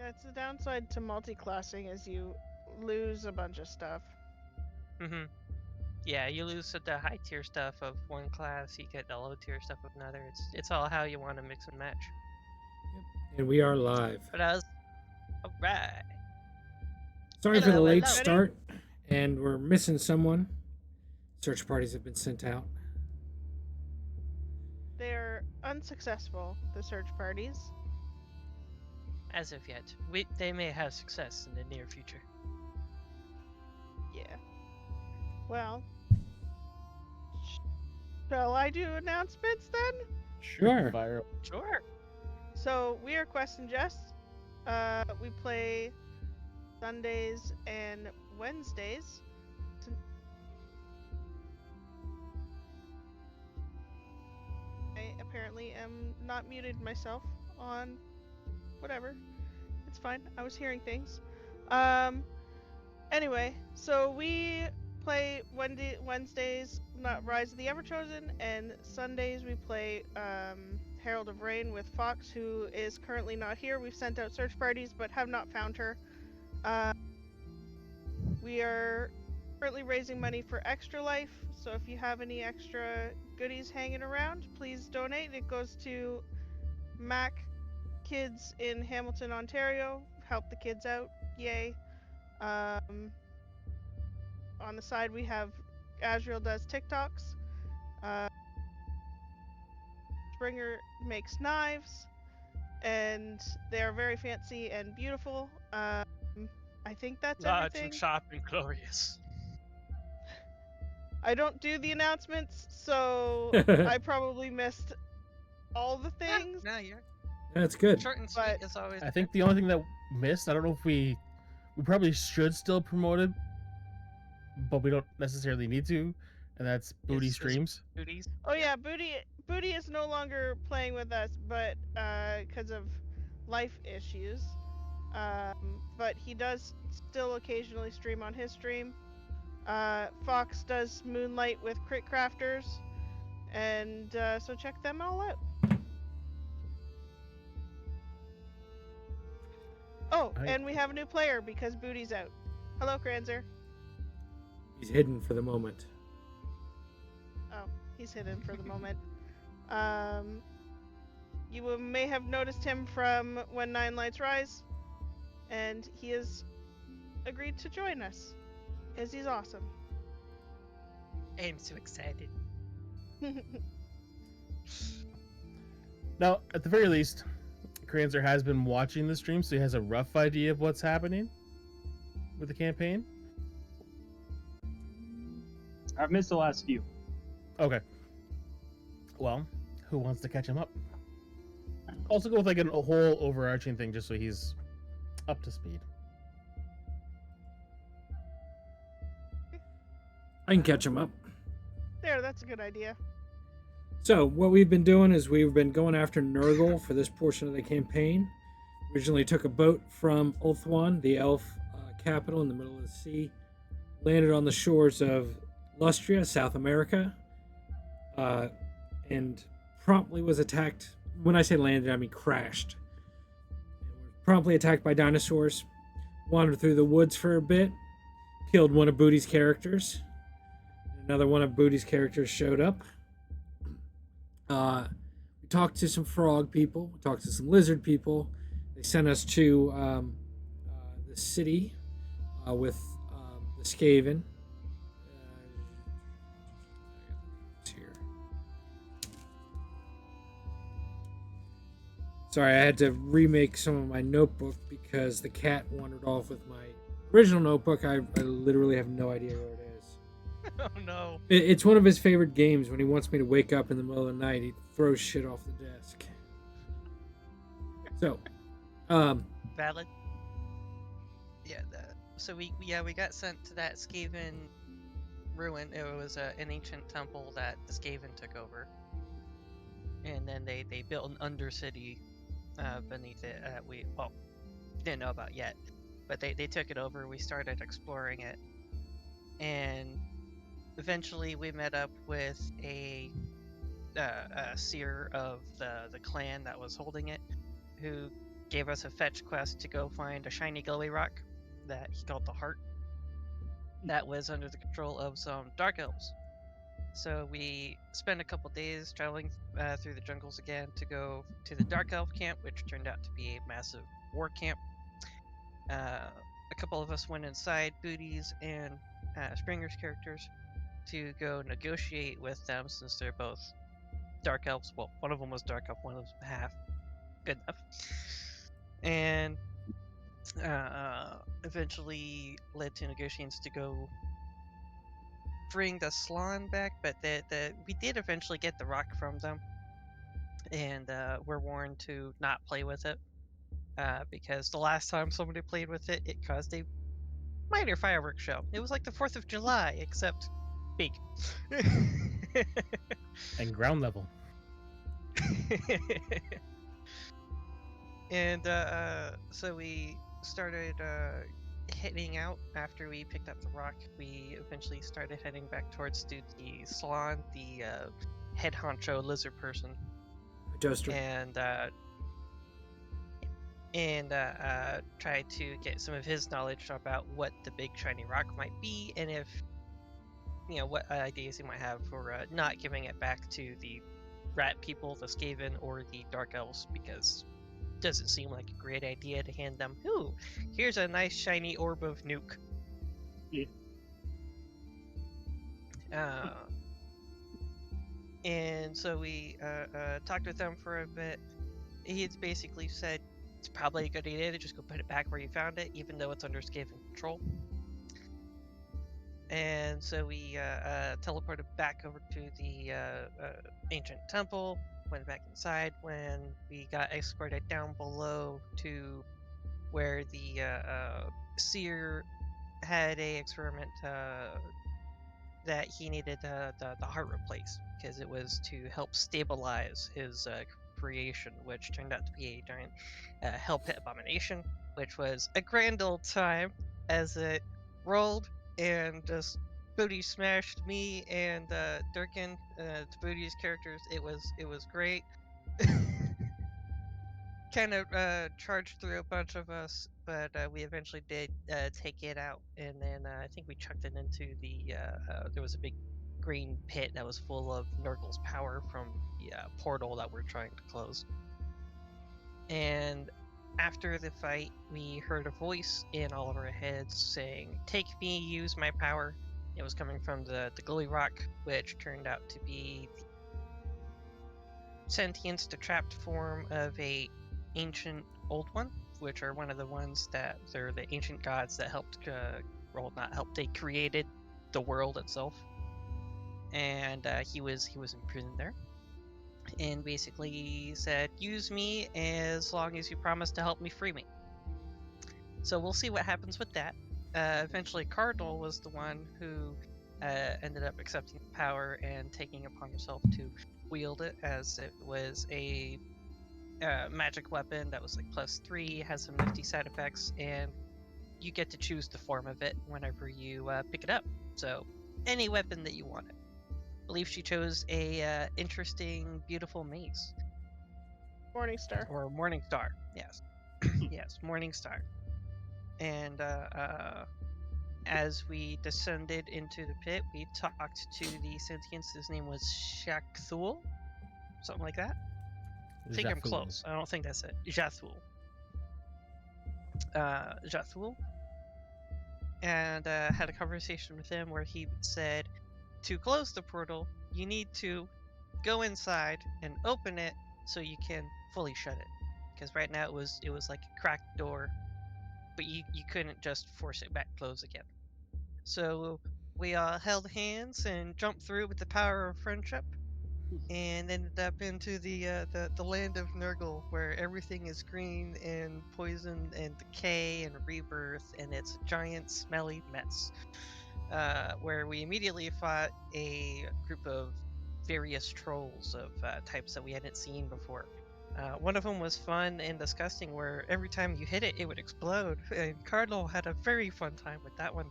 it's the downside to multi-classing is you lose a bunch of stuff. Mm-hmm. Yeah, you lose the high tier stuff of one class, you get the low tier stuff of another. It's all how you want to mix and match. And we are live. But I was all right. Sorry for the Hello, late hello. Ready? start, and we're missing someone. Search parties have been sent out. They're unsuccessful, the search parties. As of yet, they may have success in the near future. Yeah. Well, shall I do announcements then? Sure. Viral. Sure. So we are Quest and Jest. We play Sundays and Wednesdays. I apparently am not muted myself on whatever. It's fine. I was hearing things. Anyway, so we play Wednesdays, not Rise of the Everchosen, and Sundays we play Herald of Rain with Fox, who is currently not here. We've sent out search parties, but have not found her. We are currently raising money for Extra Life, so if you have any extra goodies hanging around, please donate. It goes to Mac Kids in Hamilton, Ontario. Help the kids out. Yay. On the side, we have Azrael does TikToks. Springer makes knives, and they are very fancy and beautiful. I think that's Large everything. and sharp and glorious. I don't do the announcements, so I probably missed all the things. No, you're That's good. short and sweet But- as always. I think the only thing that missed, I don't know if we probably should still promote it, but we don't necessarily need to, and that's Booty Is Streams. Booties. Oh yeah, Booty is no longer playing with us, but because of life issues. But he does still occasionally stream on his stream. Fox does Moonlight with Crit Crafters, and so check them all out. Oh, and we have a new player because Booty's out. Hello, Kranzer. He's hidden for the moment. Oh, he's hidden for the moment. You may have noticed him from When Nine Lights Rise, and he has agreed to join us because he's awesome. I'm so excited. Now, at the very least, Kranzer has been watching the stream, so he has a rough idea of what's happening with the campaign. I've missed the last few. Okay. Well, who wants to catch him up? Also go with like a whole overarching thing just so he's up to speed. I can catch him up. There, that's a good idea. So, what we've been doing is we've been going after Nurgle for this portion of the campaign. Originally took a boat from Ulthuan, the elf capital in the middle of the sea, landed on the shores of Lustria, South America, and promptly was attacked. When I say landed, I mean crashed. And was promptly attacked by dinosaurs. Wandered through the woods for a bit, killed one of Booty's characters. Another one of Booty's characters showed up. We talked to some frog people. We talked to some lizard people. They sent us to the city with the Skaven. Here. Sorry, I had to remake some of my notebook because the cat wandered off with my original notebook. I literally have no idea where it is. Oh no. It's one of his favorite games. When he wants me to wake up in the middle of the night, he throws shit off the desk. So, Valid. Yeah. So we got sent to that Skaven ruin. It was an ancient temple that the Skaven took over, and then they built an undercity beneath it. We didn't know about yet, but they took it over. We started exploring it, and eventually we met up with a seer of the clan that was holding it, who gave us a fetch quest to go find a shiny glowy rock that he called the Heart that was under the control of some dark elves. So we spent a couple days traveling through the jungles again to go to the dark elf camp, which turned out to be a massive war camp. A couple of us went inside, Booties and Springer's characters, to go negotiate with them since they're both dark elves. Well, one of them was dark elf, one of them half. Good enough. And eventually led to negotiations to go bring the Slan back, but we did eventually get the rock from them, and we're warned to not play with it because the last time somebody played with it, it caused a minor fireworks show. It was like the 4th of July, except big. And ground level. And so we started heading out after we picked up the rock. We eventually started heading back towards the Slan, the head honcho lizard person, Adjuster. and try to get some of his knowledge about what the big shiny rock might be, and if what ideas he might have for not giving it back to the rat people, the Skaven, or the dark elves, because it doesn't seem like a great idea to hand them, ooh, here's a nice shiny orb of nuke. Yeah. And so we talked with them for a bit. He had basically said it's probably a good idea to just go put it back where you found it, even though it's under Skaven control. And so we teleported back over to the ancient temple, went back inside when we got escorted down below to where the seer had a experiment that he needed the heart replaced, because it was to help stabilize his creation, which turned out to be a giant hell pit abomination, which was a grand old time as it rolled and just booty smashed me and Durkin, Booty's characters. It was great. Kind of charged through a bunch of us, but we eventually did take it out, and then I think we chucked it into the there was a big green pit that was full of Nurgle's power from the portal that we're trying to close. And after the fight, we heard a voice in all of our heads saying, "Take me, use my power." It was coming from the glowy rock, which turned out to be the sentient to trapped form of a ancient old one, which are one of the ones that they're the ancient gods that helped they created the world itself. And he was imprisoned there, and basically said, use me as long as you promise to help me free me. So we'll see what happens with that. Eventually Cardinal was the one who ended up accepting the power and taking upon himself to wield it, as it was a magic weapon that was like +3, has some nifty side effects, and you get to choose the form of it whenever you pick it up. So any weapon that you wanted. I believe she chose a interesting, beautiful mace. Morningstar. Or Morningstar, yes. Yes, Morningstar. And as we descended into the pit, we talked to the sentience. His name was Shakthul, something like that. I think I'm Jathul. close. I don't think that's it. Jathul. Jathul. And had a conversation with him where he said, to close the portal, you need to go inside and open it so you can fully shut it. Because right now it was like a cracked door, but you couldn't just force it back closed again. So we all held hands and jumped through with the power of friendship, and ended up into the land of Nurgle, where everything is green and poison and decay and rebirth, and it's a giant smelly mess. Where we immediately fought a group of various trolls of types that we hadn't seen before. One of them was fun and disgusting, where every time you hit it, it would explode, and Cardinal had a very fun time with that one.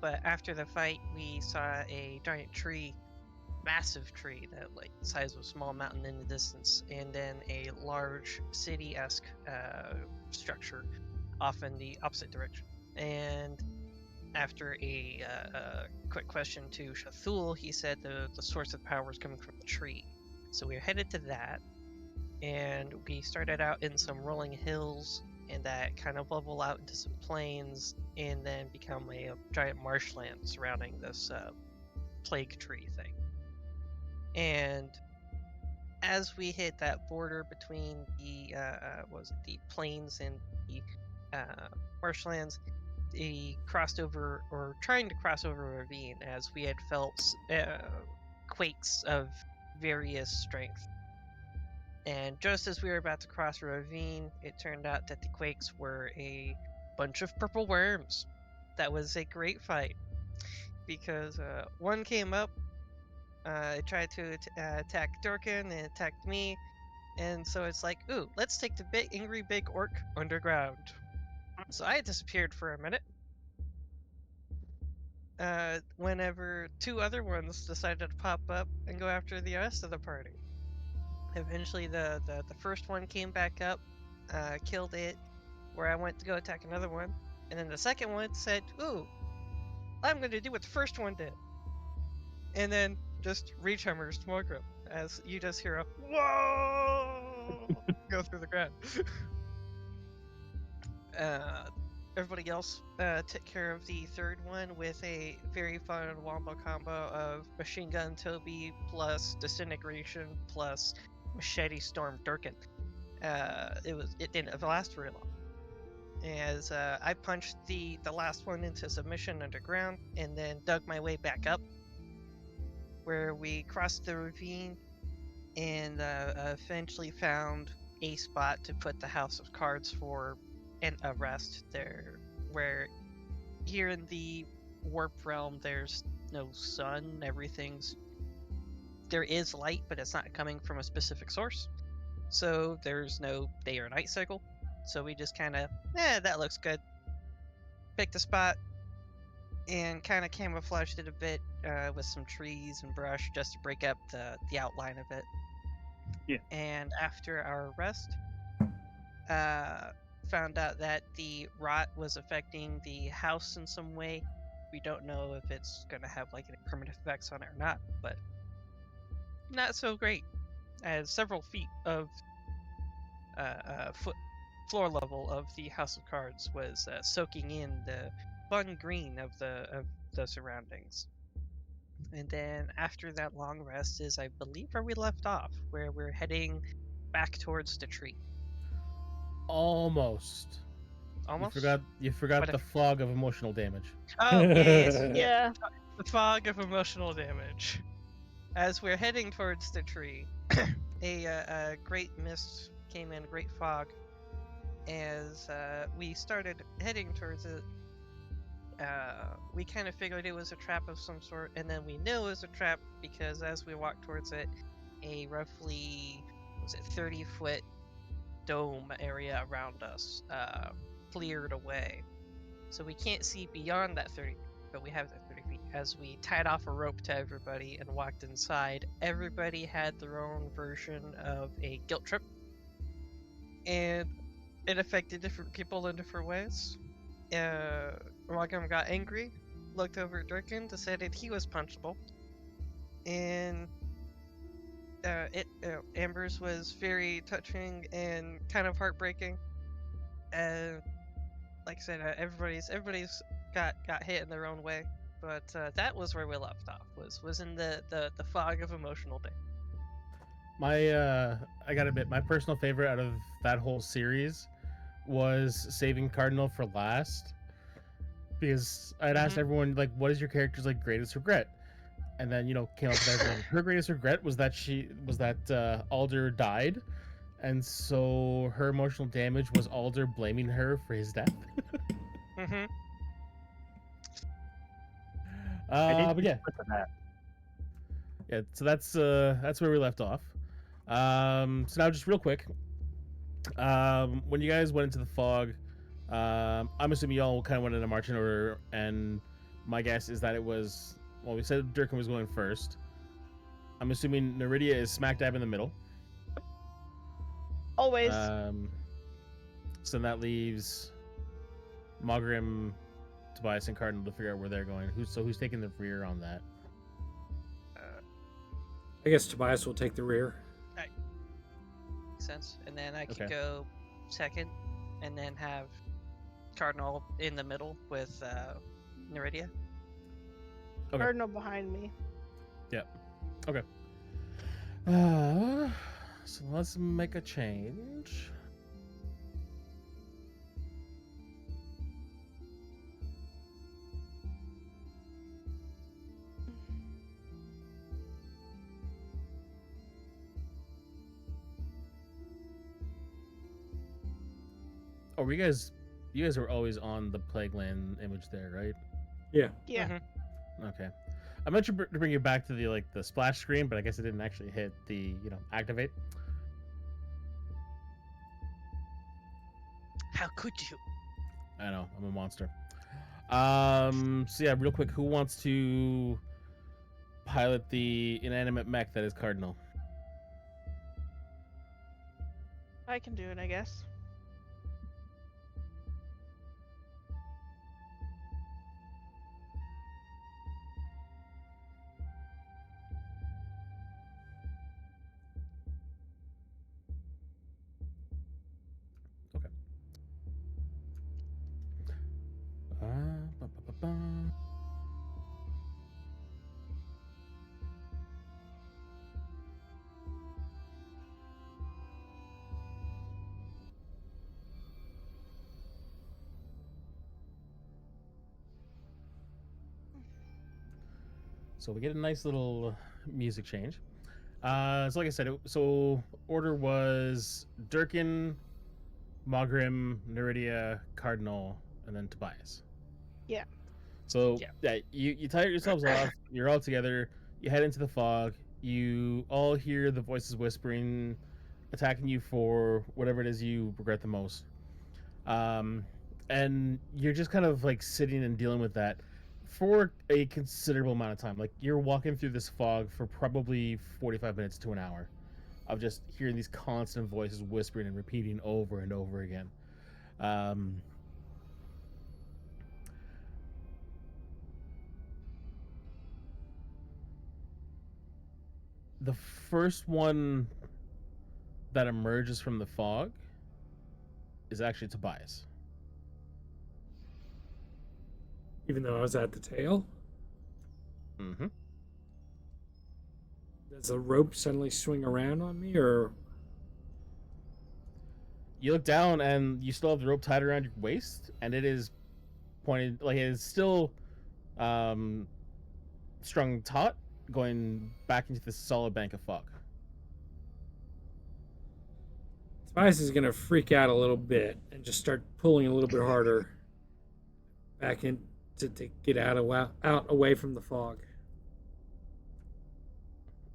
But after the fight, we saw a giant tree massive tree that like the size of a small mountain in the distance, and then a large city-esque structure off in the opposite direction. And after a quick question to Shathul, he said the source of power was coming from the tree. So we were headed to that, and we started out in some rolling hills, and that kind of level out into some plains, and then become a giant marshland surrounding this plague tree thing. And as we hit that border between the the plains and the marshlands, he crossed over, or trying to cross over, a ravine, as we had felt quakes of various strength. And just as we were about to cross a ravine, it turned out that the quakes were a bunch of purple worms. That was a great fight, because one came up, it tried to attack Durkin, and attacked me, and so it's like, ooh, let's take the big angry big orc underground. So I disappeared for a minute. Whenever two other ones decided to pop up and go after the rest of the party. Eventually, the first one came back up, killed it, where I went to go attack another one, and then the second one said, ooh, I'm going to do what the first one did. And then just reach hammers to Morgrim, as you just hear a whoa go through the ground. Everybody else took care of the third one with a very fun wombo combo of Machine Gun Toby plus Disintegration plus Machete Storm Durkin. It didn't last very long, as I punched the last one into submission underground, and then dug my way back up, where we crossed the ravine and eventually found a spot to put the House of Cards for a rest there, where here in the warp realm there's no sun, there is light, but it's not coming from a specific source, so there's no day or night cycle. So we just kind of, that looks good, picked a spot and kind of camouflaged it a bit with some trees and brush, just to break up the outline of it. Yeah. And after our rest, found out that the rot was affecting the house in some way. We don't know if it's going to have like any permanent effects on it or not, but not so great, as several feet of floor level of the House of Cards was soaking in the fun green of the surroundings. And then after that long rest is, I believe, where we left off, where we're heading back towards the tree. Almost. Almost? You forgot What the if- fog of emotional damage. Oh, yes. Yeah. The fog of emotional damage. As we're heading towards the tree, a great mist came in, great fog. As we started heading towards it, we kind of figured it was a trap of some sort, and then we knew it was a trap because as we walked towards it, a roughly 30-foot dome area around us cleared away. So we can't see beyond that 30 feet, but we have that 30 feet. As we tied off a rope to everybody and walked inside, everybody had their own version of a guilt trip, and it affected different people in different ways. Markham got angry, looked over at Durkin, decided he was punchable, and Amber's was very touching and kind of heartbreaking. Like I said, everybody's got hit in their own way, but that was where we left off. Was in the fog of emotional day. I gotta admit, my personal favorite out of that whole series was saving Cardinal for last, because I'd asked everyone, like, what is your character's like greatest regret, and then came up with everyone. Her greatest regret was that Alder died, and so her emotional damage was Alder blaming her for his death. Mm-hmm. But yeah, Look at that. yeah. So that's where we left off. So now, just real quick, when you guys went into the fog, I'm assuming y'all kind of went in a marching order, and my guess is that it was, well, we said Durkin was going first. I'm assuming Neridia is smack dab in the middle. Always. So that leaves Mogrim, Tobias, and Cardinal to figure out where they're going. Who's taking the rear on that? I guess Tobias will take the rear. Makes sense. And then I could Okay. go second, and then have Cardinal in the middle with Neridia. Okay. Cardinal behind me. Yep. Okay. So let's make a change. Oh, you guys were always on the Plague Land image there, right? Yeah. Yeah. Mhm. Okay. I meant to bring you back to the splash screen, but I guess it didn't actually hit the activate. How could you? I know, I'm a monster. So yeah, real quick, who wants to pilot the inanimate mech that is Cardinal? I can do it, I guess. Okay. Ba, ba, ba, ba. So we get a nice little music change. So like I said, so order was Durkin, Mogrim, Neridia, Cardinal, and then Tobias. Yeah. So Yeah. you tire yourselves off. You're all together. You head into the fog. You all hear the voices whispering, attacking you for whatever it is you regret the most. Um, and you're just kind of like sitting and dealing with that for a considerable amount of time. Like you're walking through this fog for probably 45 minutes to an hour of just hearing these constant voices whispering and repeating over and over again. Um, the first one that emerges from the fog is actually Tobias. Even though I was at the tail, Mm-hmm. does the rope suddenly swing around on me, or You look down and you still have the rope tied around your waist, and it is pointed like it is still um, strung taut, going back into this solid bank of fog. Tobias is gonna freak out a little bit and just start pulling a little bit harder back in to get out away from the fog.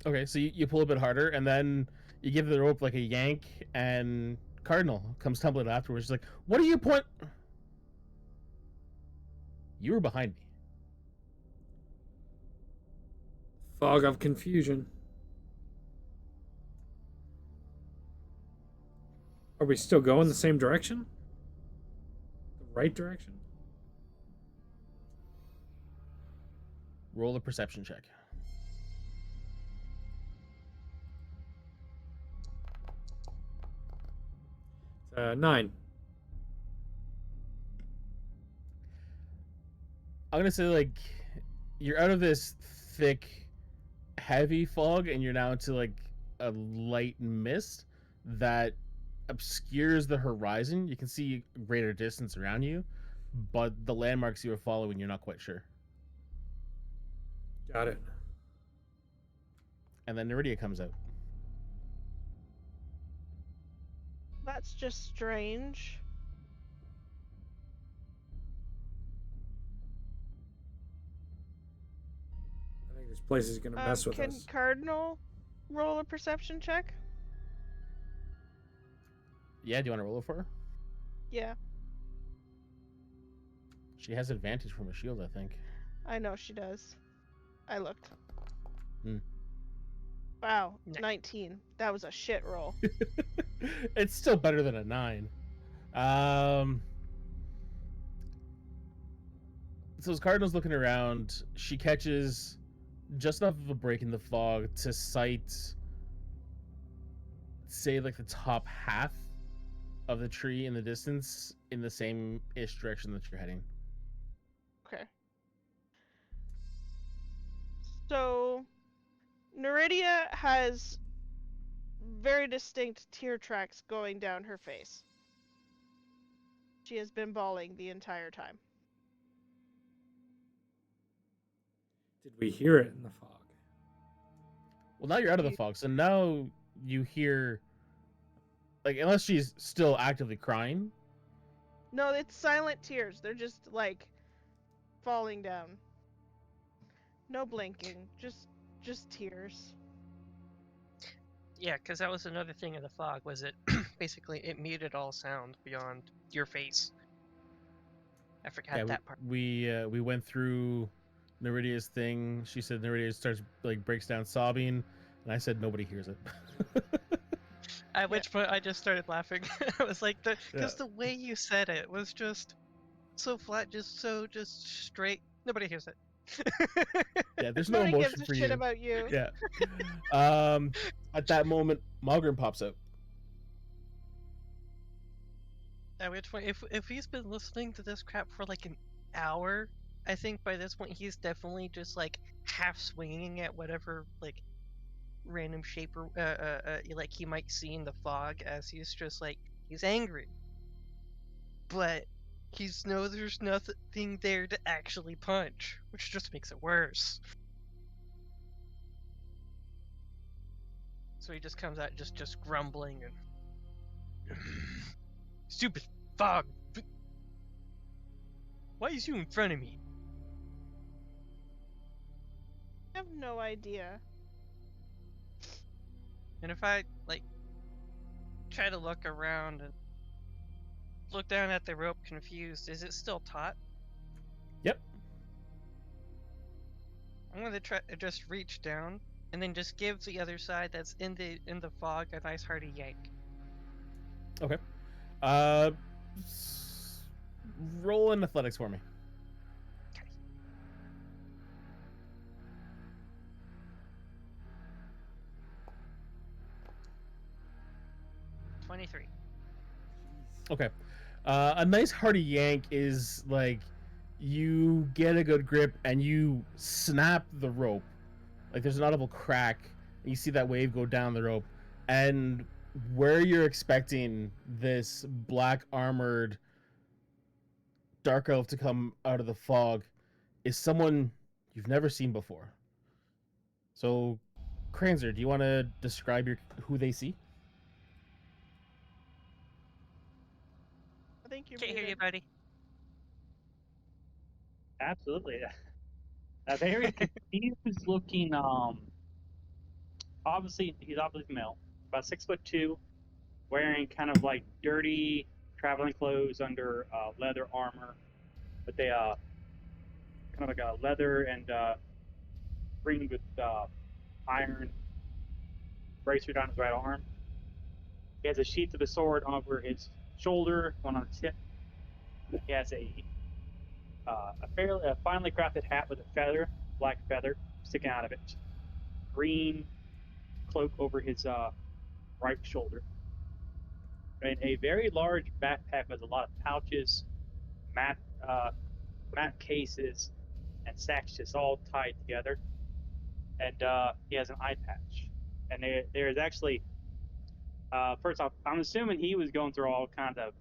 Okay, so you pull a bit harder, and then you give the rope like a yank, and Cardinal comes tumbling afterwards. She's like, "What are you point? You were behind me." Fog of confusion. Are we still going the same direction? The right direction? Roll a perception check. 9. I'm gonna say like you're out of this thick, heavy fog, and you're now into like a light mist that obscures the horizon. You can see greater distance around you, but the landmarks you are following, you're not quite sure. Got it. And then Neridia comes out. That's just strange. I think this place is gonna mess with Can us. Cardinal roll a perception check? Yeah, do you want to roll it for her? Yeah, She has advantage from a shield, I think. I know she does. I looked. Wow, No. 19. That was a shit roll. It's still better than a 9. So as Cardinal's looking around, she catches just enough of a break in the fog to sight, say, like the top half of the tree in the distance in the same-ish direction that you're heading. Okay. So, Neridia has very distinct tear tracks going down her face. She has been bawling the entire time. Did we hear it in the fog? Well, now you're out of the fog, so now you hear, like, unless she's still actively crying. No, it's silent tears. They're just like falling down. No blinking, just tears. Yeah, because that was another thing in the fog, was it basically it muted all sound beyond your face. I forgot Yeah, that part. we went through Neridia's thing. She said Neridia starts, like, breaks down sobbing, and I said nobody hears it. At which point I just started laughing. I was like, because Yeah. the way you said it was just so flat, just straight. Nobody hears it. Yeah, there's no Nobody gives emotion a for shit you. about you. Yeah. At that moment, Malgrim pops out. At which point, if he's been listening to this crap for like an hour, I think by this point he's definitely just like half swinging at whatever like random shape or like he might see in the fog, as he's just like he's angry, but he's there's nothing there to actually punch, which just makes it worse. So he just comes out just grumbling and stupid fog. Why is you in front of me? I have no idea. And if I like try to look around and look down at the rope confused, is it still taut? Yep. I'm gonna try to just reach down and then just give the other side that's in the fog a nice hearty yank. Okay. Roll in athletics for me. 23. Okay. A nice hearty yank is like you get a good grip and you snap the rope. Like there's an audible crack, and you see that wave go down the rope, and where you're expecting this black armored dark elf to come out of the fog is someone you've never seen before. So, Kranzer, do you want to describe who they see? I think you're Can't hear you, muted. buddy. Absolutely. A very confused looking. Obviously, he's obviously male. About 6'2", wearing kind of like dirty traveling clothes under leather armor, but they kind of like a leather and ring with iron bracelet on his right arm. He has a sheath of a sword over his shoulder, one on his hip. He has a finely crafted hat with a feather, black feather sticking out of it. Green cloak over his right shoulder. And a very large backpack with a lot of pouches, map cases, and sacks just all tied together. And he has an eye patch. And there's actually, first off, I'm assuming he was going through all kinds of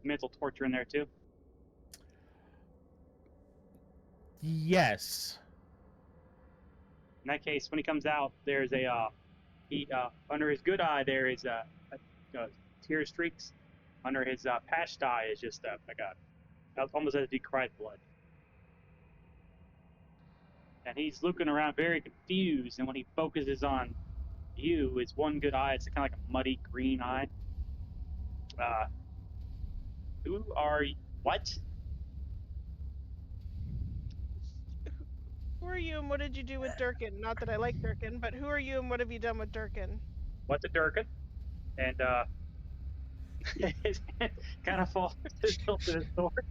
mental torture in there too. Yes. In that case, when he comes out, there's he under his good eye there is tear streaks. Under his patched eye is just like almost as if he cried blood. And he's looking around very confused. And when he focuses on you, his one good eye, it's kind of like a muddy green eye. Who are you? What? Who are you and what did you do with Durkin? Not that I like Durkin, but who are you and what have you done with Durkin? What's a Durkin? And it kind of falls to the sword.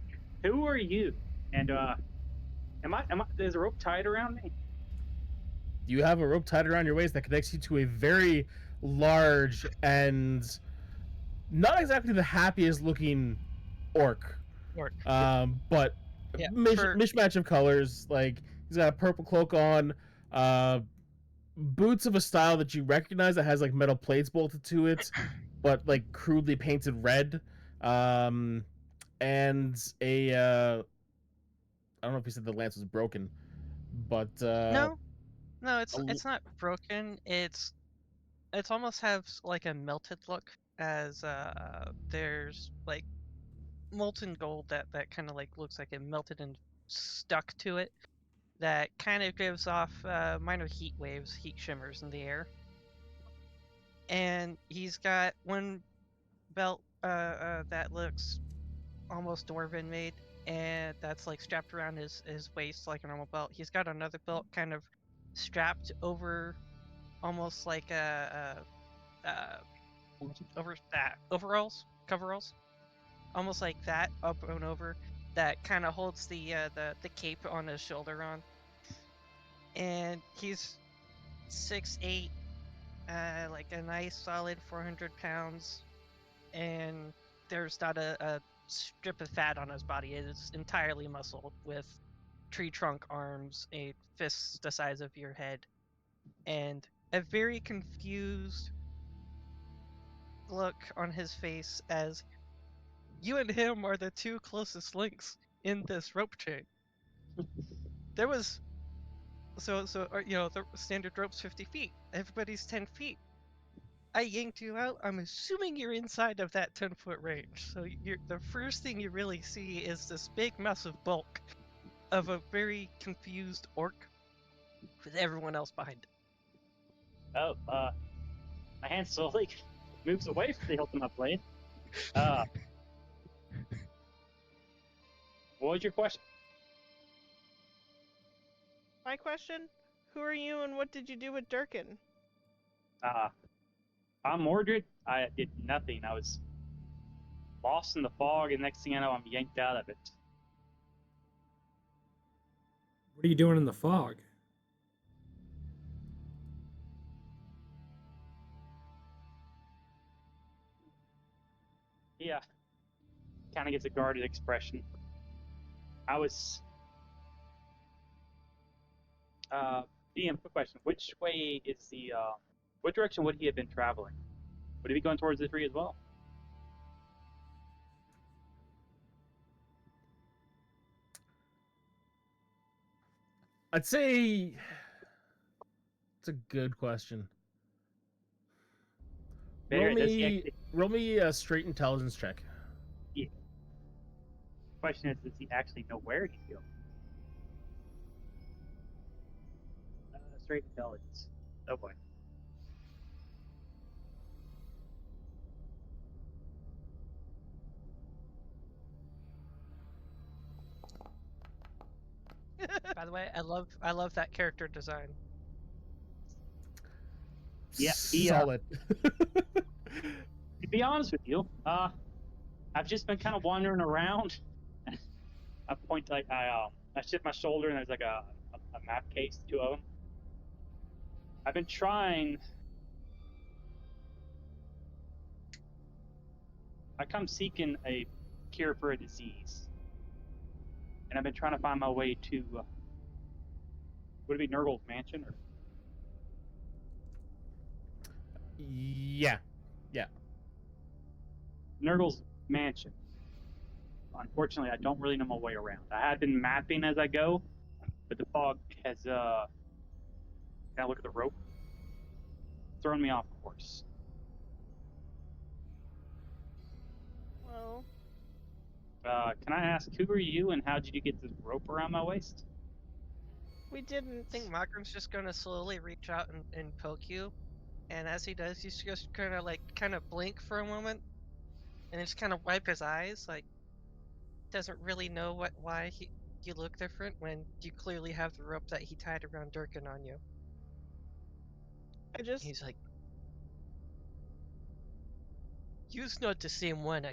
Who are you? And am I? There's a rope tied around me. You have a rope tied around your waist that connects you to a very large and not exactly the happiest looking orc. Orc. But Yeah, mishmatch of colors. Like he's got a purple cloak on, boots of a style that you recognize that has like metal plates bolted to it, but like crudely painted red, and a I don't know if he said the lance was broken, but no, a it's not broken. It's almost has like a melted look, as there's like molten gold that kind of like looks like it melted and stuck to it. That kind of gives off minor heat waves, heat shimmers in the air. And he's got one belt that looks almost dwarven made, and that's like strapped around his waist like a normal belt. He's got another belt kind of strapped over, almost like over that coveralls, almost like that up and over, that kind of holds the cape on his shoulder on. And he's 6'8", like a nice solid 400 pounds, and there's not a strip of fat on his body. It is entirely muscle with tree trunk arms, a fist the size of your head, and a very confused look on his face as you and him are the two closest links in this rope chain. There was the standard rope's 50 feet. Everybody's 10 feet. I yanked you out. I'm assuming you're inside of that 10-foot range. So the first thing you really see is this big, massive bulk of a very confused orc with everyone else behind it. Oh, my hand slowly moves away from the hilt of my blade. What was your question? My question? Who are you and what did you do with Durkin? I'm Mordred. I did nothing. I was lost in the fog, and next thing I know, I'm yanked out of it. What are you doing in the fog? Yeah. Kind of gets a guarded expression. I was. DM, quick question. Which way is the. What direction would he have been traveling? Would he be going towards the tree as well? I'd say it's a good question. Roll me a straight intelligence check. Yeah. Question is, does he actually know where he's going? Straight intelligence. Oh boy. By the way, I love that character design. Yeah, Solid. To be honest with you, I've just been kind of wandering around. I point like I shift my shoulder and there's like a map case, two of them. I've been trying. I come seeking a cure for a disease, and I've been trying to find my way to. Would it be Nurgle's mansion or? Yeah. Nurgle's mansion. Unfortunately, I don't really know my way around. I have been mapping as I go, but the fog has can I look at the rope? Thrown me off course. Well, Can I ask, who are you and how did you get this rope around my waist? we didn't. I think Magram's just gonna slowly reach out and poke you, and as he does, he's just gonna blink for a moment, and then just kind of wipe his eyes, like doesn't really know why you look different when you clearly have the rope that he tied around Durkin on you. I just He's like, "You's not the same one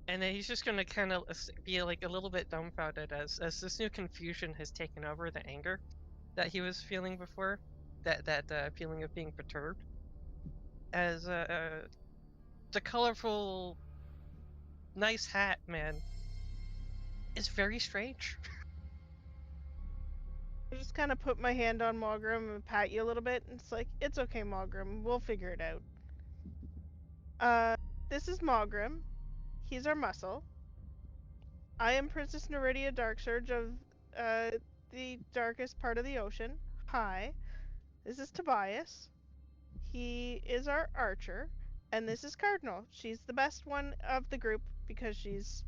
And then he's just gonna kind of be like a little bit dumbfounded as this new confusion has taken over the anger that he was feeling before, that feeling of being perturbed, as the colorful, nice hat man is very strange. I just kind of put my hand on Mogram and pat you a little bit, and it's like, it's okay, Mogram, we'll figure it out. This is Mogram. He's our muscle. I am Princess Neridia Darksurge of the darkest part of the ocean. Hi. This is Tobias. He is our archer. And this is Cardinal. She's the best one of the group because she's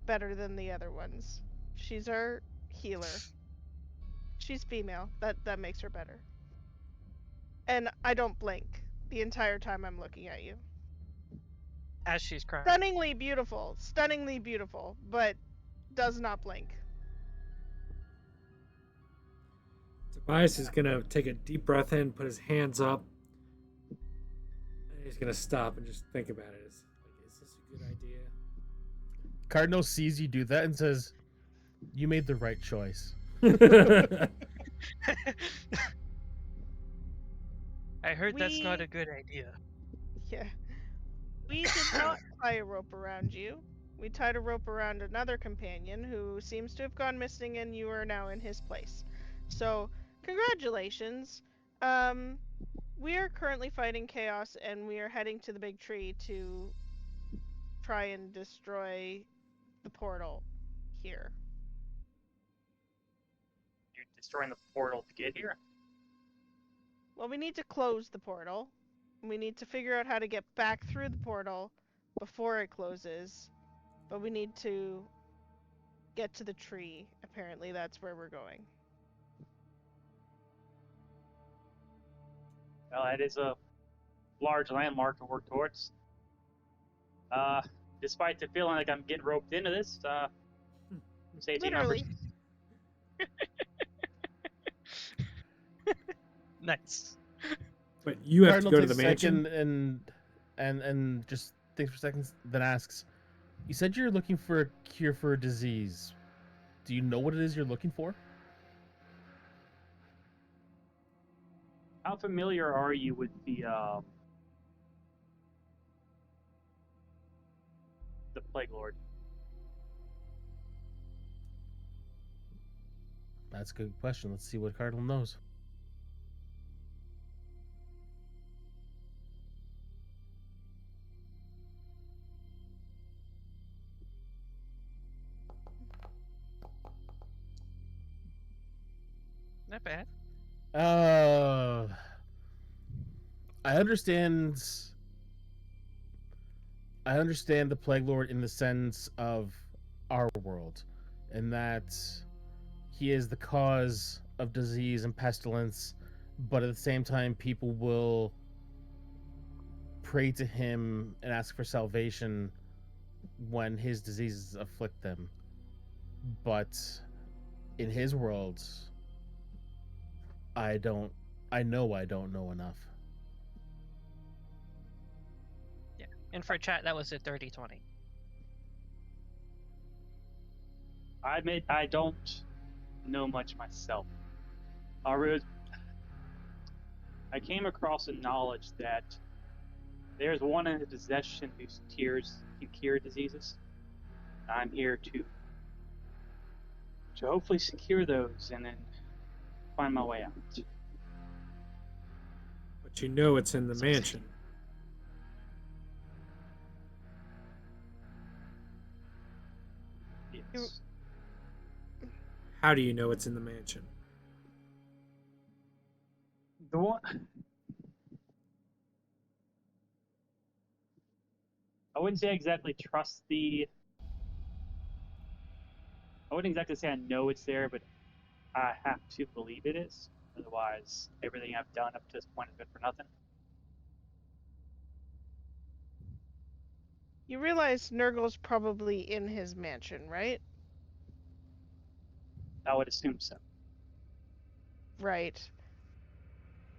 better than the other ones. She's our healer. She's female. That makes her better. And I don't blink the entire time I'm looking at you. As she's crying. Stunningly beautiful, but does not blink. Tobias is gonna take a deep breath in, put his hands up, and he's gonna stop and just think about it. Is this a good idea? Cardinal sees you do that and says, "You made the right choice." I heard that's not a good idea. Yeah. We did not tie a rope around you. We tied a rope around another companion who seems to have gone missing, and you are now in his place. So, congratulations. We are currently fighting chaos, and we are heading to the big tree to try and destroy the portal here. You're destroying the portal to get here? Well, we need to close the portal. We need to figure out how to get back through the portal before it closes. But we need to get to the tree. Apparently, that's where we're going. Well, that is a large landmark to work towards. Despite the feeling like I'm getting roped into this, say two numbers. Literally. Nice. But you have Cardinal to go to takes the a mansion. second and just thinks for seconds, then asks, "You said you're looking for a cure for a disease. Do you know what it is you're looking for?" How familiar are you with the Plague Lord? That's a good question. Let's see what Cardinal knows. Not bad. I understand. I understand the Plague Lord in the sense of our world, in that he is the cause of disease and pestilence, but at the same time, people will pray to him and ask for salvation when his diseases afflict them. But in his world, I know I don't know enough. Yeah. And for chat, that was a 30-20. I admit I don't know much myself. I came across a knowledge that there's one in his possession whose tears can cure diseases. I'm here to hopefully secure those and then find my way out. But you know it's in the mansion. Yes. How do you know it's in the mansion? The one. I wouldn't say I exactly trust the. I wouldn't exactly say I know it's there, but I have to believe it is. Otherwise, everything I've done up to this point has been for nothing. You realize Nurgle's probably in his mansion, right? I would assume so. Right.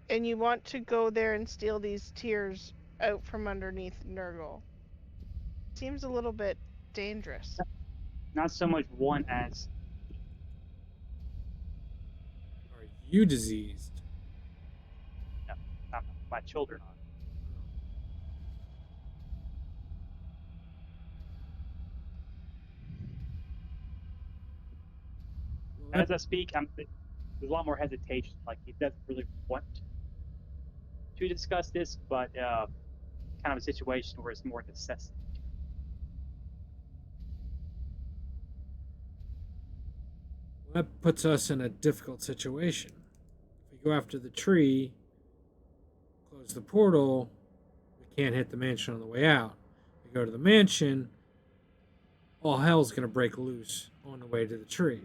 And you want to go there and steal these tears out from underneath Nurgle. Seems a little bit dangerous. Not so much one as Are you diseased? no, not my children are. Well, As I speak, there's a lot more hesitation. Like he doesn't really want to discuss this, but kind of a situation where it's more necessity. that puts us in a difficult situation. If we go after the tree, close the portal, we can't hit the mansion on the way out. If we go to the mansion, all hell's going to break loose on the way to the tree.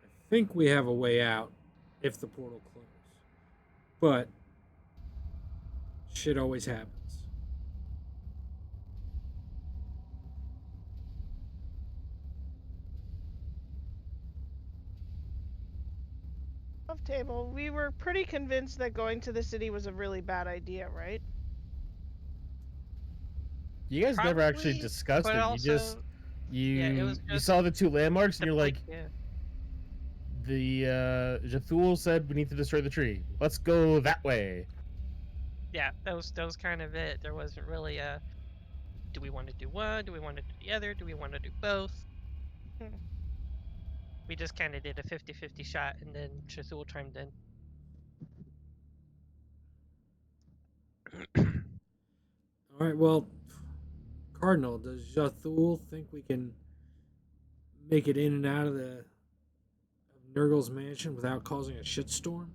I think we have a way out if the portal closes. But shit always happens. Off table, we were pretty convinced that going to the city was a really bad idea, right? You guys never actually Probably, discussed but it. also, You just yeah, it was you just saw the two landmarks and you're like, yeah. the Jathul said we need to destroy the tree. Let's go that way. Yeah, that was kind of it. There wasn't really a, do we want to do one? Do we want to do the other? Do we want to do both? Hmm. We just kind of did a 50-50 shot, and then Chathul chimed in. All right, well, Cardinal, does Jathul think we can make it in and out of the of Nurgle's mansion without causing a shitstorm?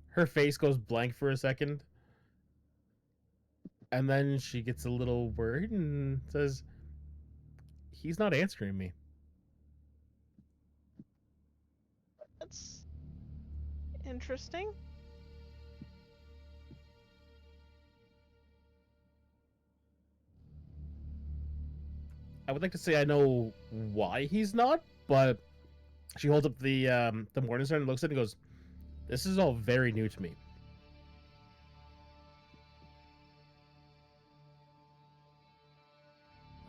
Her face goes blank for a second, and then she gets a little worried and says, "He's not answering me." That's interesting. I would like to say I know why he's not, but she holds up the Morningstar and looks at it and goes, "This is all very new to me."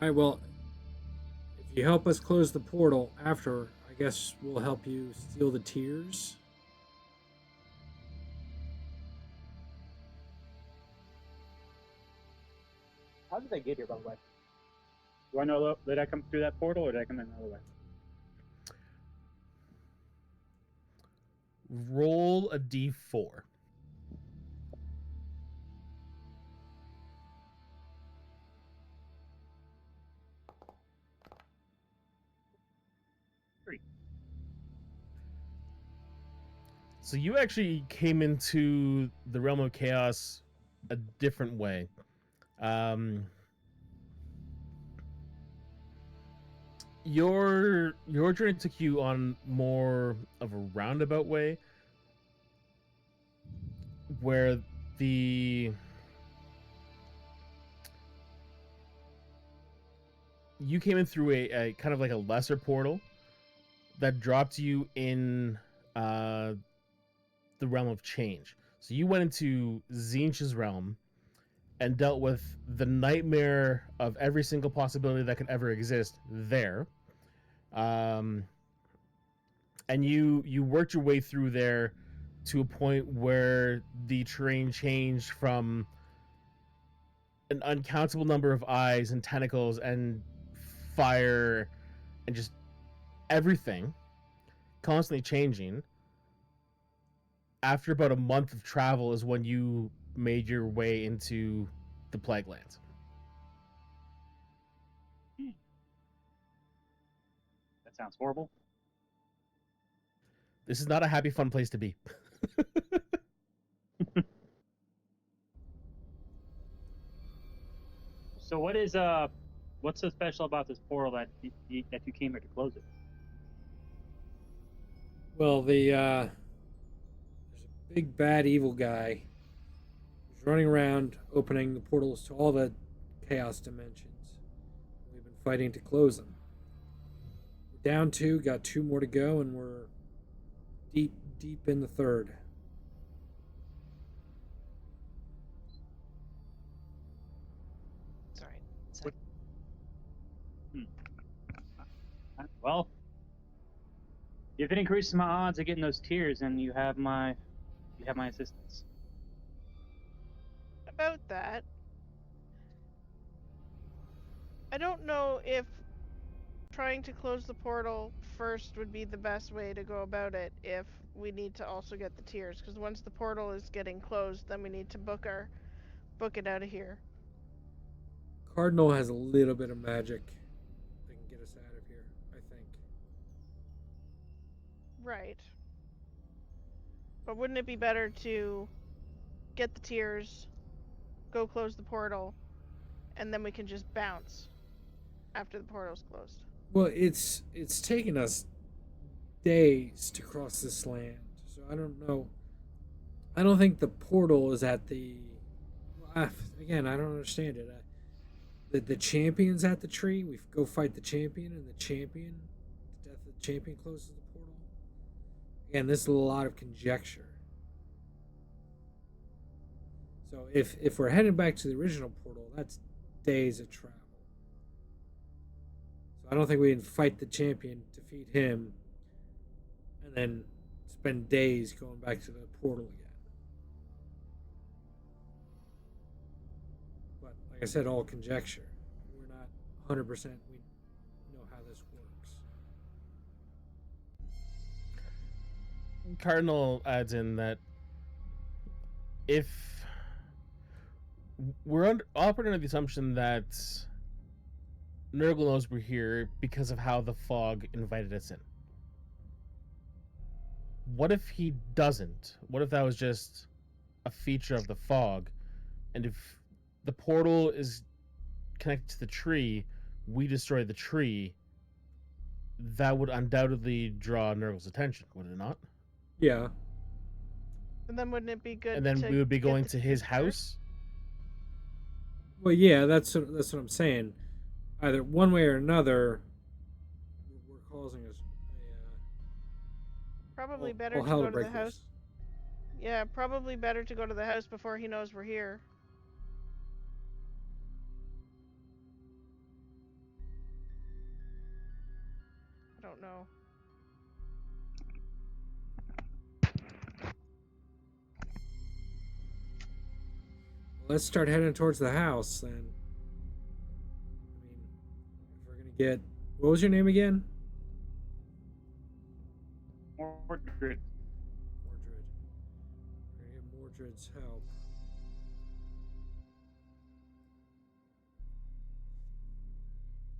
All right, well, if you help us close the portal after, I guess we'll help you steal the tears. How did they get here, by the way? Do I know? Did I come through that portal, or did I come in another way? Roll a d4. Three. So you actually came into the realm of chaos a different way. Your journey took you on more of a roundabout way, where the you came in through a kind of like a lesser portal that dropped you in the realm of change. So you went into Zinch's realm and dealt with the nightmare of every single possibility that could ever exist there. And you worked your way through there to a point where the terrain changed from an uncountable number of eyes and tentacles and fire and just everything constantly changing. After about a month of travel is when you made your way into the Plague Lands. That sounds horrible. This is not a happy, fun place to be. So what's so special about this portal that you came here to close it? Well, the big bad evil guy who's running around opening the portals to all the chaos dimensions. We've been fighting to close them. We're down two, got two more to go, and we're deep in the third. Sorry. What- Well, if it increases my odds of getting those tiers, then you have my assistance. About that, I don't know if trying to close the portal first would be the best way to go about it if we need to also get the tiers, because once the portal is getting closed, then we need to book it out of here. Cardinal has a little bit of magic that can get us out of here, I think. Right. But wouldn't it be better to get the tiers, go close the portal, and then we can just bounce after the portal's closed? Well, it's taken us days to cross this land, so I don't know. I don't think the portal is at the. Again, I don't understand it. The champion's at the tree. We go fight the champion, and the death of the champion closes the portal. Again, this is a lot of conjecture. So if we're heading back to the original portal, that's days of travel. So I don't think we can fight the champion, defeat him, and then spend days going back to the portal again. But like I said, all conjecture. We're not 100% we know how this works. Cardinal adds in that if we're operating under the assumption that Nurgle knows we're here because of how the fog invited us in. What if he doesn't? What if that was just a feature of the fog? And if the portal is connected to the tree, we destroy the tree, that would undoubtedly draw Nurgle's attention, would it not? Yeah. And then wouldn't it be good And then to we would be get going the to his tiers house? Well, yeah, that's what I'm saying. Either one way or another, we're causing us Probably all better to hell go to break the house. Yeah, probably better to go to the house before he knows we're here. I don't know. Let's start heading towards the house then. I mean, if we're gonna get, what was your name again? Mordred. Mordred. We're gonna get Mordred's help.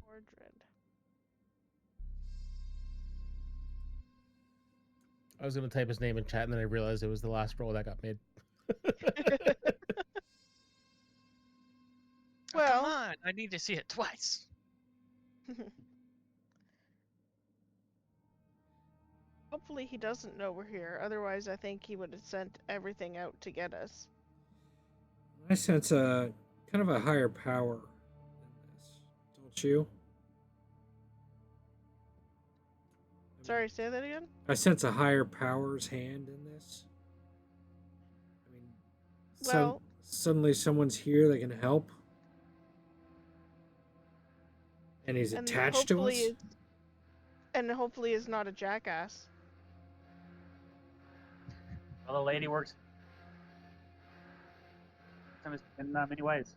Mordred. I was going to type his name in chat, and then I realized it was the last roll that got made. Oh, come Well, on! I need to see it twice. hopefully he doesn't know we're here. Otherwise, I think he would have sent everything out to get us. I sense a kind of a higher power in this, don't you? Sorry, say that again? I sense a higher power's hand in this. I mean, Well, suddenly someone's here that can help, and he's and attached to us. hopefully is not a jackass. Well, the lady works in many ways.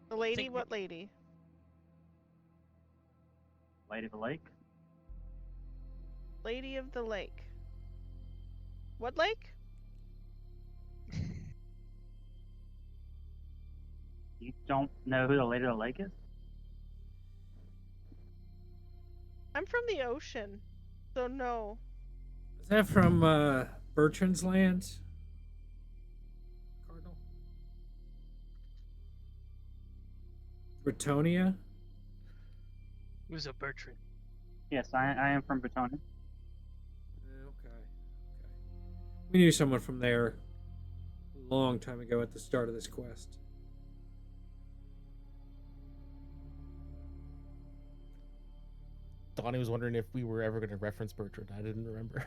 The lady? Think- What lady? Lady of the Lake. Lady of the Lake. What lake? You don't know who the Lady of the Lake is? I'm from the ocean, so no. Is that from Bertrand's land? Cardinal? Bretonia? Who's a Bertrand? Yes, I am from Bretonia. Okay. We knew someone from there a long time ago at the start of this quest. Donnie was wondering if we were ever going to reference Bertrand. I didn't remember.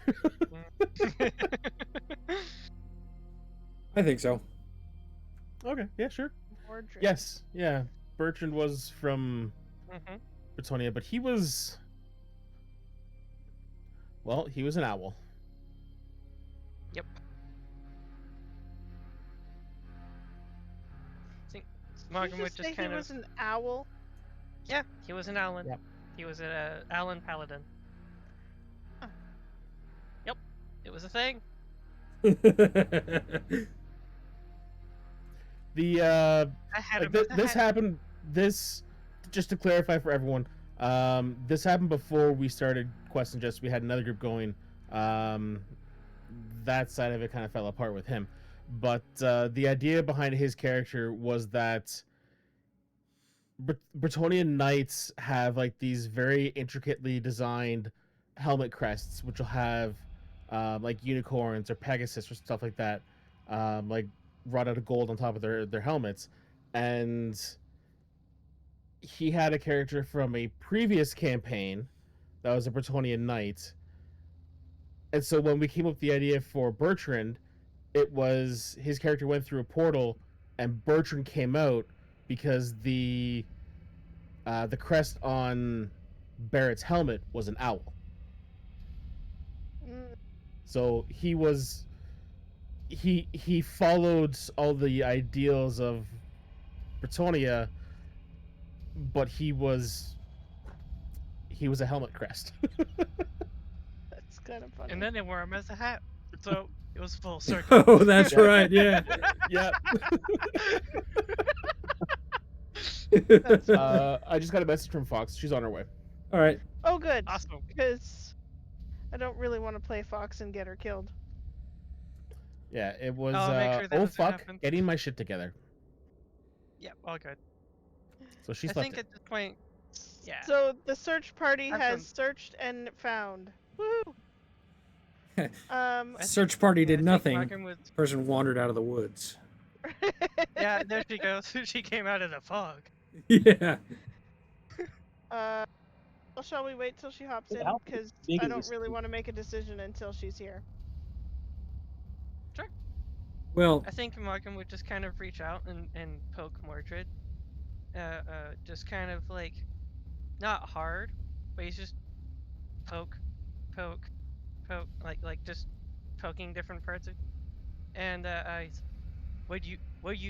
I think so. Okay, yeah, sure. Mordred. Yes, yeah. Bertrand was from Mhm. Britonia, but he was. Well, he was an owl. Yep. think Did Markham you would just just say he kind of was an owl? yeah, he was an Alan. Yep. He was a Alan Paladin. Huh. Yep, it was a thing. The I had like him as a this hat. happened. This just to clarify for everyone. This happened before we started Quest and Just. We had another group going. Um, that side of it kind of fell apart with him, but the idea behind his character was that Bretonian knights have like these very intricately designed helmet crests, which will have like unicorns or Pegasus or stuff like that, like wrought out of gold on top of their helmets. And he had a character from a previous campaign that was a Bretonian knight. And so when we came up with the idea for Bertrand, it was his character went through a portal and Bertrand came out because the crest on Barrett's helmet was an owl. Mm, So he followed all the ideals of Bretonia, but he was a helmet crest. that's kind of funny. And then they wore him as a hat. So it was full circle. Oh, that's right. Yeah. Yeah. That's I just got a message from Fox. She's on her way. All right. Oh, good. Awesome. Because I don't really want to play Fox and get her killed. Yeah, it was. I'll make sure that Oh doesn't fuck! happen. Getting my shit together. Yep, all good. So she's I left think it. at this point, yeah. So the search party I've has done- searched and found. Woo! I Search think- party I did think nothing. Markham was- Person wandered out of the woods. Yeah, there she goes. She came out of the fog. Yeah. Well, shall we wait till she hops in? How Because big I is don't this really thing? want to make a decision until she's here. Well, I think Markham would just kind of reach out and poke Mordred. Just kind of like, not hard, but he's just poke, poke, poke, like just poking different parts of. And what you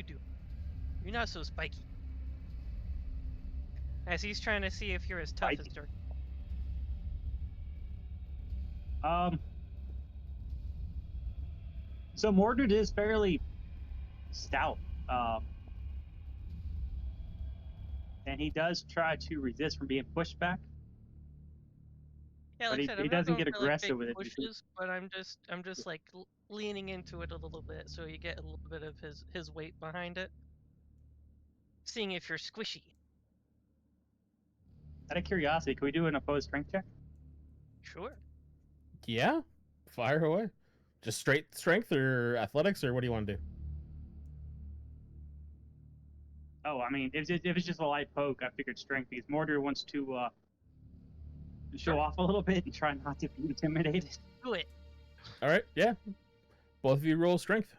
do? You're not so spiky. As he's trying to see if you're as tough as Spiky. Dirk. So Mordred is fairly stout. And he does try to resist from being pushed back. Yeah, But like I said, he I'm not doesn't going get for like big aggressive with it. pushes, but I'm just like leaning into it a little bit, so you get a little bit of his weight behind it. Seeing if you're squishy. Out of curiosity, can we do an opposed strength check? Sure. Yeah, fire away. Just straight strength or athletics or what do you want to do? Oh, I mean, if it's just a light poke, I figured strength because Mordred wants to show Sure. off a little bit and try not to be intimidated. Do it. All right, yeah. Both of you roll strength.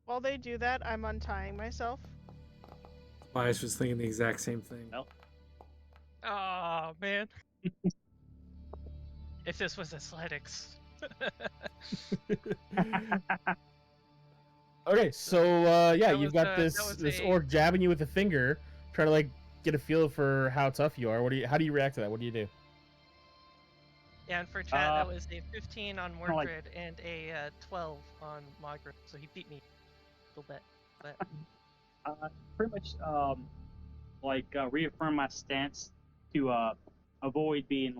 While they do that, I'm untying myself. Bias was thinking the exact same thing. Well, Oh man. If this was athletics. Okay, so yeah, That you've was, got that was this a- orc jabbing you with a finger, trying to like get a feel for how tough you are. How do you react to that? What do you do? Yeah, and for chat, that was a 15 on kinda like- Mordred and a 12 on Margaret, so he beat me a little bit. But pretty much reaffirm my stance to avoid being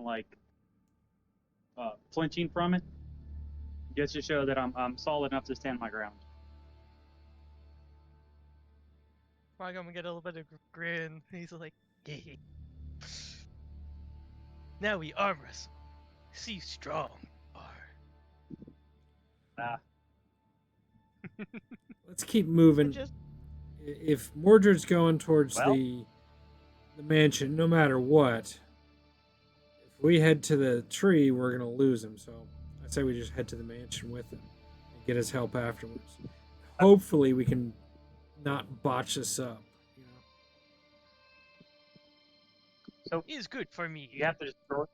flinching from it, just to show that I'm solid enough to stand my ground. I'm gonna get a little bit of grin. He's like, yeah. Now we arm wrestle. See strong you are. Let's keep moving. Just If Mordred's going towards Well- the mansion, no matter what, if we head to the tree, we're gonna lose him. So I say we just head to the mansion with him and get his help afterwards. Hopefully, we can not botch this up. You know. So Is good for me. you have to destroy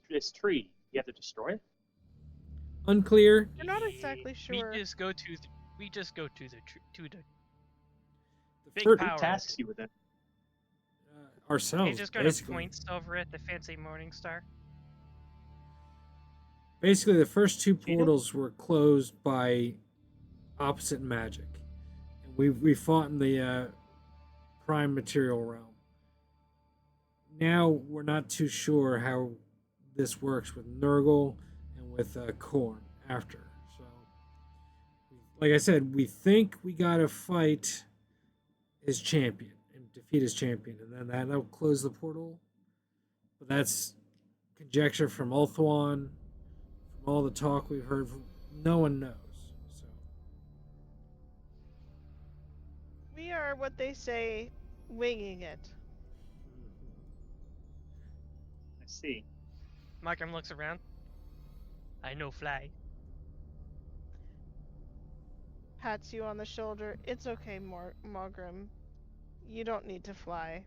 this tree. You have to destroy it. Unclear. we're not exactly sure. We just go to the The big fir- power. Who tasks you with it? ourselves, He just kind basically. of points over at the fancy morning star. Basically, the first two Cheetah? portals were closed by opposite magic, and we fought in the prime material realm. Now we're not too sure how this works with Nurgle and with Korn after. So, like I said, we think we gotta fight his champion and defeat his champion, and then that'll close the portal. But that's conjecture from Ulthuan, from all the talk we've heard. No one knows. So We are what they say, winging it. I see. Markham looks around. I know fly. Pats you on the shoulder. It's okay, Mogrim. You don't need to fly.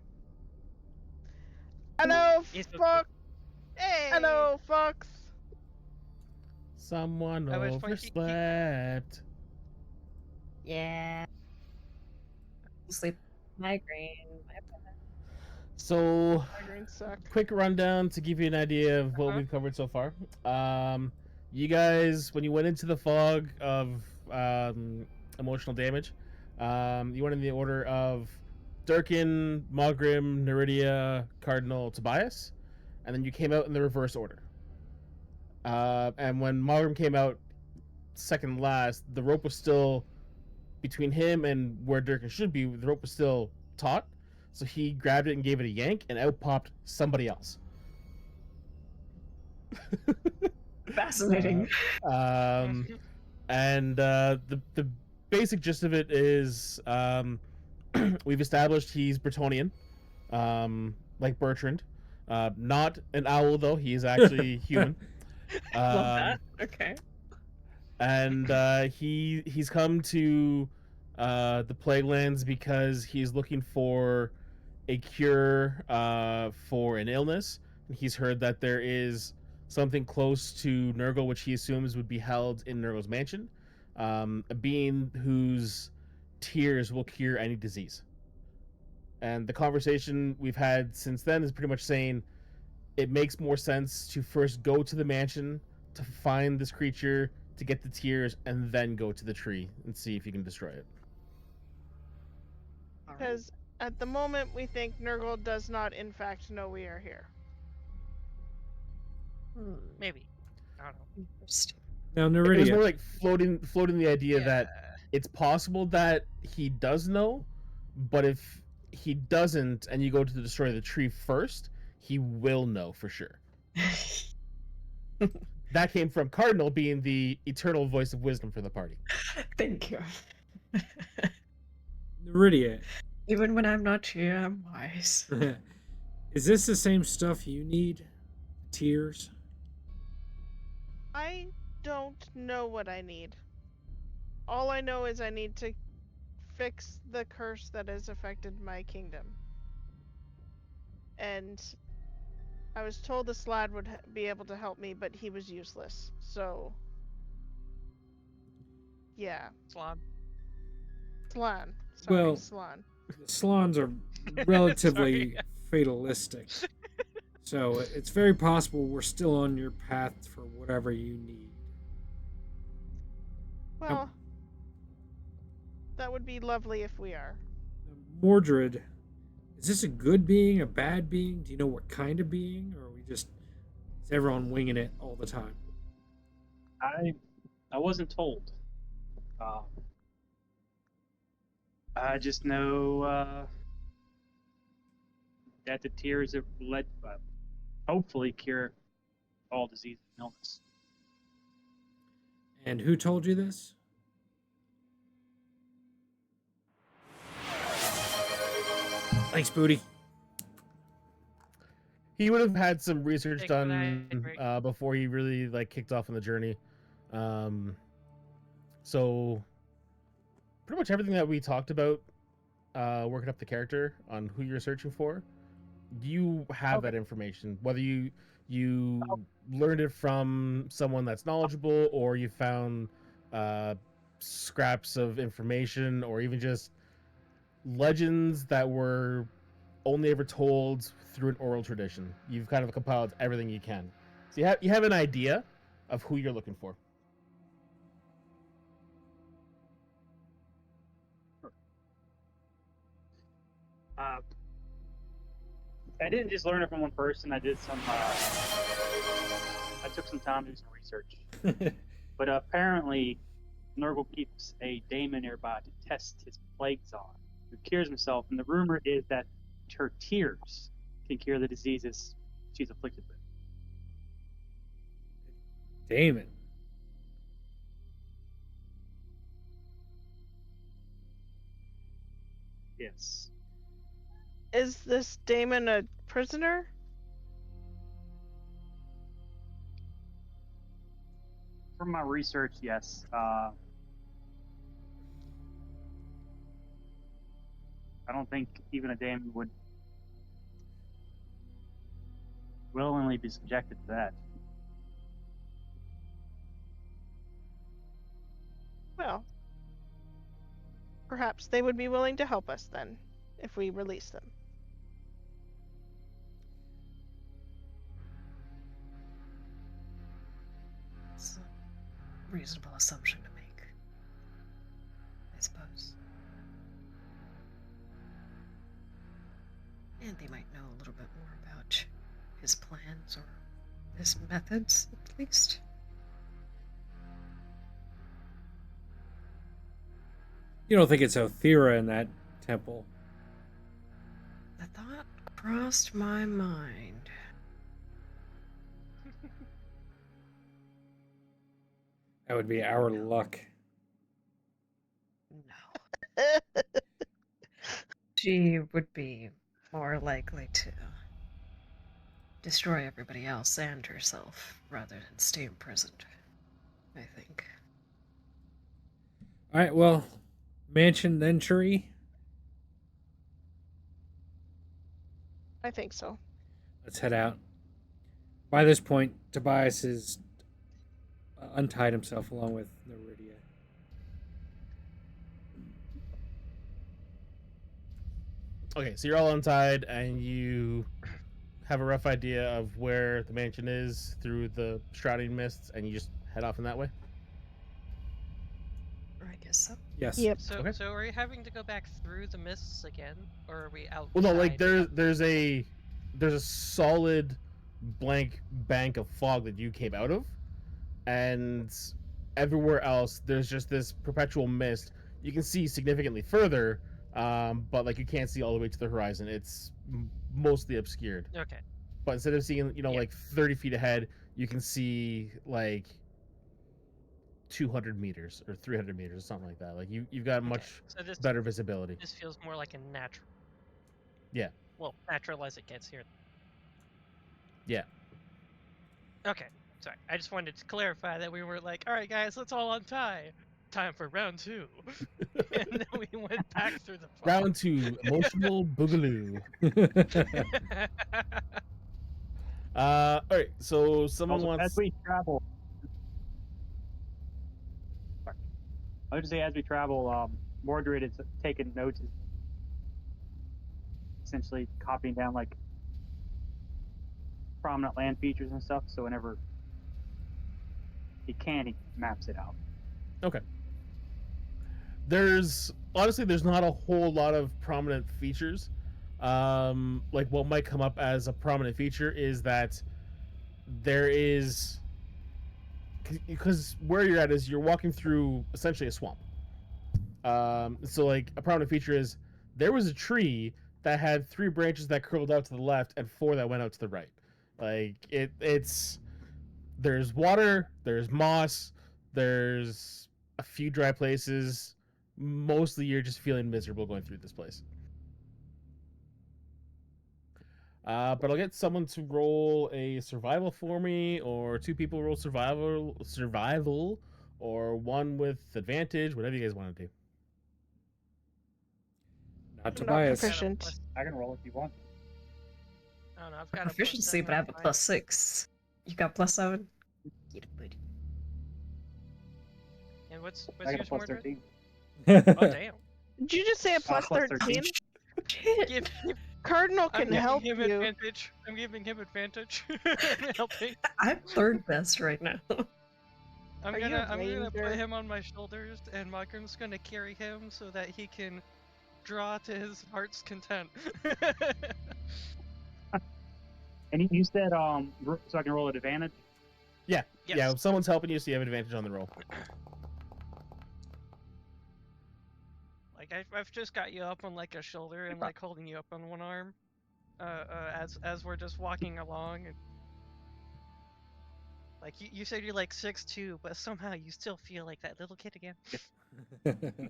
Hello, It's okay. fuck. Hey! Hello, fucks. Someone I wish Frankie- overslept. Yeah. Sleep migraine. So, Migraines suck. quick rundown to give you an idea of what Uh-huh. we've covered so far. You guys, when you went into the fog of emotional damage, you went in the order of Durkin, Mogrim, Neridia, Cardinal, Tobias, and then you came out in the reverse order. And when Mogrim came out second last, the rope was still between him and where Durkin should be. The rope was still taut, so he grabbed it and gave it a yank, and out popped somebody else. Fascinating. And the basic gist of it is we've established he's Bretonnian, like Bertrand. Not an owl though; he is actually human. Love that. Okay. And he's come to the Plaguelands because he's looking for a cure for an illness. He's heard that there is something close to Nurgle, which he assumes would be held in Nurgle's mansion, a being whose tears will cure any disease. And the conversation we've had since then is pretty much saying it makes more sense to first go to the mansion to find this creature, to get the tears, and then go to the tree and see if you can destroy it. All right. Because at the moment, we think Nurgle does not, in fact, know we are here. Maybe. I don't know. Interesting. now, It was more Neridia, like floating the idea that it's possible that he does know, but if he doesn't and you go to destroy the tree first, he will know for sure. That came from Cardinal being the eternal voice of wisdom for the party. Thank you. Neridia, Even when I'm not here, I'm wise. is this the same stuff you need? Tears? I don't know what I need. All I know is I need to fix the curse that has affected my kingdom. And I was told the Slad would be able to help me, but he was useless. So, yeah. Slob. Slan. Sorry, Well- Slan. The Slans are relatively fatalistic. So it's very possible we're still on your path for whatever you need. Well, that would be lovely if we are. Mordred, is this a good being, a bad being? Do you know what kind of being? Or are we just, is everyone winging it all the time? I wasn't told. I just know that the tears have led, hopefully, cure all disease and illness. And who told you this? Thanks, Booty. He would have had some research Thanks for done that break. before he really like kicked off on the journey. So pretty much everything that we talked about, working up the character on who you're searching for, you have Okay. that information. Whether you learned it from someone that's knowledgeable, or you found scraps of information, or even just legends that were only ever told through an oral tradition. You've kind of compiled everything you can, so you have an idea of who you're looking for. Uh, I didn't just learn it from one person. I did some. I took some time to do some research. But apparently, Nurgle keeps a daemon nearby to test his plagues on, who cures himself. And the rumor is that her tears can cure the diseases she's afflicted with. Damon. Yes. Is this Damon a prisoner? From my research, yes. I don't think even a daemon would willingly be subjected to that. Well, perhaps they would be willing to help us then, if we release them. It's a reasonable assumption to make, I suppose. And they might know a little bit more about his plans or his methods, at least. You don't think it's Othera in that temple? The thought crossed my mind. That would be our luck. No. She would be more likely to destroy everybody else and herself rather than stay imprisoned, I think. All right, well, mansion then tree. I think so. Let's head out. By this point, Tobias has untied himself along with Neridia. Okay, so you're all untied, and you have a rough idea of where the mansion is through the shrouding mists, and you just head off in that way. I guess so. Yes. Yep. So, Okay. so are we having to go back through the mists again, or are we out? Well, no, like there's a solid blank bank of fog that you came out of, and everywhere else there's just this perpetual mist. You can see significantly further, but like you can't see all the way to the horizon. It's mostly obscured. Okay. But instead of seeing, Yeah. like 30 feet ahead, you can see like 200 meters or 300 meters or something like that. Like you've got Okay. much So this better visibility. this feels more like a natural. Yeah. Well, natural as it gets here. Yeah. Okay. Sorry. I just wanted to clarify that we were like, all right, guys, let's all untie. Time for round 2. And then we went back through the fog. Round 2, emotional boogaloo. All right. So someone Also, wants. as we travel. Sorry. I was just say as we travel, Mordred is taking notes, essentially copying down like prominent land features and stuff. So whenever he can, he maps it out. Okay. There's not a whole lot of prominent features. Like what might come up as a prominent feature is that there is, because where you're at is you're walking through essentially a swamp. So like a prominent feature is there was a tree that had 3 branches that curled out to the left and 4 that went out to the right. Like it's there's water, there's moss, There's a few dry places. Mostly you're just feeling miserable going through this place. But I'll get someone to roll a survival for me, or two people roll survival, or one with advantage, whatever you guys want to do. Not I'm not Tobias. proficient. I can roll if you want. I don't know. I've got Proficiency, a but I have a +7. +6. You got +7? Get it, buddy. And what's I got a yours, plus Mordred? 13. Oh damn! Did you just say a plus plus 13? 13. Shit. Give, Cardinal I'm can giving help him you. advantage. I'm giving him advantage. I'm helping. I'm third best right now. I'm Are you gonna a put ranger? him on my shoulders, and Markham's gonna carry him so that he can draw to his heart's content. And you said so I can roll at advantage. Yeah, Yes. yeah. If someone's helping you, so you have advantage on the roll. Like I've just got you up on like a shoulder and like holding you up on one arm, as we're just walking along, and like you said you're like 6'2", but somehow you still feel like that little kid again. The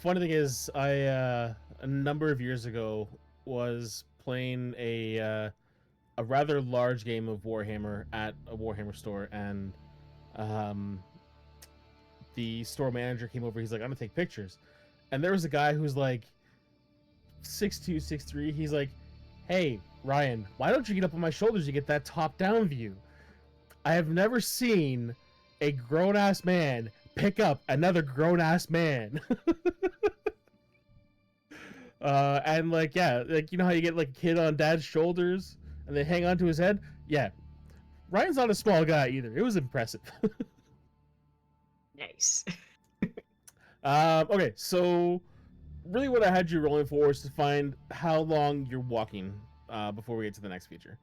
funny thing is, I a number of years ago was playing a rather large game of Warhammer at a Warhammer store, and the store manager came over. He's like, "I'm gonna take pictures," and there was a guy who's like 6'2", 6'3". He's like, "Hey, Ryan, why don't you get up on my shoulders to get that top-down view?" I have never seen a grown-ass man pick up another grown-ass man. And like, yeah, like, you know how you get like a kid on dad's shoulders and they hang onto his head? Yeah. Ryan's not a small guy either. It was impressive. Nice. Okay, so really what I had you rolling for is to find how long you're walking before we get to the next feature.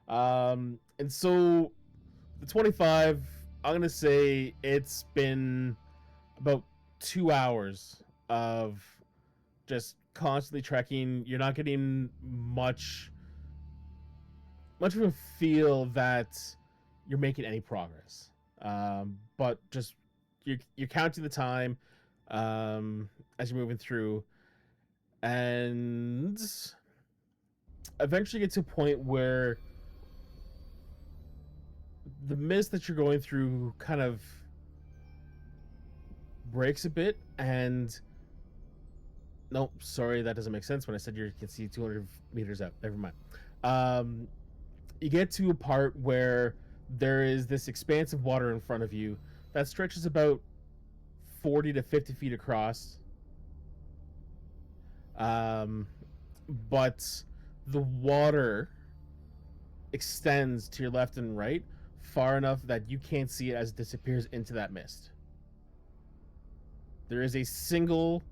And so the 25, I'm going to say it's been about 2 hours of just constantly trekking. You're not getting much of a feel that you're making any progress. But just you're counting the time as you're moving through, and eventually get to a point where the mist that you're going through kind of breaks a bit, and nope, sorry, that doesn't make sense when I said you can see 200 meters out. Never mind. You get to a part where there is this expanse of water in front of you that stretches about 40 to 50 feet across. But the water extends to your left and right far enough that you can't see it as it disappears into that mist. There is a single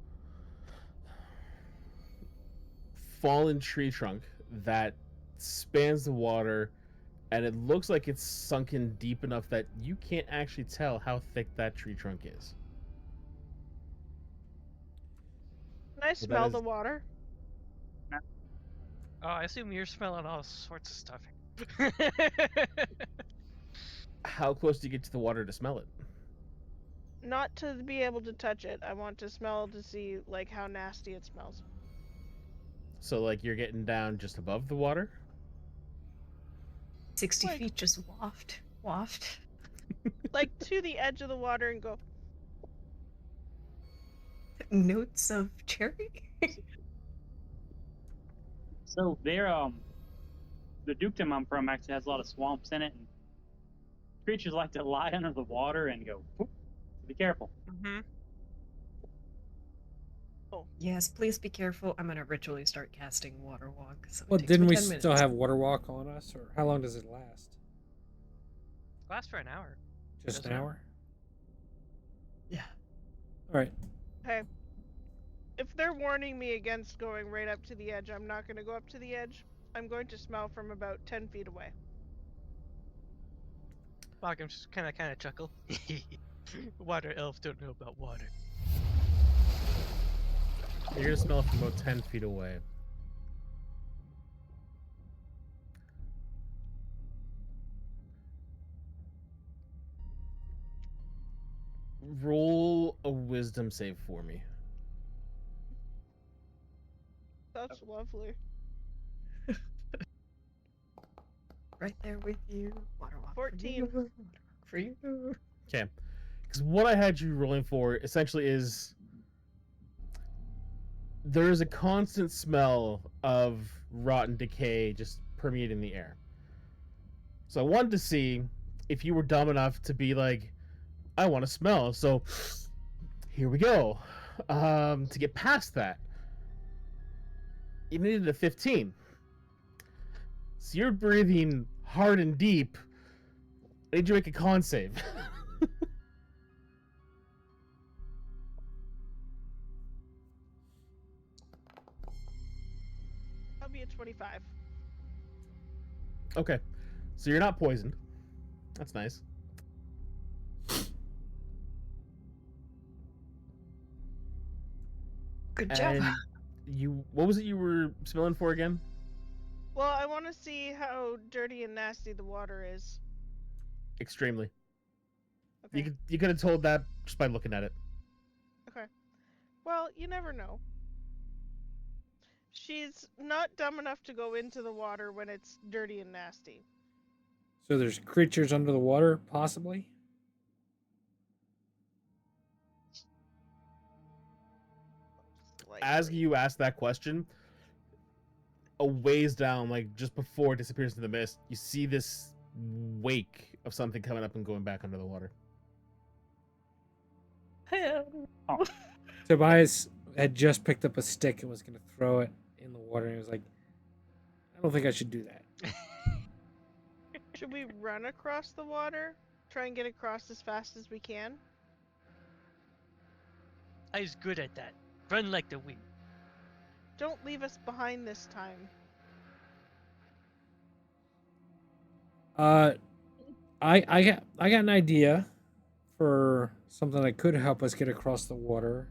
fallen tree trunk that spans the water, and it looks like it's sunken deep enough that you can't actually tell how thick that tree trunk is. Can I So that smell is- the water? Oh, I assume you're smelling all sorts of stuff. How close do you get to the water to smell it? Not to be able to touch it. I want to smell to see like how nasty it smells. So, like, you're getting down just above the water? 60 Like- feet just waft. Like to the edge of the water and go, Notes of cherry? So they're the dukedom I'm from actually has a lot of swamps in it, and creatures like to lie under the water and go, "Whoop." Be careful. Mm-hmm. Yes, please be careful. I'm gonna ritually start casting water walk. So it Well, takes didn't me we 10 still minutes. have water walk on us, or how long does it last? Lasts for an hour. Just an Doesn't it? hour? Yeah. All right. hey. If they're warning me against going right up to the edge, I'm not going to go up to the edge. I'm going to smell from about 10 feet away. Malcolm just kind of chuckle. Water elves don't know about water. You're gonna smell it from about 10 feet away. Roll a wisdom save for me. That's lovely. Right there with you. Water walk 14. for you. Water walk for you. Okay. Because what I had you rolling for essentially is there is a constant smell of rotten decay just permeating the air. So I wanted to see if you were dumb enough to be like, I want to smell. So here we go. To get past that, you needed a 15. So you're breathing hard and deep. I need you to make a con save. That'll be a 25. Okay. So you're not poisoned. That's nice. Good job. And what was it you were smelling for again? Well, I want to see how dirty and nasty the water is. Extremely. Okay. You could have told that just by looking at it. Okay. Well, you never know. She's not dumb enough to go into the water when it's dirty and nasty. So there's creatures under the water, possibly? As you ask that question, a ways down, like just before it disappears into the mist, you see this wake of something coming up and going back under the water. Tobias had just picked up a stick and was going to throw it in the water, and he was like, I don't think I should do that. Should we run across the water? Try and get across as fast as we can? I was good at that. Run like the wind. Don't leave us behind this time. I got an idea for something that could help us get across the water.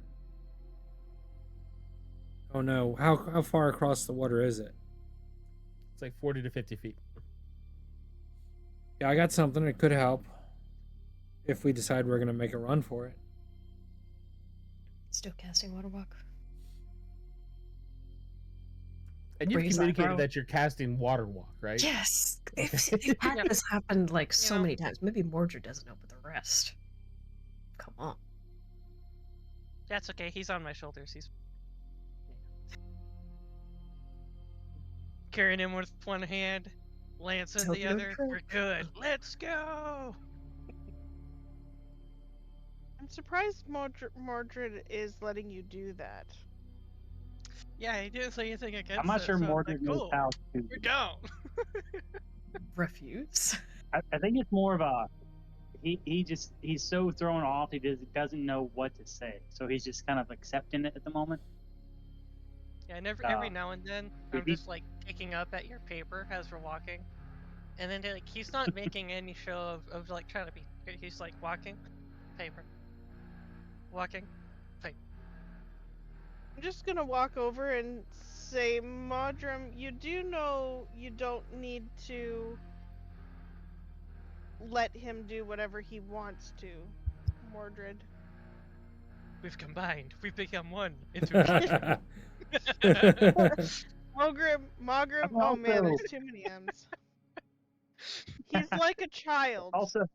Oh no, how far across the water is it? It's like 40 to 50 feet. Yeah, I got something that could help if we decide we're gonna make a run for it. Still casting water walk. And you've Raise communicated eyebrow. that you're casting water walk, right? Yes. Okay. They've had this happen like so know. many times. Maybe Mordred doesn't know, but the rest. Come on. That's okay. He's on my shoulders. He's carrying him with one hand, lance in Hope the you don't other. trip. We're good. Let's go. I'm surprised Mordred is letting you do that. Yeah, he didn't say anything against I'm not it, sure so Mordred I'm like, knows cool. how to. We're down. Refuse. I think it's more of a he's so thrown off he doesn't know what to say, so he's just kind of accepting it at the moment. Yeah, and every Uh, now and then, if I'm he- just like picking up at your paper as we're walking, and then like he's not making any show of like trying to be. He's like walking, paper, walking, paper. I'm just gonna walk over and say, Modrum, you do know you don't need to let him do whatever he wants to, Mordred. We've combined. We've become one into Mordred. Mogrim, I'm oh man, also- there's too many M's. He's like a child. Also,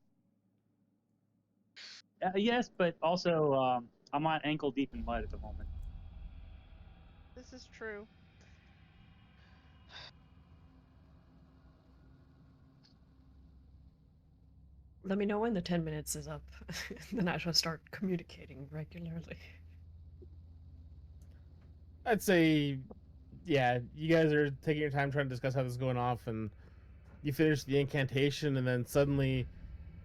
yes, but also I'm not ankle deep in mud at the moment. This is true. Let me know when the 10 minutes is up. Then I shall start communicating regularly. I'd say, yeah, you guys are taking your time trying to discuss how this is going off, and you finish the incantation, and then suddenly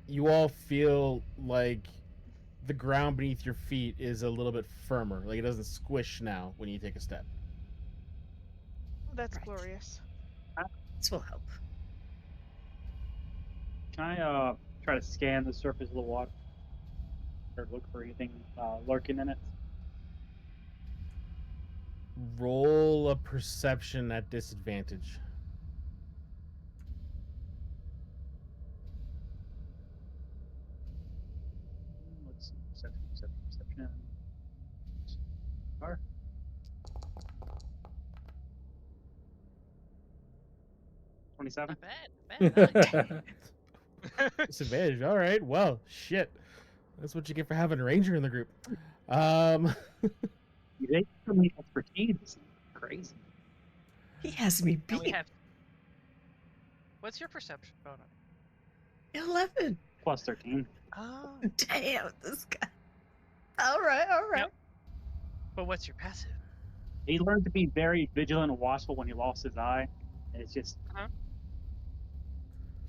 you all feel like the ground beneath your feet is a little bit firmer. Like it doesn't squish now when you take a step. Oh, that's Right. glorious. This will help. Can I try to scan the surface of the water or look for anything lurking in it? Roll a perception at disadvantage. Let's see. Or 27. Not bad. Not bad. Nice. Disadvantage. All right. Well, shit. That's what you get for having a ranger in the group. They still need expertise. It's crazy. He has me And we beat. have. What's your perception bonus? 11. Plus 13. Oh. Damn, this guy. All right. Yep. But what's your passive? He learned to be very vigilant and watchful when he lost his eye. And it's just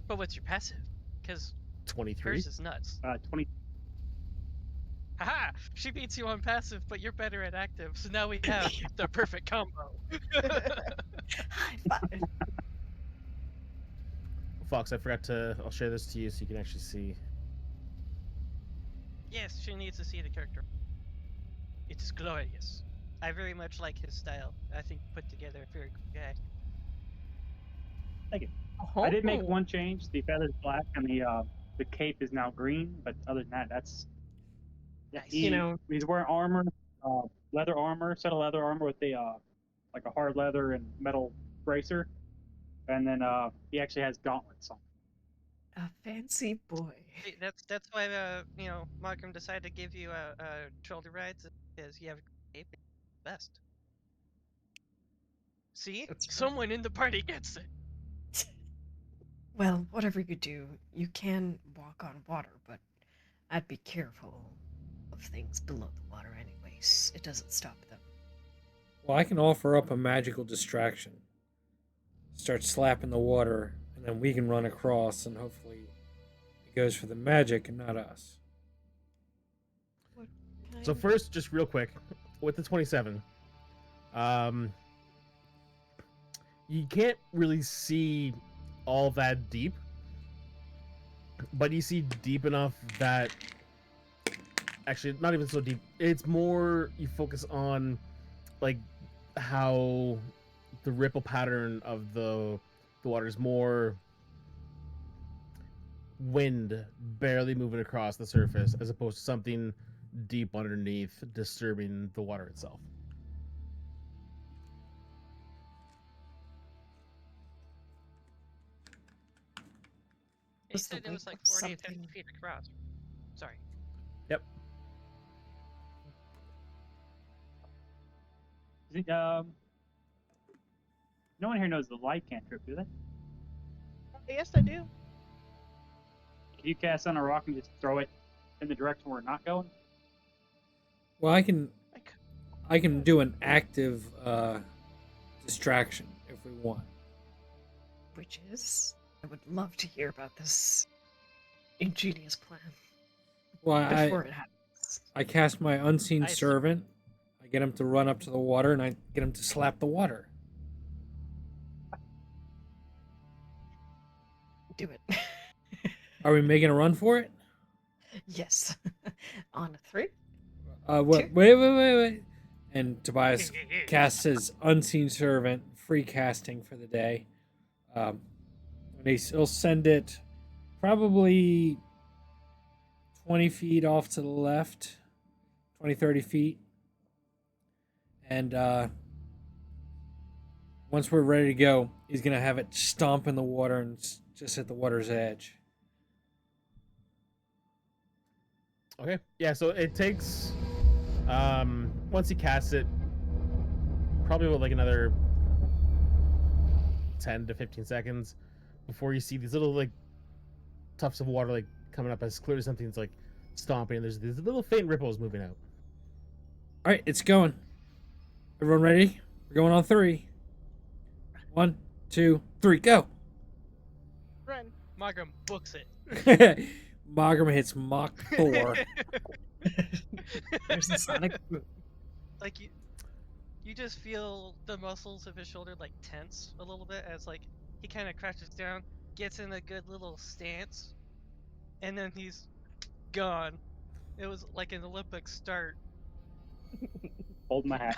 But what's your passive? Because 23. hers is nuts. 20. Haha! She beats you on passive, but you're better at active. So now we have the perfect combo. High five. Fox, I forgot to. I'll share this to you so you can actually see. Yes, she needs to see the character. It is glorious. I very much like his style. I think put together a very good guy. I did make one change. The feather's black and the cape is now green. But other than that, that's yeah. Nice. He's wearing armor, leather armor, set of leather armor with like a hard leather and metal bracer, and then he actually has gauntlets on. A fancy boy. See, that's why Markham decided to give you a shoulder rides because you have a cape. Best. See, That's right. someone in the party gets it. Well, whatever you do, you can walk on water, but I'd be careful of things below the water anyways. It doesn't stop them. Well, I can offer up a magical distraction. Start slapping the water, and then we can run across, and hopefully it goes for the magic and not us. So first, just real quick, with the 27, you can't really see all that deep, but you see deep enough that actually not even so deep. It's more you focus on like how the ripple pattern of the water is more wind barely moving across the surface as opposed to something deep underneath disturbing the water itself. He Was the said it was wake like up 40 or 50 something? feet across. Sorry. Yep. No one here knows the light cantrip, do they? Yes, I do. Can you cast on a rock and just throw it in the direction we're not going? Well, I c- I can do an active distraction if we want. Which is, I would love to hear about this ingenious plan Well, before it happens. I cast my unseen I see. servant. I get him to run up to the water, and I get him to slap the water. Do it. Are we making a run for it? Yes. On a 3. Wait, wait. And Tobias casts his unseen servant, free casting for the day. And he'll send it probably 20 feet off to the left, 20, 30 feet. And once we're ready to go, he's going to have it stomp in the water and just hit the water's edge. Okay. Yeah, so it takes once he casts it, probably about like another 10 to 15 seconds before you see these little like tufts of water like coming up as clearly something's like stomping. There's these little faint ripples moving out. All right, it's going. Everyone ready? We're going on 3. 1, 2, 3, go. Run. Markham books it. Mogram hits Mach 4. There's a sonic boom. Like you just feel the muscles of his shoulder like tense a little bit as like he kind of crouches down, gets in a good little stance, and then he's gone. It was like an Olympic start. Hold my hat.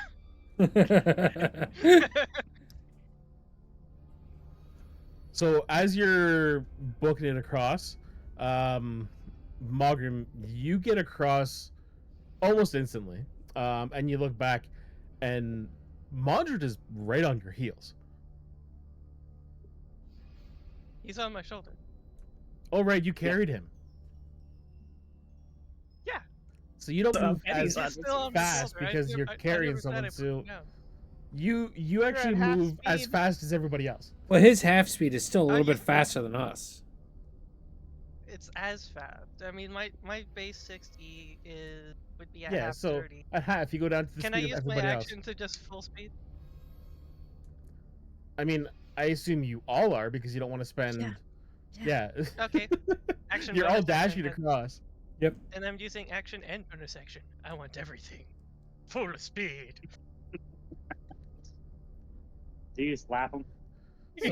So as you're booking it across, Mogram, you get across almost instantly. And you look back, and Mondred is right on your heels. He's on my shoulder. Oh, right, you carried him. Yeah. So you don't So move Eddie's as on He's his still on my fast shoulder. because you're I carrying never said someone. I put So him down. you actually at half move as speed. fast as everybody else. Well, his half speed is still a Oh, little you- bit faster than us. It's as fast. I mean, my base 60 would be a Yeah, half so 30. at half, you go down to the Can I speed of use my everybody else. action to just full speed? I mean, I assume you all are because you don't want to spend. Yeah. Yeah. Okay. Action You're all bonus action, dashing across. Yep. and I'm using action and bonus action. I want everything. Full speed. Do you just slap him? So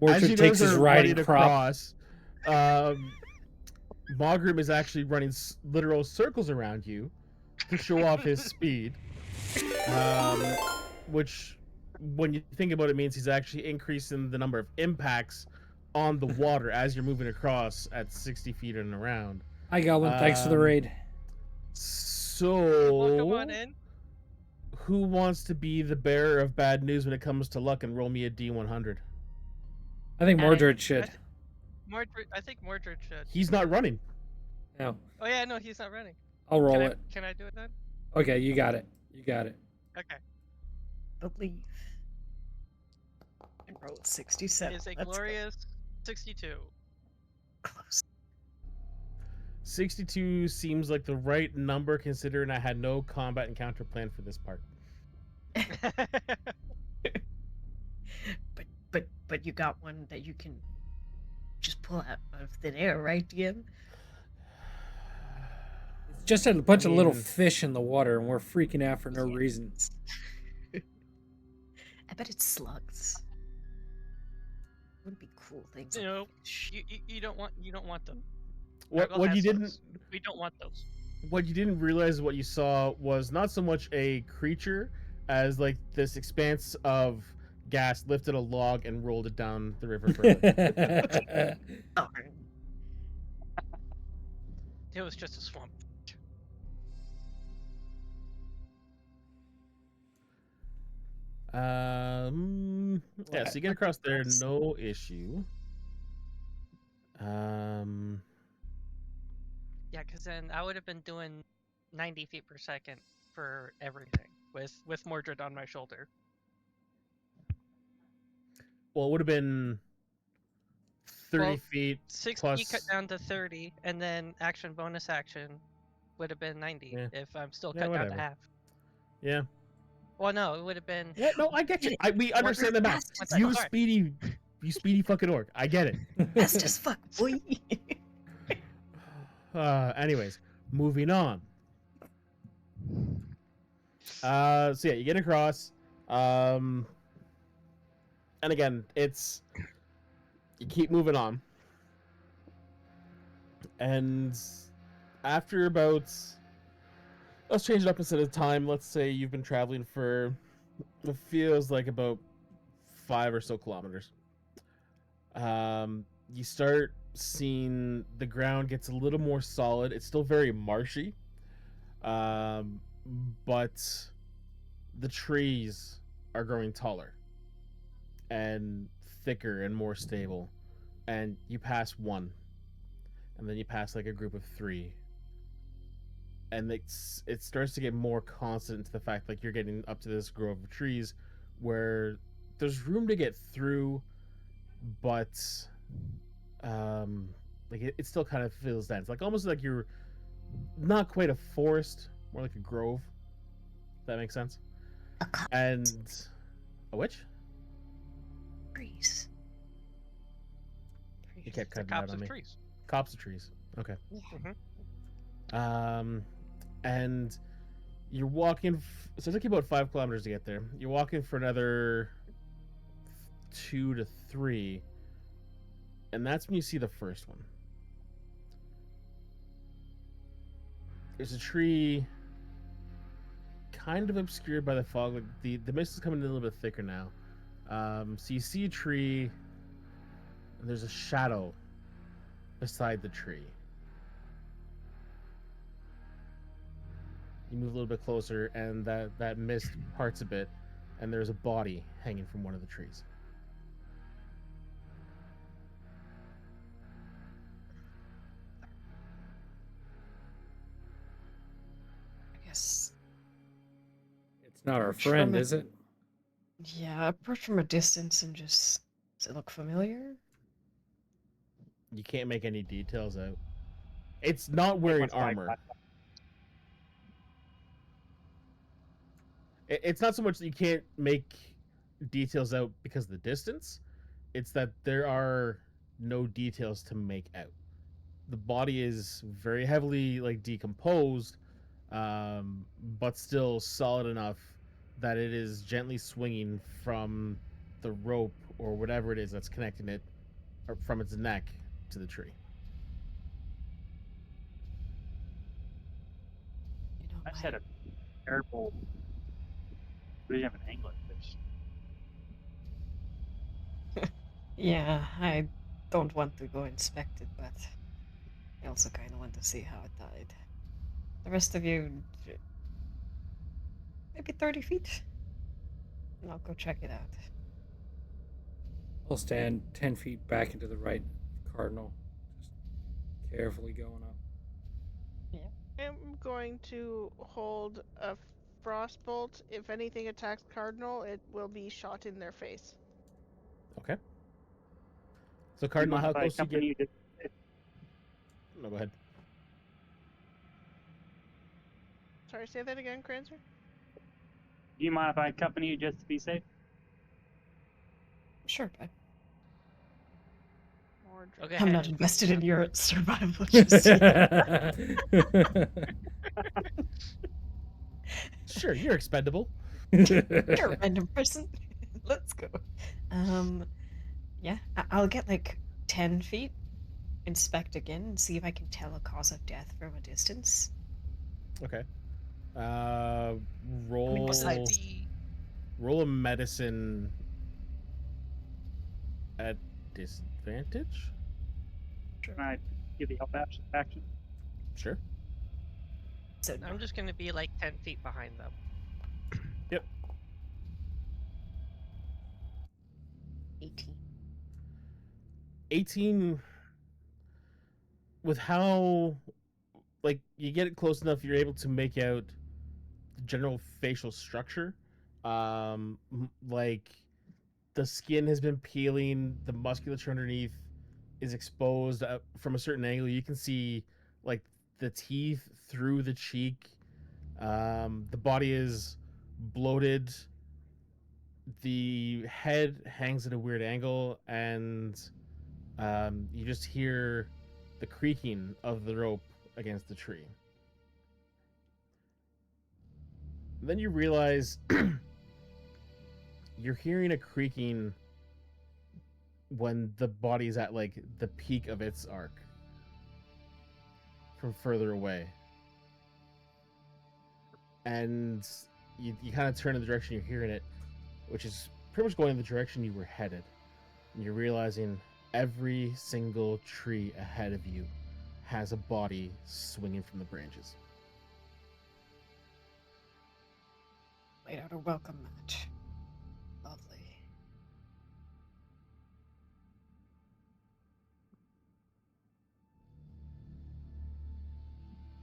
as Mordred you takes guys his are riding running crop. across, Mogrim is actually running literal circles around you to show off his speed, which, when you think about it, means he's actually increasing the number of impacts on the water as you're moving across at 60 feet and around. Hi, Goblin. Thanks for the raid. Well, come on So, in. who wants to be the bearer of bad news when it comes to luck and roll me a D100? I think Mordred should. I think Mordred should. He's not running. No, Oh yeah, no, he's not running. I'll roll Can it. Can I do it then? Okay, you got it. You got it. Okay. Believe. And roll 67. It is a Let's go. glorious 62. Close. 62 seems like the right number considering I had no combat encounter plan for this part. But you got one that you can just pull out of thin air, right, DM? It's just a bunch of little mean- fish in the water, and we're freaking out for no Yeah. reason. I bet it's slugs. Wouldn't be cool things. You like know, fish. you don't want them. What Nurgle what has you didn't slugs. We don't want those. what you didn't realize what you saw was not so much a creature as like this expanse of gas lifted a log and rolled it down the river further. Oh, It was just a swamp. Yeah, so you get across there, no issue. Yeah, because then I would have been doing 90 feet per second for everything with Mordred on my shoulder. Well, it would have been 30 Well, feet 60 plus. cut down to 30, and then action bonus action would have been 90 Yeah. if I'm still Yeah, cut down whatever. to half. Yeah. Well, no, it would have been. Yeah, no, I get you. We understand the math. fast as You fuck. speedy fucking orc. I get it. fast as fuck, boy. Anyways, moving on. So yeah, you get across. And again, it's you keep moving on. And after about, let's change it up instead of time. Let's say you've been traveling for it feels like about 5 or so kilometers. You start seeing the ground gets a little more solid. It's still very marshy, but the trees are growing taller and thicker and more stable. And you pass one, and then you pass like a group of 3, and it starts to get more constant to the fact like you're getting up to this grove of trees where there's room to get through, but like it still kind of feels dense, like almost like you're not quite a forest, more like a grove. If that makes sense. A copse. And a which? Trees. You kept It's a cutting out copse on of me. trees. Copse of trees. Okay. Mhm. And you're walking. So it took you about 5 kilometers to get there. You're walking for another 2 to 3, and that's when you see the first one. There's a tree, kind of obscured by the fog. Like the mist is coming in a little bit thicker now. So you see a tree, and there's a shadow beside the tree. You move a little bit closer, and that mist parts a bit, and there's a body hanging from one of the trees. I guess. It's not our Approach friend, from a- is it? Yeah, approach from a distance and just. Does it look familiar? You can't make any details out. It's not Like wearing what's like armor. It's not so much that you can't make details out because of the distance. It's that there are no details to make out. The body is very heavily like decomposed, but still solid enough that it is gently swinging from the rope or whatever it is that's connecting it, or from its neck to the tree. You know, I just had a terrible vision of an anglerfish. Yeah, I don't want to go inspect it, but I also kind of want to see how it died. The rest of you, maybe 30 feet, and I'll go check it out. I'll stand 10 feet back into the right of Cardinal, just carefully going up. I'm going to hold a frostbolt. If anything attacks Cardinal, it will be shot in their face. Okay. So Do you Cardinal, mind how if I close do you get? accompany you? No, go ahead. Sorry, say that again, Crancer? Do you mind if I accompany you just to be safe? Sure, but More Oh, go I'm ahead. not invested in your survival just yet. Sure, you're expendable. Sure, random person. Let's go. Yeah, I'll get like 10 feet, inspect again, and see if I can tell a cause of death from a distance. Okay. I mean, Roll besides. roll a medicine at disadvantage. Sure. Can I give the help action? Sure. So, I'm just gonna be like 10 feet behind them. Yep. 18. 18. With how, like, you get it close enough, you're able to make out the general facial structure. Like the skin has been peeling, the musculature underneath is exposed from a certain angle. You can see like the teeth through the cheek. The body is bloated. The head hangs at a weird angle, and you just hear the creaking of the rope against the tree. And then you realize you're hearing a creaking when the body's at like the peak of its arc from further away. And you kind of turn in the direction you're hearing it, which is pretty much going in the direction you were headed. And you're realizing every single tree ahead of you has a body swinging from the branches. Laid out a welcome mat. Lovely.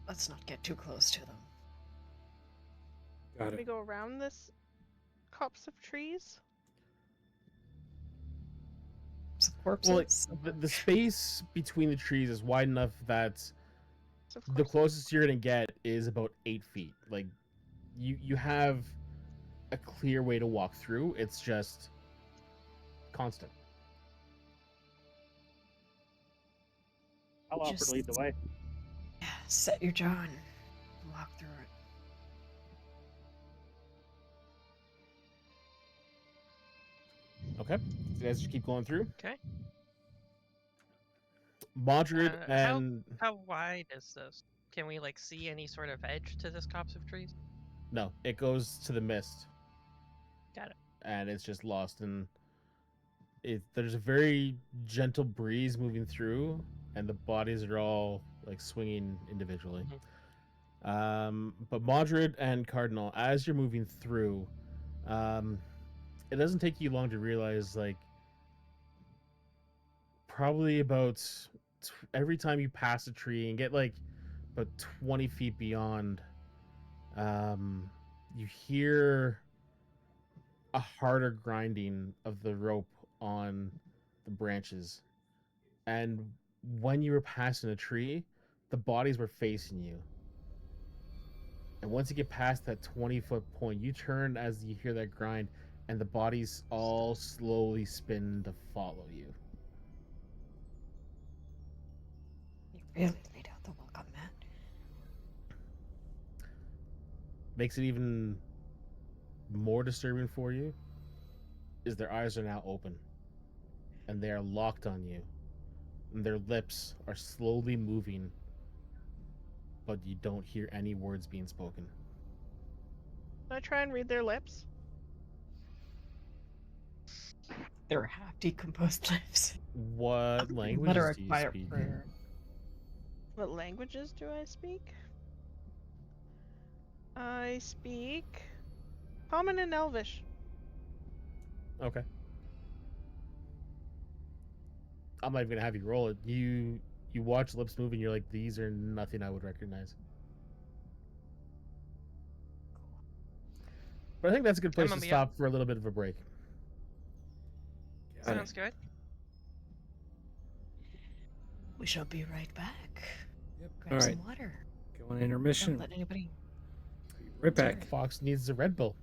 Let's not get too close to them. Got We it. go around this copse of trees. Some Well, like, corpses. the space between the trees is wide enough that Of the course. closest you're gonna get is about 8 feet. Like, you have a clear way to walk through. It's just constant. I'll offer Just- to lead the way. Yeah, set your jaw and walk through it. Okay, so you guys just keep going through. Okay. Moderate How and wide is this? Can we like see any sort of edge to this copse of trees? no, it goes to the mist. Got it. And it's just lost in it. There's a very gentle breeze moving through, and the bodies are all like swinging individually. But Moderate and Cardinal, as you're moving through, it doesn't take you long to realize, like, probably about every time you pass a tree and get like about 20 feet beyond, you hear a harder grinding of the rope on the branches. And when you were passing a tree, the bodies were facing you. And once you get past that 20-foot point, you turn as you hear that grind, and the bodies all slowly spin to follow you. You really laid out the welcome mat. Makes it even more disturbing for you is their eyes are now open, and they are locked on you, and their lips are slowly moving, but you don't hear any words being spoken. Can I try and read their lips? They're half decomposed lips. What Let her languages a do you quiet speak? prayer. What languages do I speak? I speak Common and Elvish. Okay. I'm not even gonna have you roll it. You watch lips move and you're like, these are nothing I would recognize. But I think that's a good place to Yep. stop for a little bit of a break. Got Sounds it. good. We shall be right back. Yep. Grab All right. some water. Go on intermission. Don't let anybody. Right back. Fox needs a Red Bull.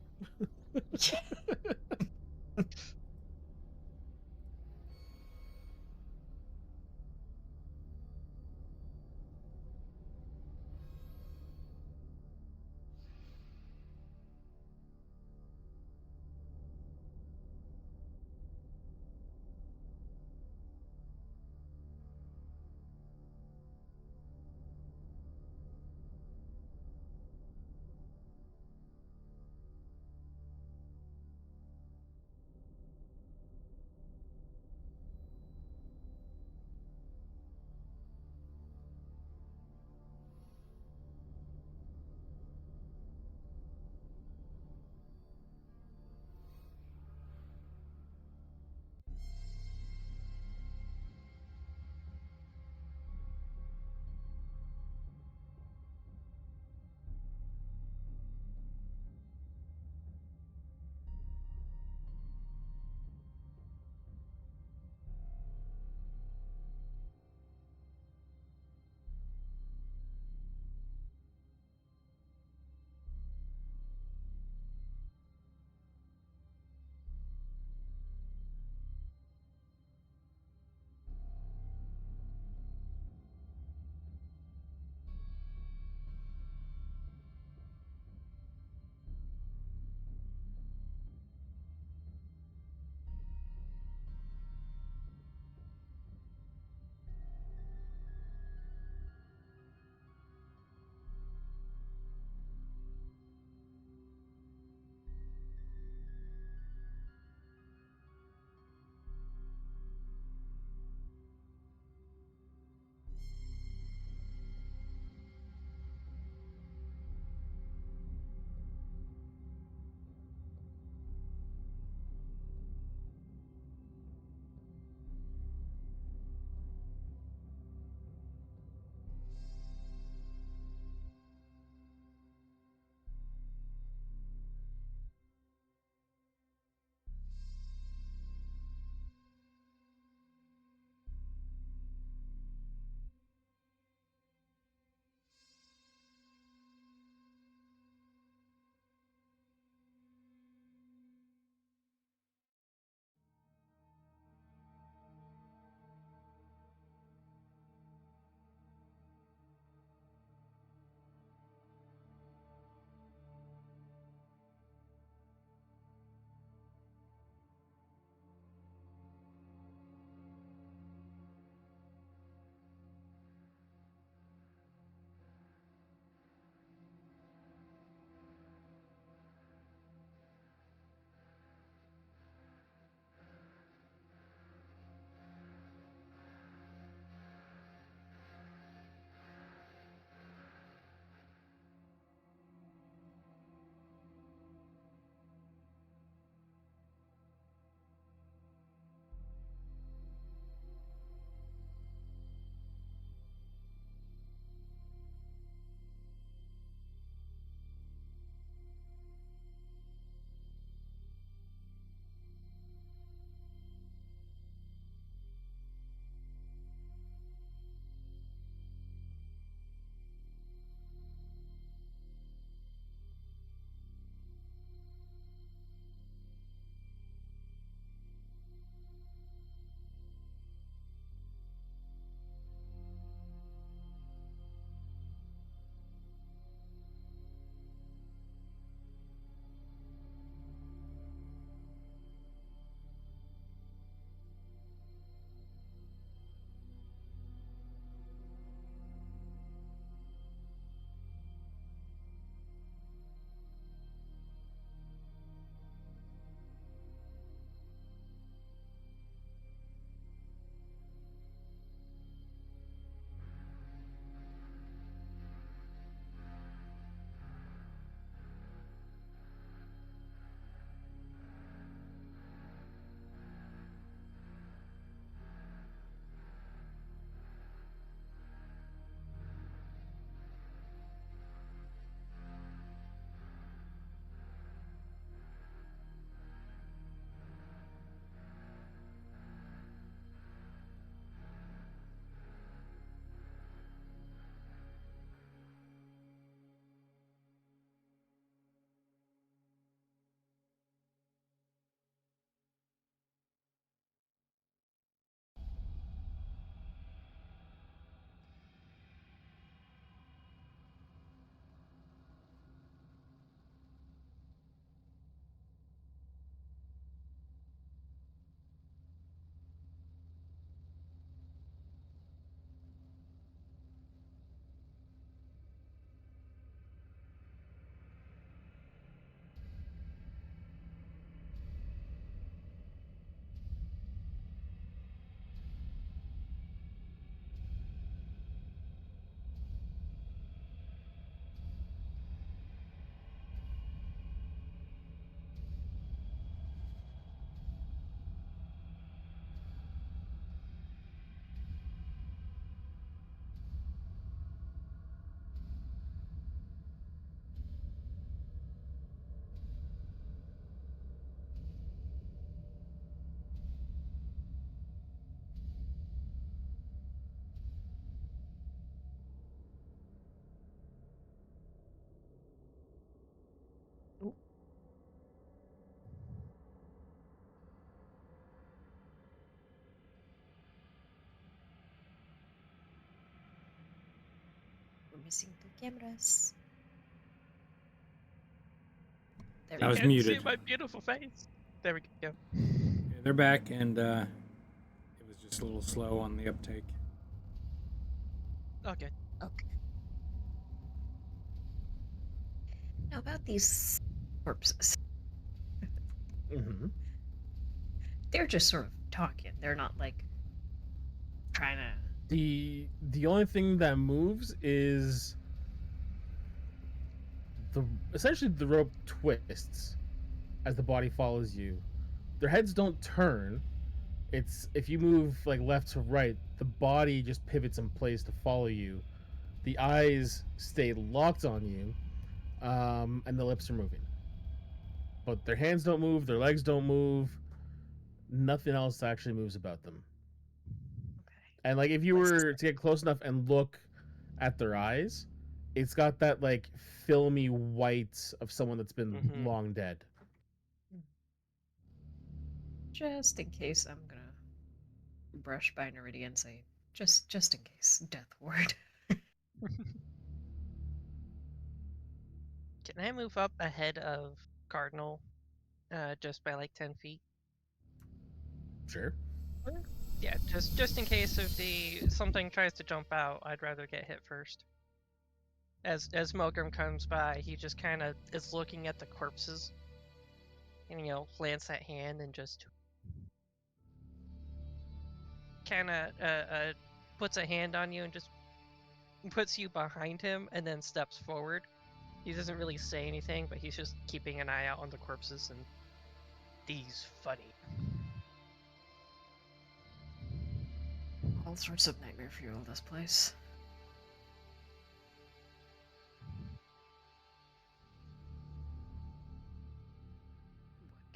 We're missing 2 cameras. There I we was go. Can't muted. see my beautiful face. There we go. Okay, they're back, and it was just a little slow on the uptake. Okay. Okay. Now about these corpses. Mm-hmm. They're just sort of talking. They're not like trying to. The only thing that moves is essentially the rope twists as the body follows you. Their heads don't turn. It's if you move like left to right, the body just pivots in place to follow you. The eyes stay locked on you, and the lips are moving. But their hands don't move, their legs don't move. Nothing else actually moves about them. Okay. And like if you Place were to get close enough and look at their eyes, it's got that like filmy white of someone that's been long dead. Just in case, I'm gonna brush by Neridia and say, just in case, death ward. Can I move up ahead of Cardinal, just by like 10 feet? Sure. Yeah, just in case if something tries to jump out, I'd rather get hit first. As Milgram comes by, he just kind of is looking at the corpses, and lands that hand and just kind of puts a hand on you and just puts you behind him, and then steps forward. He doesn't really say anything, but he's just keeping an eye out on the corpses and these funny. All sorts of nightmare fuel, this place.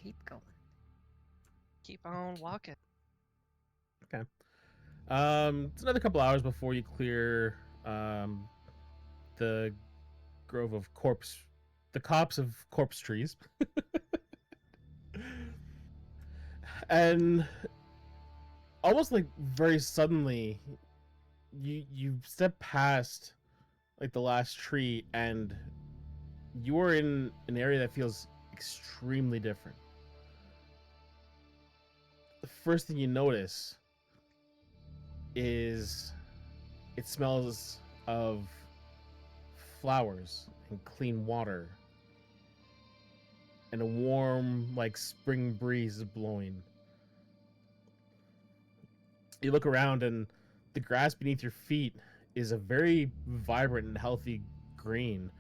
Keep going. Keep on walking. Okay. It's another couple hours before you clear the grove of the copse of corpse trees. And almost like very suddenly you step past like the last tree and you are in an area that feels extremely different. The first thing you notice is it smells of flowers and clean water, and a warm like spring breeze is blowing. You look around and the grass beneath your feet is a very vibrant and healthy green.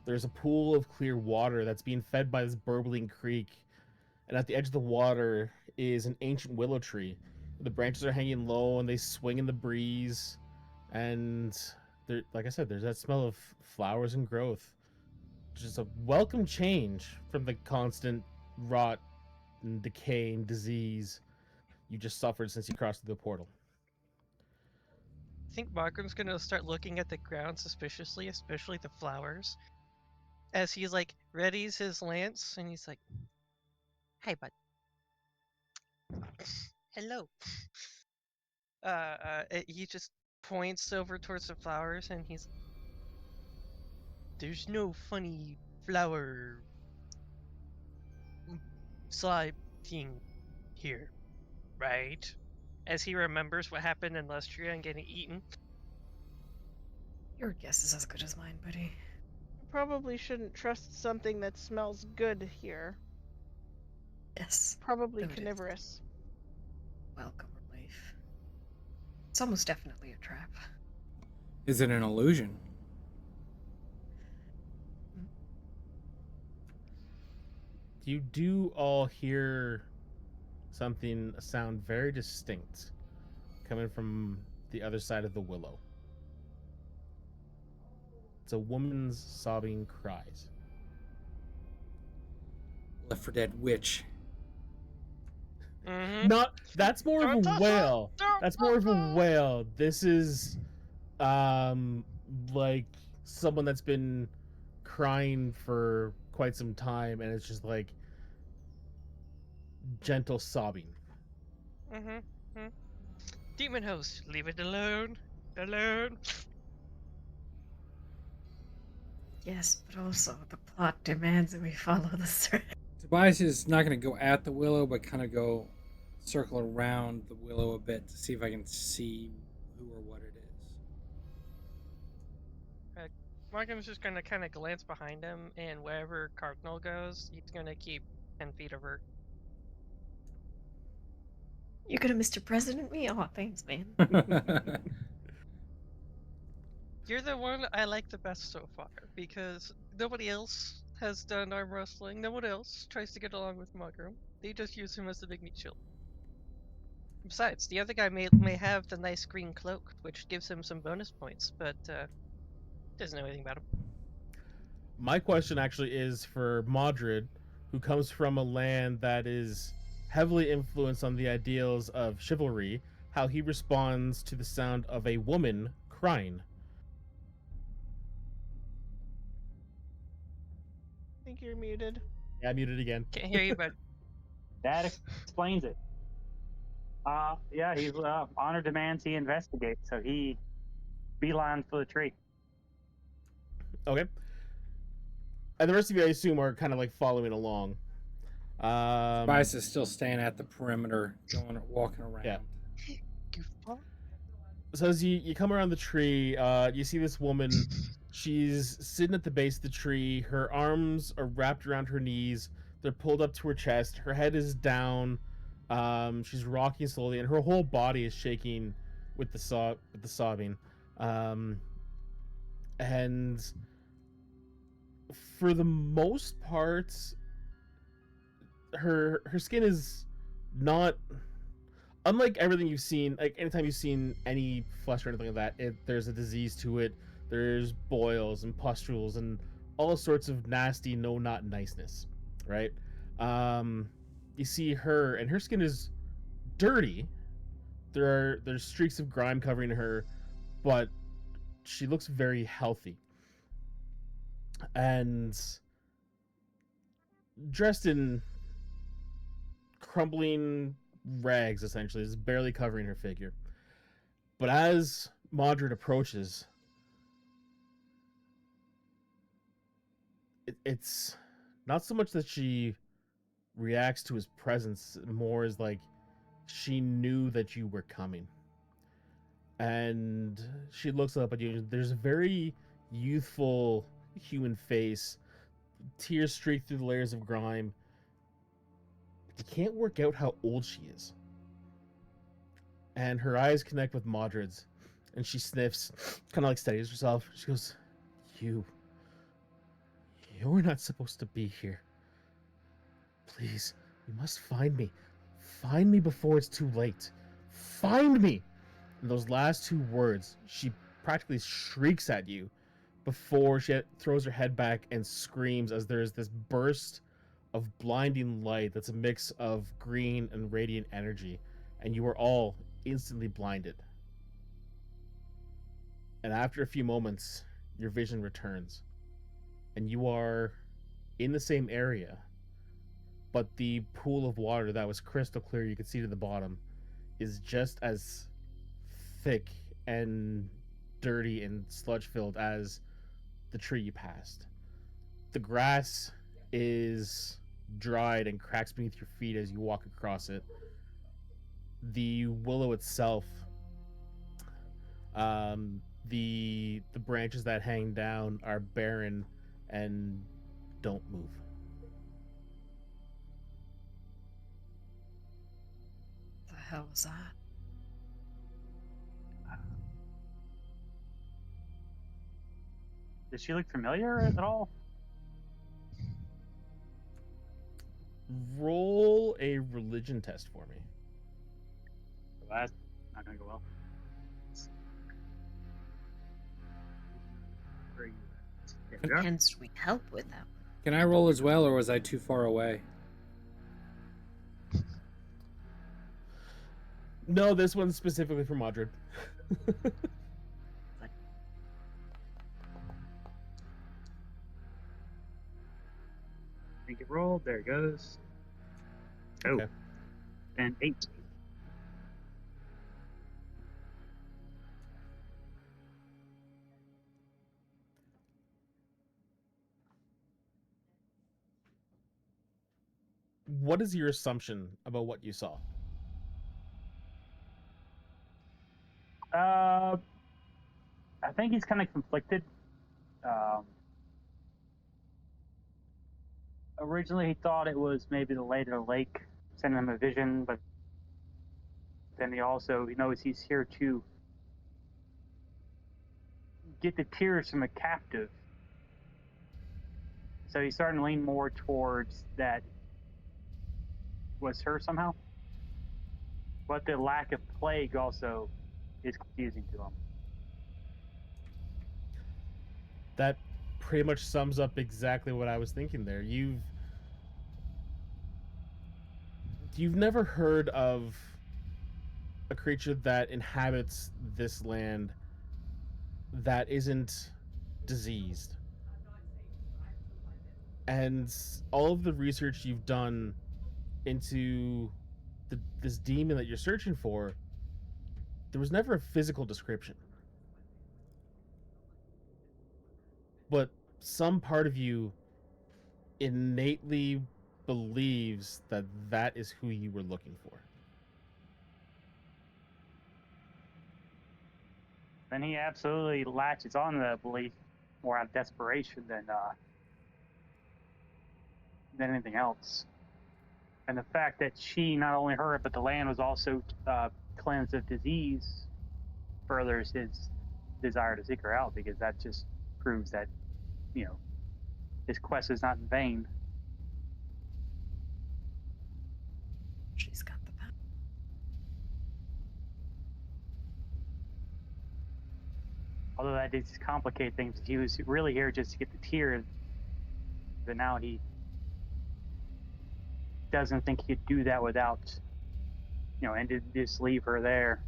There's a pool of clear water that's being fed by this burbling creek, and at the edge of the water is an ancient willow tree. The branches are hanging low and they swing in the breeze, and there, like I said, there's that smell of flowers and growth. Just a welcome change from the constant rot and decay and disease you just suffered since you crossed through the portal. I think Markram's gonna start looking at the ground suspiciously, especially the flowers, as he's like readies his lance, and he's like, "Hey, bud. Hello." He just points over towards the flowers, and he's, "There's no funny flower slide thing here, right?" As he remembers what happened in Lustria and getting eaten. Your guess is as good as mine, buddy. Probably shouldn't trust something that smells good here. Yes. Probably Noted. carnivorous. Welcome relief. It's almost definitely a trap. Is it an illusion? You do all hear a sound very distinct, coming from the other side of the willow. It's a woman's sobbing cries. Left 4 Dead witch. Mm-hmm. Not that's more of a wail. That's more of a wail. This is like someone that's been crying for quite some time, and it's just like gentle sobbing. Mm-hmm. Demon host, leave it alone. Alone. Yes, but also the plot demands that we follow the thread. Tobias is not going to go at the willow, but kind of go circle around the willow a bit to see if I can see who or what it is. Markham's just gonna kind of glance behind him, and wherever Cardinal goes, he's gonna keep 10 feet of her. You gonna Mr. President me? Oh, thanks, man. You're the one I like the best so far, because nobody else has done arm wrestling. No one else tries to get along with Markham. They just use him as the big meat shield. Besides, the other guy may have the nice green cloak, which gives him some bonus points, but doesn't know anything about him. My question actually is for Modred, who comes from a land that is heavily influenced on the ideals of chivalry, how he responds to the sound of a woman crying. I think you're muted. Yeah, I muted again. Can't hear you, but That explains it. Yeah, he's honor demands he investigates, so he beelines for the tree. Okay. And the rest of you, I assume, are kind of like following along. Tobias is still staying at the perimeter, walking around. Yeah. goofball. So as you come around the tree, you see this woman. She's sitting at the base of the tree. Her arms are wrapped around her knees. They're pulled up to her chest. Her head is down. She's rocking slowly, and her whole body is shaking with the sobbing. And for the most part, her skin is not unlike everything you've seen. Like anytime you've seen any flesh or anything like that, there's a disease to it. There's boils and pustules and all sorts of nasty, no, not niceness, right? You see her, and her skin is dirty. There's streaks of grime covering her, but she looks very healthy and dressed in crumbling rags. Essentially, is barely covering her figure. But as Modred approaches, it's not so much that she reacts to his presence, more as like she knew that you were coming. And she looks up at you. There's a very youthful human face, tears streak through the layers of grime. You can't work out how old she is. And her eyes connect with Modred's, and she sniffs, kind of like steadies herself. She goes, You're not supposed to be here. Please, you must find me. Find me before it's too late. Find me! And those last two words, she practically shrieks at you before she throws her head back and screams as there's this burst of blinding light that's a mix of green and radiant energy, and you are all instantly blinded. And after a few moments, your vision returns, and you are in the same area, but the pool of water that was crystal clear, you could see to the bottom, is just as thick and dirty and sludge filled as the tree you passed. The grass is dried and cracks beneath your feet as you walk across it. The willow itself, the branches that hang down are barren and don't move. The hell was that? Does she look familiar at all? Roll a religion test for me. Well, that's not gonna go well. Where are you at? There we And are. hence we help with that. Can I roll as well, or was I too far away? No, this one's specifically for Modred. Make it roll. There it goes. Oh, Okay. and 8. what is your assumption about what you saw? I think he's kind of conflicted. Originally, he thought it was maybe the Lady of the Lake sending him a vision, but then he knows he's here to get the tears from a captive. So he's starting to lean more towards that was her somehow. But the lack of plague also is confusing to him. That pretty much sums up exactly what I was thinking there. You've never heard of a creature that inhabits this land that isn't diseased. And all of the research you've done into this demon that you're searching for, there was never a physical description. But some part of you innately believes that that is who you were looking for. And he absolutely latches on to that belief more out of desperation than anything else. And the fact that she, not only her, but the land was also cleansed of disease furthers his desire to seek her out, because that just proves that, his quest is not in vain. She's got the power. Although that did just complicate things. He was really here just to get the tears, but now he doesn't think he could do that without, and to just leave her there.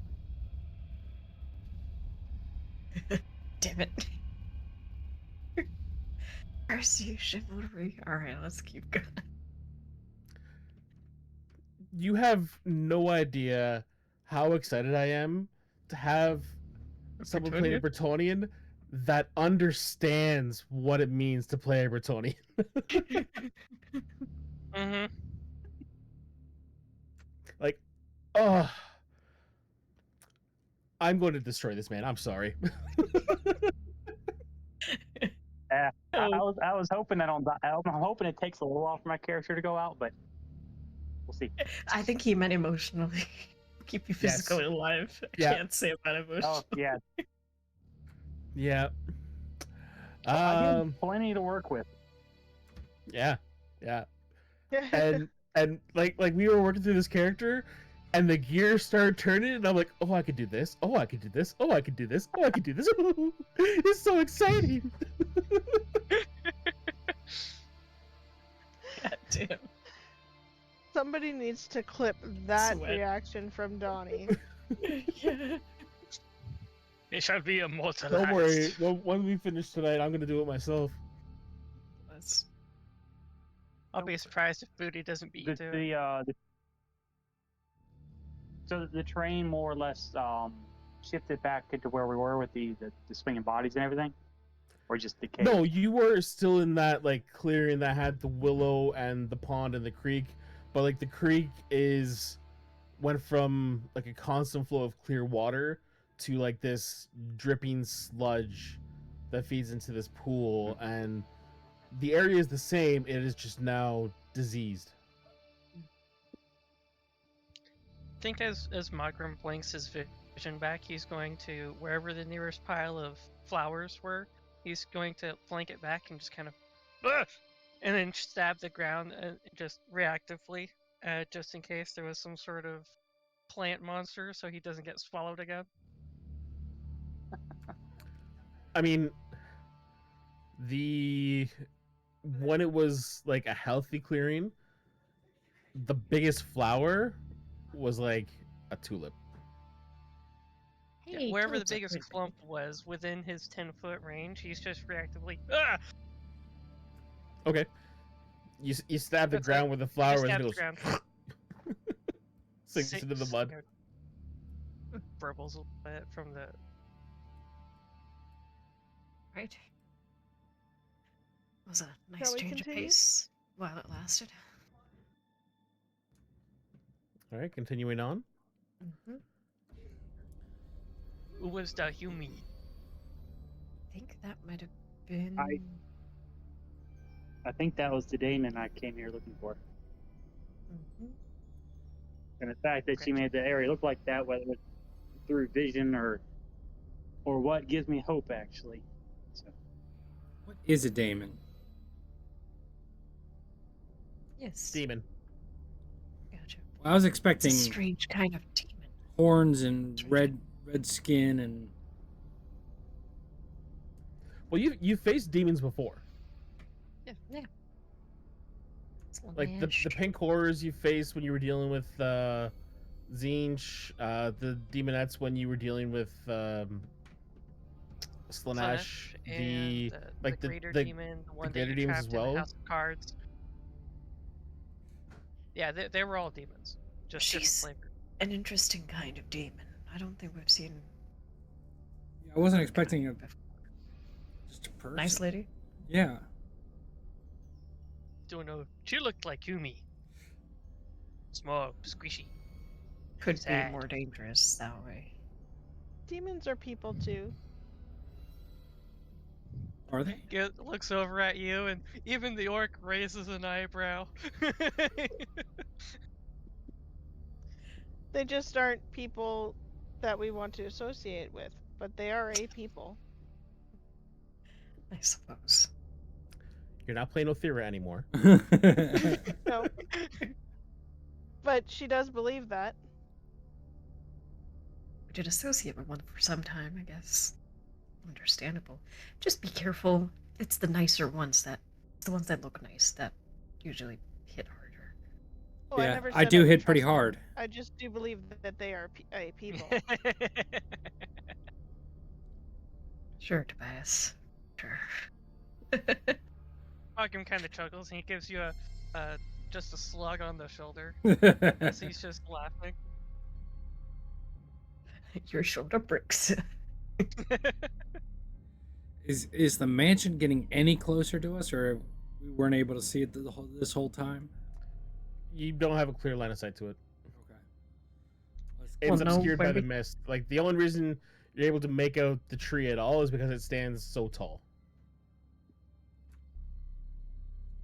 Damn it. Curse you, chivalry. Alright, let's keep going. You have no idea how excited I am to have someone play a Bretonnian that understands what it means to play a Bretonnian. Mm-hmm. Like, oh, I'm going to destroy this man. I'm sorry. I Oh. was hoping that I'm hoping it takes a little while for my character to go out, but we'll see. I think he meant emotionally. Keep you physically alive. I can't say about emotional. Oh yeah. Yeah. I have plenty to work with. Yeah. And like we were working through this character, and the gears started turning, and I'm like, oh, I could do this. Oh, I could do this. Oh, I could do this. Oh, I could do this. It's so exciting. God damn. Somebody needs to clip that Sweat. reaction from Donnie. Yeah. It shall be immortalized. Don't worry. When we finish tonight, I'm gonna do it myself. I'll be surprised if Booty doesn't beat you to it. So the train more or less shifted back into where we were with the swinging bodies and everything, or just the cave? No, you were still in that like clearing that had the willow and the pond and the creek, but like the creek went from like a constant flow of clear water to like this dripping sludge that feeds into this pool, and the area is the same. It is just now diseased. I think as Magram blinks his vision back, he's going to wherever the nearest pile of flowers were. He's going to flank it back and just kind of, and then stab the ground just reactively, just in case there was some sort of plant monster, so he doesn't get swallowed again. I mean, when it was like a healthy clearing, the biggest flower was like a tulip. Hey, wherever the biggest clump was within his 10-foot range, he's just reactively. Okay. You stab the ground where the flower was, and it goes sinks into the mud. Burbles a little bit from the. Right. It was a nice change of pace while it lasted. All right, continuing on. Mhm. Who was the Humi? I think that might have been. I think that was the Damon I came here looking for. Mhm. And the fact that she Gotcha. made the area look like that, whether it's through vision or what, gives me hope actually. So What is a daemon? Yes. Demon. Gotcha. Well, I was It's a expecting strange kind of demon. horns and That's right. red skin and Well, you faced demons before. Yeah. Yeah. Like the pink horrors you faced when you were dealing with Zinch, the demonettes when you were dealing with Slanesh, and the like greater demon, the one that greater you demons as trapped in the well. House of Cards. Yeah, they were all demons, just different She's flavor. an interesting kind of demon. I don't think we've seen. I wasn't that expecting kind a before. just a person. Nice lady. Yeah. Don't know. She looked like Humi. Small, squishy. Could be Sad. more dangerous that way. Demons are people too. Are they? Looks over at you, and even the orc raises an eyebrow. They just aren't people that we want to associate with, but they are a people. I suppose. You're not playing Othira anymore. No. But she does believe that. We did associate with one for some time, I guess. Understandable. Just be careful. It's the nicer ones the ones that look nice that usually hit harder. Oh, I Yeah, never I said do would hit pretty trust them. hard. I just do believe that they are a people. Sure, Tobias. Sure. Hakim kind of chuckles, and he gives you a just a slug on the shoulder as he's just laughing. Your shoulder bricks. Is the mansion getting any closer to us, or we weren't able to see it this whole time? You don't have a clear line of sight to it. Okay. Let's It's no, obscured when by the we- mist. Like the only reason you're able to make out the tree at all is because it stands so tall.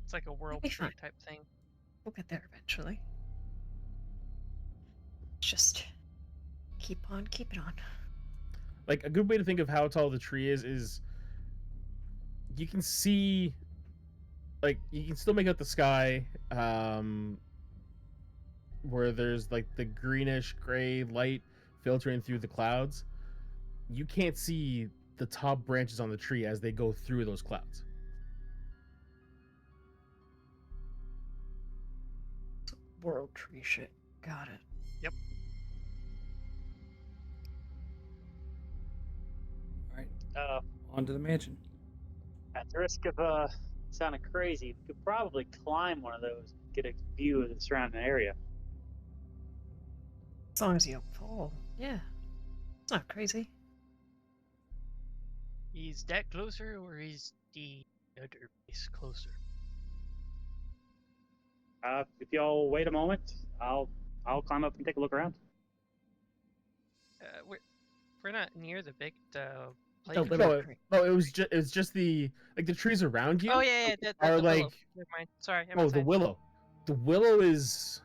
It's like a world be tree fine. type thing. We'll get there eventually. Just keep on keeping on. Like a good way to think of how tall the tree is you can see, like you can still make out the sky, where there's like the greenish gray light filtering through the clouds. You can't see the top branches on the tree as they go through those clouds. World tree shit. Got it. All right, uh, on to the mansion. at the risk of sounding crazy, we could probably climb one of those, get a view of the surrounding area. As long as you don't fall. Yeah. It's not crazy. Is that closer, or is the other place closer? If y'all wait a moment, I'll climb up and take a look around. We're not near the big The playground. willow tree. No, it was just the trees around you. Oh yeah, are the like willow. Never mind. Sorry, I'm the inside. willow. The willow is,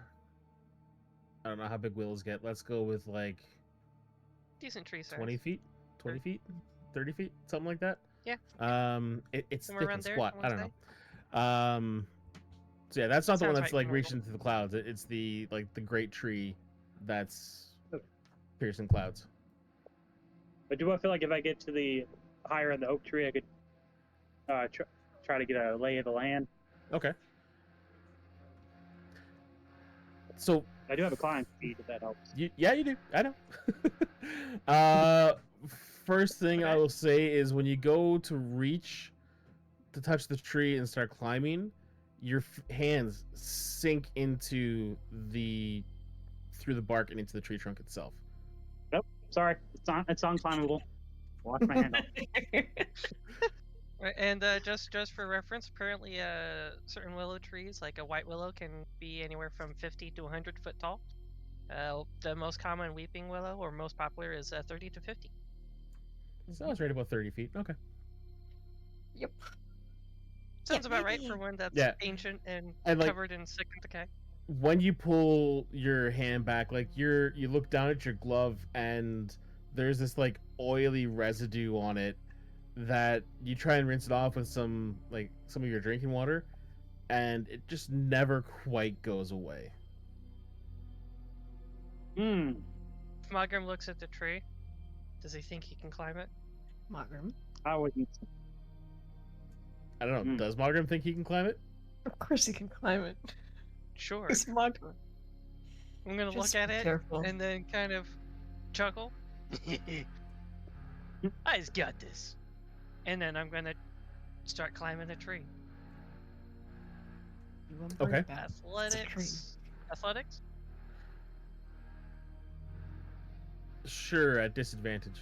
I don't know how big willows get. Let's go with like Decent tree size. 20 feet, 20 Sure. feet, 30 feet, something like that. Yeah. It's Somewhere thick around and there, squat. I I wanna don't know. So yeah, that's not the one Sounds that's right like to me. reaching to the clouds. It's the great tree that's piercing clouds. But do I feel like if I get to the higher end of the oak tree, I could try to get a lay of the land? Okay. So I do have a climb speed, if that helps. yeah, you do. I know. First thing I Okay. will say is when you go to reach to touch the tree and start climbing, your hands sink into through the bark and into the tree trunk itself. Nope, sorry, it's unclimbable. Wash my hand off. Right, and just for reference, apparently certain willow trees, like a white willow, can be anywhere from 50 to 100 foot tall. The most common weeping willow, or most popular, is 30 to 50. So I was right about 30 feet. Okay. Yep. Sounds about right for maybe. one that's Yeah. ancient and And like covered in sick decay. when you pull your hand back, like you look down at your glove and there's this like oily residue on it that you try and rinse it off with some of your drinking water, and it just never quite goes away. Hmm. If Mogram looks at the tree, does he think he can climb it? Mogram. I wouldn't. I don't know. Hmm. Does Mogram think he can climb it? Of course he can climb it. Sure. It's Mogram. I'm gonna Just look at be it careful. and then kind of chuckle. I's got this. And then I'm gonna start climbing a tree. You won't Okay. break that. It's a tree. Athletics? Sure, at disadvantage.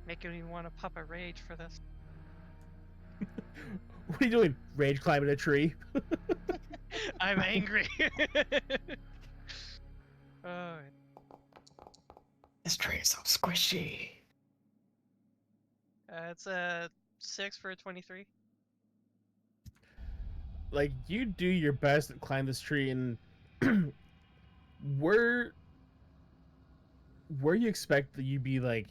Making me want to pop a rage for this. What are you doing? Rage climbing a tree? I'm angry. Alright. This tree is so squishy. It's a 6 for a 23. Like you do your best to climb this tree, and where you expect that you'd be like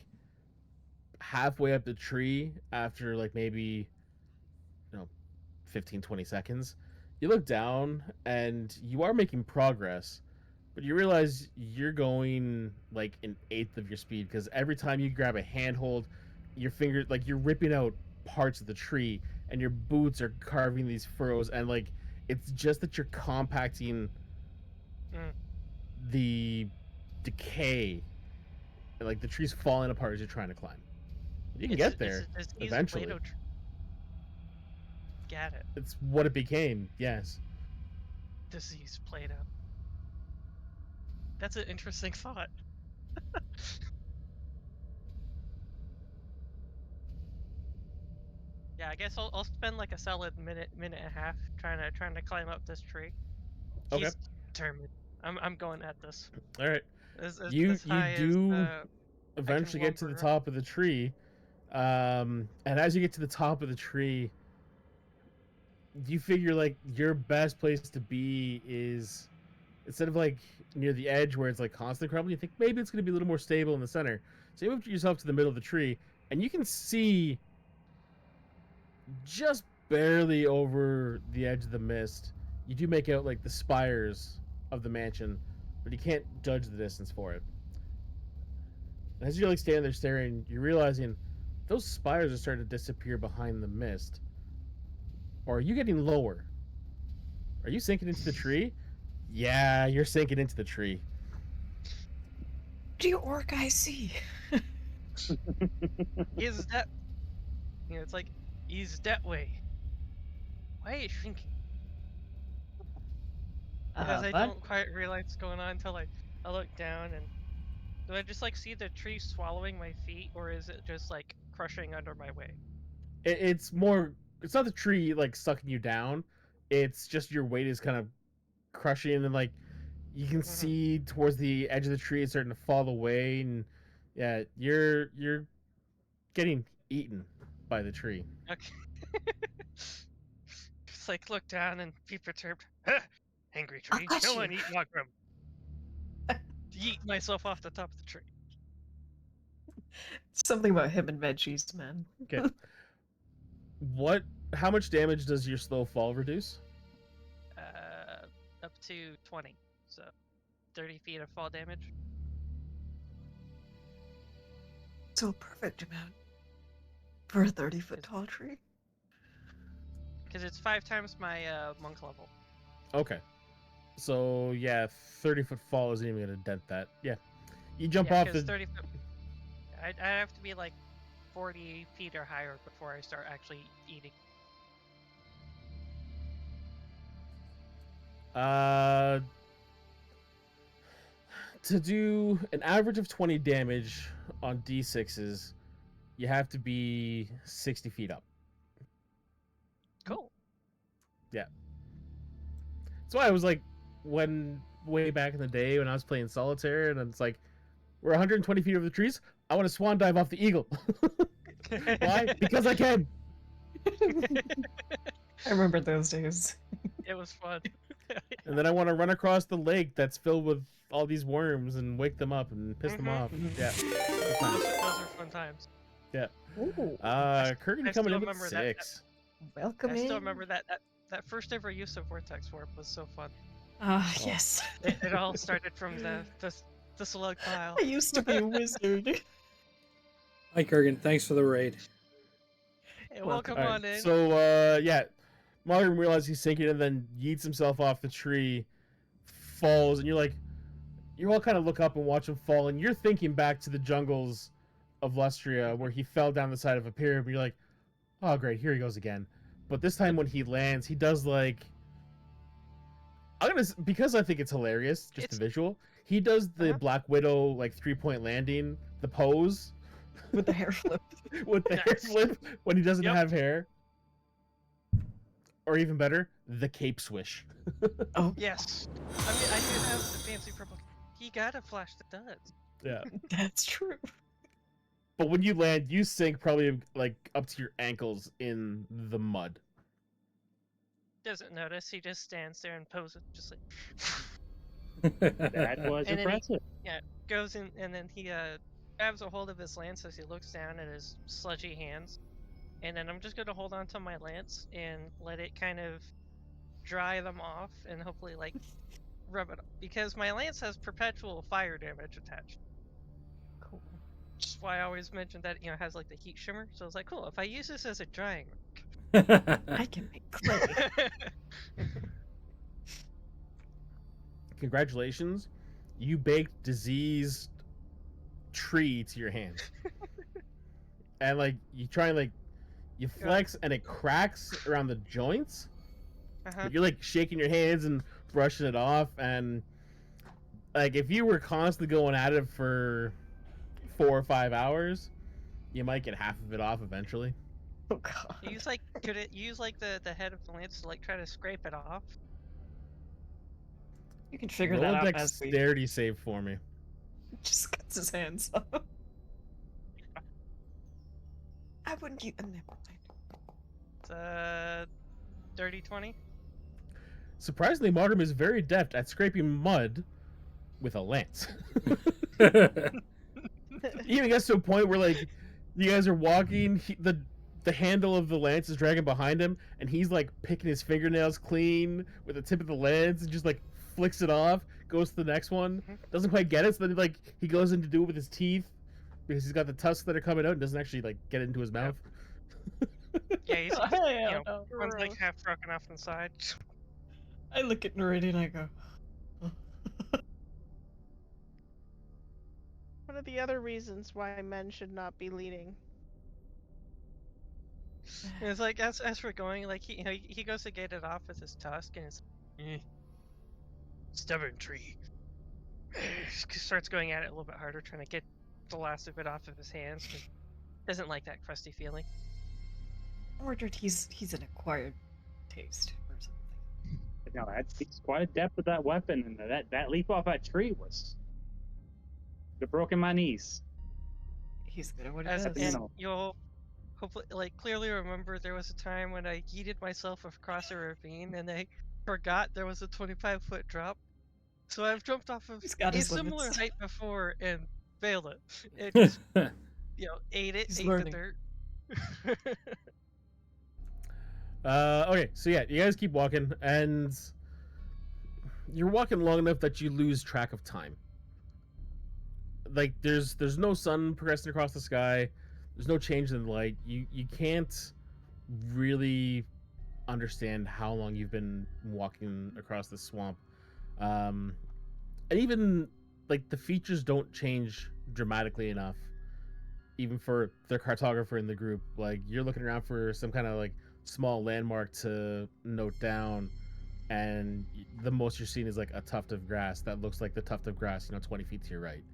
halfway up the tree after like maybe 15-20 seconds, you look down and you are making progress, but you realize you're going like an eighth of your speed because every time you grab a handhold, your fingers like you're ripping out parts of the tree and your boots are carving these furrows, and like it's just that you're compacting the decay, and like the tree's falling apart as you're trying to climb. You can get there eventually. Got it. It's what it became, yes. Disease Play-Doh. That's an interesting thought. Yeah, I guess I'll spend like a solid minute and a half trying to climb up this tree. Okay. He's determined. I'm going at this. All right. As You high do as, eventually get to the lumber. top of the tree, and as you get to the top of the tree, you figure like your best place to be is instead of like near the edge where it's like constantly crumbling, you think maybe it's going to be a little more stable in the center. So you move yourself to the middle of the tree, and you can see just barely over the edge of the mist. You do make out like the spires of the mansion, but you can't judge the distance for it. And as you're like standing there staring, you're realizing those spires are starting to disappear behind the mist. Or are you getting lower? Are you sinking into the tree? Yeah, you're sinking into the tree. Do you orc I see? Is that? It's like he's that way. Why are you shrinking? Because I But don't quite realize what's going on until I look down, and do I just like see the tree swallowing my feet, or is it just like crushing under my weight? It's more. It's not the tree like sucking you down. It's just your weight is kind of crushing, and like you can see towards the edge of the tree it's starting to fall away, and yeah, you're getting eaten by the tree. Okay. Just like look down and be perturbed. Huh! Angry tree. got No you. one eat Mogram. Yeet myself off the top of the tree. Something about him and veggies, man. Okay. How much damage does your slow fall reduce? Up to 20. So 30 feet of fall damage. So a perfect amount for a 30-foot tall tree. Because it's 5 times my monk level. Okay. So yeah, 30-foot fall isn't even gonna dent that. Yeah. You jump off the 30 foot. I have to be like 40 feet or higher before I start actually eating. To do an average of 20 damage on D6s, you have to be 60 feet up. Cool. Yeah. That's why I was like, when way back in the day when I was playing solitaire, and it's like we're 120 feet over the trees. I want to swan dive off the eagle. Why? Because I can. I remember those days. It was fun. And then I want to run across the lake that's filled with all these worms and wake them up and piss them off. Mhm. Yeah. Good times. Those are fun times. Ooh, Kurgan I coming still in with remember that- 6. welcome I in. still remember that first ever use of Vortex Warp was so fun. Ah, Oh. yes. It all started from the slug pile. I used to be a wizard. Hi, Kurgan. Thanks for the raid. Hey, Welcome. welcome on in. So, yeah, Martin realizes he's sinking and then yeets himself off the tree, falls, and you all kind of look up and watch him fall, and you're thinking back to the jungles of Lustria where he fell down the side of a pyramid. You're like, oh, great, here he goes again. But this time when he lands, he does because I think it's hilarious, just the visual. He does the Black Widow like 3-point landing, the pose With the hair flip. with the hair Nice. flip when he doesn't Yep. have hair. Or even better, the cape swish. Oh, Yes. I mean, I do have the fancy purple. He got a flash that does. Yeah. that's true. But when you land, you sink probably like up to your ankles in the mud. Doesn't notice. He just stands there and poses, just like That was And then he- impressive. goes in, and then he grabs a hold of his lance as he looks down at his sludgy hands. And then I'm just gonna hold on to my lance and let it kind of dry them off, and hopefully like rub it off, because my lance has perpetual fire damage attached. Cool. Which is why I always mention that it has like the heat shimmer. So it's like, cool, if I use this as a drying I can make clay. rack. Congratulations, you baked diseased tree to your hand. And like you try and like you flex and it cracks around the joints. Uh-huh. But you're like shaking your hands and brushing it off, and like if you were constantly going at it for 4 or 5 hours, you might get half of it off eventually. Oh god. Could it use like the head of the lance to like try to scrape it off? You can figure Roll that a out as we dexterity save for me. just cuts his hands off. I wouldn't use. Never mind. It's dirty 20. Surprisingly, Martyr is very deft at scraping mud with a lance. Even gets to a point where like you guys are walking, the handle of the lance is dragging behind him, and he's like picking his fingernails clean with the tip of the lance and just like flicks it off, goes to the next one, doesn't quite get it, so then like he goes in to do it with his teeth because he's got the tusks that are coming out and doesn't actually like get it into his mouth. Yeah, he's I one's like half broken off inside. I look at Noridian and I go, What are the other reasons why men should not be leading? And it's like as we're going, like he goes to get it off with his tusk, and it's stubborn tree. Starts going at it a little bit harder, trying to get the last of it off of his hands. Doesn't like that crusty feeling. Mordred, he's an acquired taste or something. No, he's quite adept with that weapon, and that leap off that tree was. Could have broken my knees. He's good at what he As does. you and know. you'll hopefully clearly remember there was a time when I yeeted myself across a ravine, and I forgot there was a 25-foot drop. So I've jumped off of He's got a his similar limits. height before and failed it. It just ate He's the learning. dirt. Okay, so yeah, you guys keep walking, and you're walking long enough that you lose track of time. Like there's no sun progressing across the sky. There's no change in the light. You can't really understand how long you've been walking across the swamp. And even like the features don't change dramatically enough, even for the cartographer in the group. Like you're looking around for some kind of like small landmark to note down, and the most you're seeing is like a tuft of grass that looks like the tuft of grass 20 feet to your right.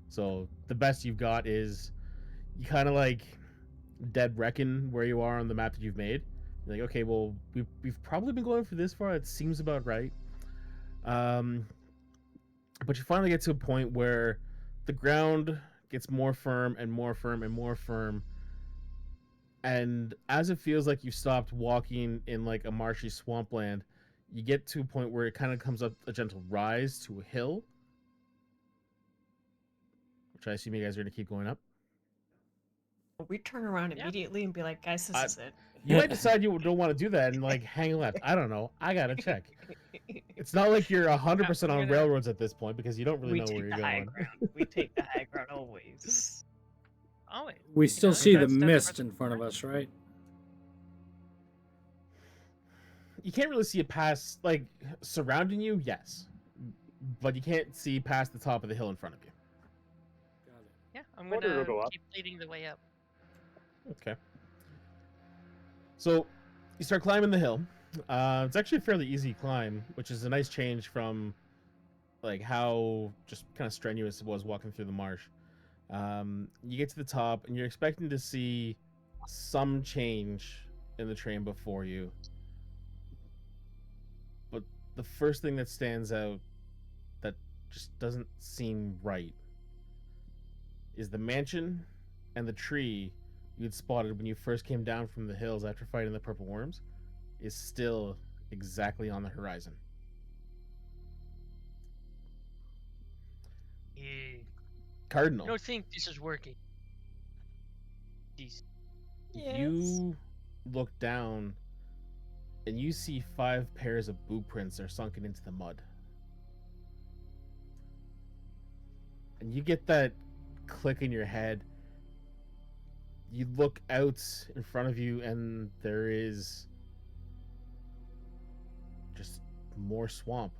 So the best you've got is you kind of like dead reckon where you are on the map that you've made. You're like, okay, well we've probably been going for this far. It seems about right. Um, but you finally get to a point where the ground gets more firm and more firm and more firm, and as it feels like you stopped walking in like a marshy swampland, you get to a point where it kind of comes up a gentle rise to a hill, which I assume you guys are going to keep going up. We turn around Yeah. immediately and be like, guys, this I- is it. You might decide you don't want to do that and like hang left. I don't know. I gotta check. It's not like you're 100% I'm on gonna- railroads at this point because you don't really We know where take you're the high going. ground. We take the high ground always. Oh wait. We You still know, see the that step mist further in front of forward. us, right? You can't really see it past, like, surrounding you, yes. But you can't see past the top of the hill in front of you. Got it. Yeah, I'm Order will gonna go up. keep leading the way up. Okay. So, you start climbing the hill. It's actually a fairly easy climb, which is a nice change from, like, how just kind of strenuous it was walking through the marsh. You get to the top, and you're expecting to see some change in the terrain before you. But the first thing that stands out that just doesn't seem right is the mansion and the tree you'd spotted when you first came down from the hills after fighting the purple worms is still exactly on the horizon. Yeah. Cardinal, I don't think this is working. These. you look down and you see 5 pairs of boot prints are sunken into the mud. And you get that click in your head. You look out in front of you and there is just more swamp.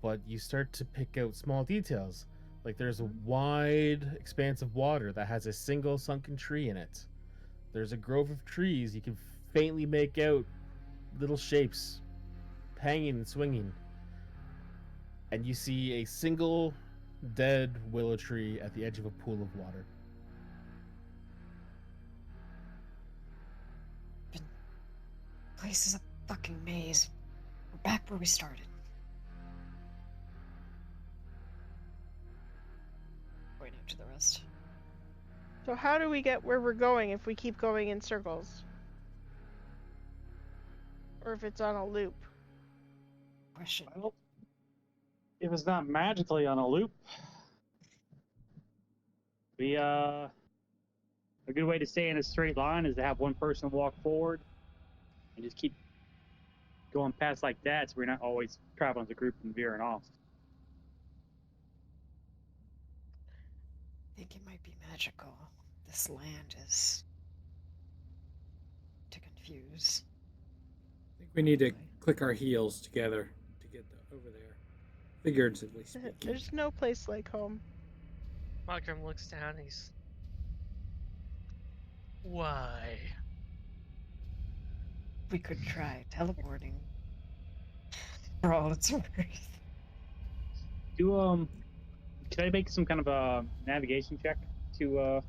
But you start to pick out small details. Like there's a wide expanse of water that has a single sunken tree in it. There's a grove of trees. You can faintly make out little shapes hanging and swinging. And you see a single dead willow tree at the edge of a pool of water. Place is a fucking maze. We're back where we started. Point out to the rest. So how do we get where we're going if we keep going in circles? Or if it's on a loop? Question. Well, if it's not magically on a loop, a good way to stay in a straight line is to have one person walk forward and just keep going past like that, so we're not always traveling as a group and veering off. I think it might be magical. This land is to confuse. I think we need to click our heels together to get over there. Figuratively speaking. There's no place like home. Malcolm looks down. He's. Why? We could try teleporting. For all it's worth. Do can I make some kind of a navigation check to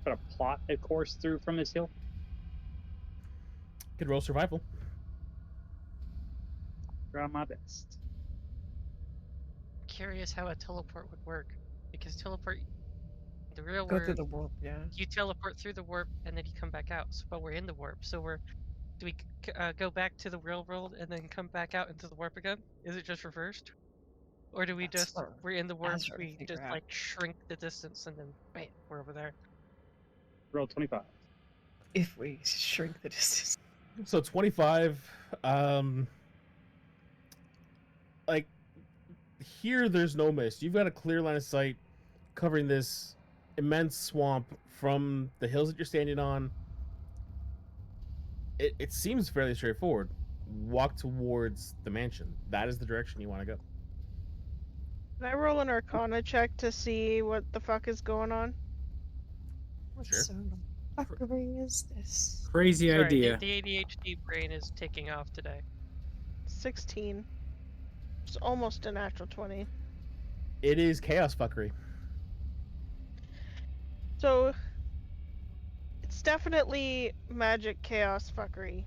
try to plot a course through from this hill? Could roll survival. Try my best. Curious how a teleport would work, because teleport, the real Go through world, the warp, yeah. you teleport through the warp and then you come back out. But we're in the warp, so do we go back to the real world and then come back out into the warp again? Is it just reversed, or do we That's just what we're in the warp, Azra we figure just out. like shrink the distance and then bam, we're over there? Roll 25. If we shrink the distance. So 25, like here there's no mist. You've got a clear line of sight covering this immense swamp from the hills that you're standing on. It seems fairly straightforward. Walk towards the mansion. That is the direction you want to go. Can I roll an Arcana check to see what the fuck is going on? What Sure. sort of fuckery is this? Crazy Sorry, idea. the ADHD brain is taking off today. 16. It's almost a natural 20. It is chaos fuckery. So it's definitely magic chaos fuckery.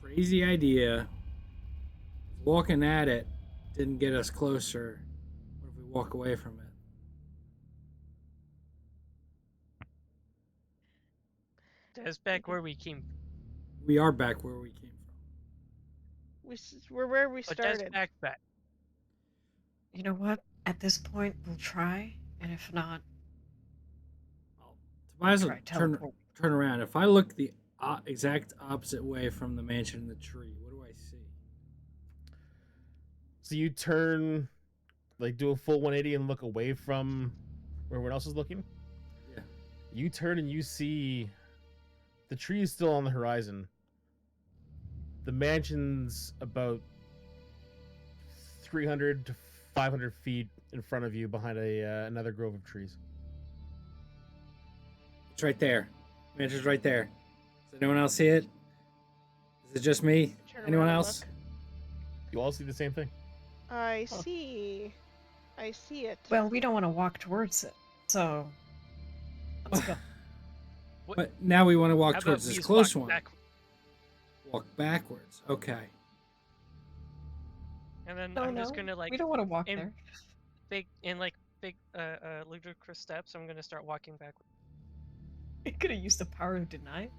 Crazy idea. Walking at it didn't get us closer. What if we walk away from it? That's back where we came. We are back where we came from. We're where we But that's started. back. You know what? At this point, we'll try, and if not, Tobias will try turn teleport. around. If I look the exact opposite way from the mansion and the tree, what do I see? So you turn, like, do a full 180 and look away from where everyone else is looking. Yeah. You turn and you see the tree is still on the horizon. The mansion's about 300 to 500 feet in front of you behind another grove of trees. It's right there. Mansion's right there. Does anyone else see it? Is it just me? Turn Anyone around and else? look. You all see the same thing. I Huh. see. I see it. Well, we don't want to walk towards it, so let's go. But now we want to walk How towards about this we close walk one. back, Walk backwards. Okay. and then No, I'm no, just gonna like we don't want to walk in there. big ludicrous steps. I'm gonna start walking backwards. We could have used the power of denial.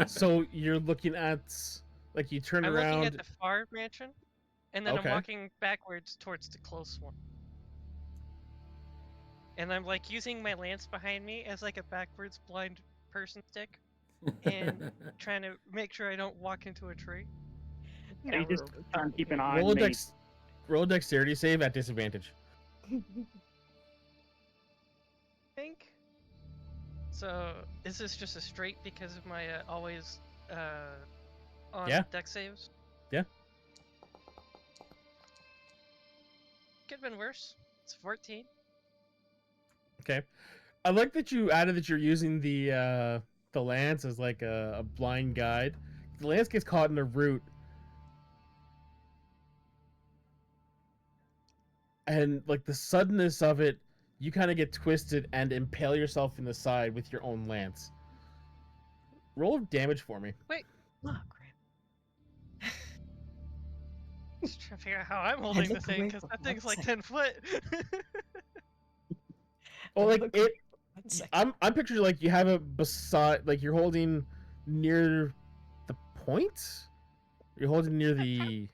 So you're looking at, like, you turn I'm around. looking at the far mansion, and then Okay. I'm walking backwards towards the close one. And I'm like using my lance behind me as like a backwards blind person stick, and trying to make sure I don't walk into a tree. Yeah, you just we're try and keep an eye roll a on me. roll a dexterity save at disadvantage. think. So is this just a straight because of my always on Yeah. dex saves? Yeah. Could have been worse. It's 14. Okay. I like that you added that you're using the lance as like a blind guide. The lance gets caught in a root, and like the suddenness of it, you kind of get twisted and impale yourself in the side with your own lance. Roll damage for me. Oh, crap. Just trying to figure out how I'm holding the look thing away because for that 1 thing's like second. 10 foot. Well, like Look it, away for 1 second. I'm picturing like you have it beside, like you're holding near the point. You're holding near the.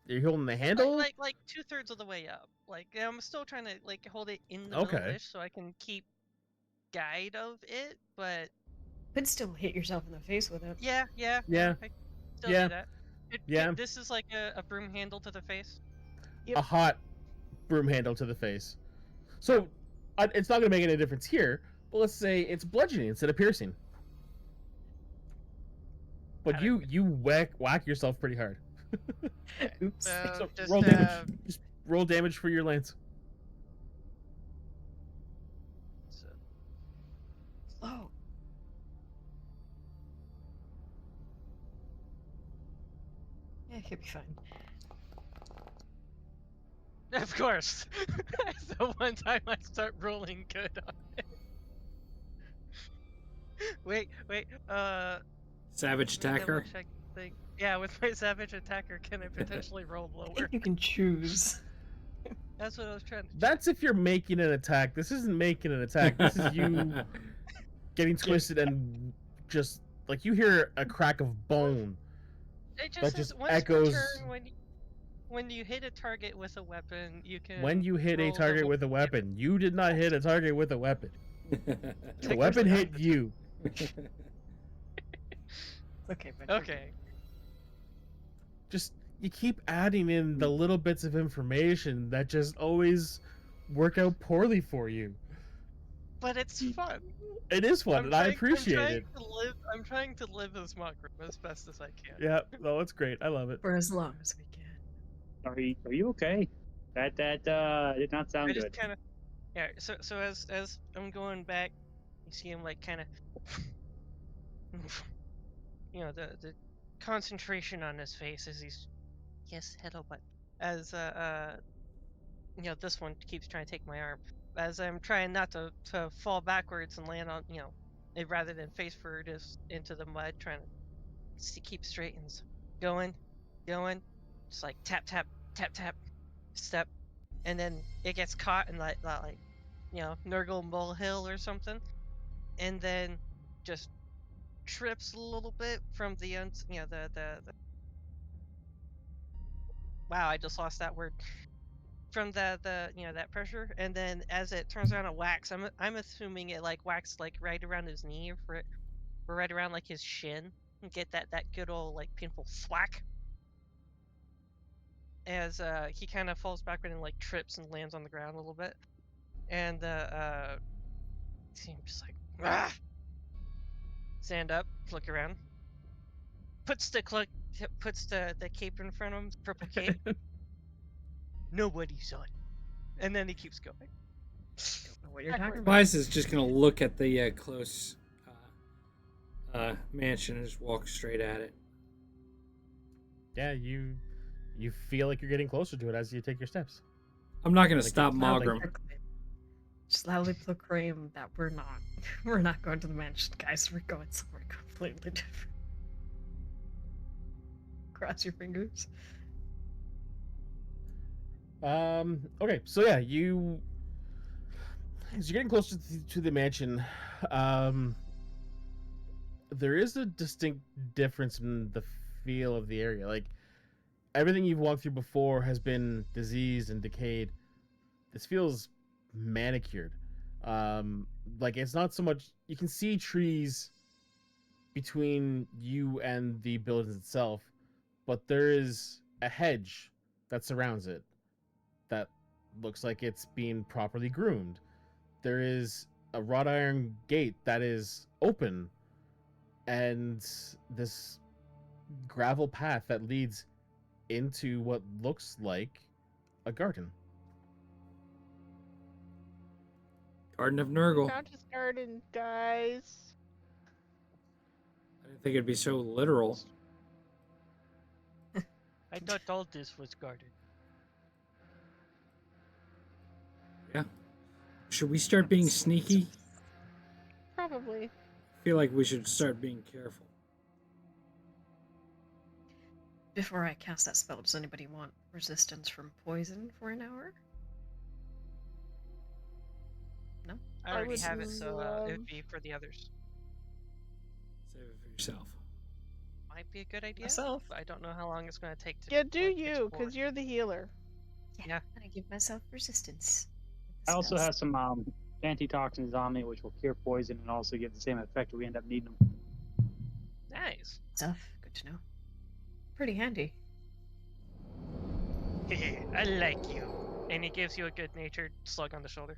You're holding the handle. like 2/3 of the way up. Like I'm still trying to like hold it in the middle Okay. ish so I can keep guide of it, but Could still hit yourself in the face with it. yeah, Yeah. I still Yeah. do that. Yeah. This is like a broom handle to the face. Yep. A hot broom handle to the face. So it's not going to make any difference here. But let's say it's bludgeoning instead of piercing. But Got you whack yourself pretty hard. Oops. So Just roll damage. Just roll damage for your lance. so- Oh. Yeah, he'll be fine. Of course. That's the one time I start rolling good on it. Wait. Savage Let me attacker. double-check the thing. Yeah, with my savage attacker, can I potentially roll I lower? think you can choose. That's what I was trying to check. That's if you're making an attack. This isn't making an attack. This is you getting twisted and just like you hear a crack of bone. It just that says just once echoes- per turn when you hit a target with a weapon, you can. When you hit a roll target double with a damage. weapon, you did not hit a target with a weapon. The Like, weapon where's hit the- you. Okay, but Okay. Just you keep adding in the little bits of information that just always work out poorly for you. But it's fun. It is fun, and I appreciate it. I'm trying to live as Mockery as best as I can. Yeah, no, it's great. I love it. for as long as we can. Are you okay? That did not sound I just good. kind of. Yeah. So as I'm going back, you see him like kind of. You know the concentration on his face as he's. Yes, hello, but as you know, this one keeps trying to take my arm. As I'm trying not to fall backwards and land on, you know, rather than face first into the mud, trying to keeps straight and is going, just like tap tap tap tap, step, and then it gets caught in like Nurgle molehill or something, and then just trips a little bit from the wow, I just lost that word. From the that pressure, and then as it turns around and whacks, I'm assuming it like whacks like right around his knee or right around like his shin, and get that good old like painful thwack as he kind of falls backward and like trips and lands on the ground a little bit, and seems just like stand up, look around, puts the cape in front of him, purple cape. Nobody's on, and then he keeps going. Don't know what you're talking about. Tobias is just gonna look at the close mansion and just walk straight at it. Yeah, you feel like you're getting closer to it as you take your steps. I'm not gonna Like, stop it's not like Mogram. Just loudly proclaim that we're not going to the mansion, guys. We're going somewhere completely different. Cross your fingers. Okay, so yeah, as you're getting closer to the mansion, there is a distinct difference in the feel of the area. Like, everything you've walked through before has been diseased and decayed. This feels manicured. Like, it's not so much, you can see trees between you and the building itself, but there is a hedge that surrounds it that looks like it's being properly groomed. There is a wrought iron gate that is open, and this gravel path that leads into what looks like a garden. Garden of Nurgle. Found his garden, guys. I didn't think it'd be so literal. I thought all this was guarded. Yeah. Should we start being sneaky? Probably. I feel like we should start being careful. Before I cast that spell, does anybody want resistance from poison for an hour? No? I I already would have it, so it would love- be for the others. Save it for yourself. Might be a good idea. Myself. But I don't know how long it's going to take to. Yeah, do like, you, explore. because you're the healer. Yeah. I give myself resistance. with the I also spells. have some antitoxins on me, which will cure poison and also give the same effect if we end up needing them. Nice. Stuff. Good to know. Pretty handy. I like you. And he gives you a good-natured slug on the shoulder.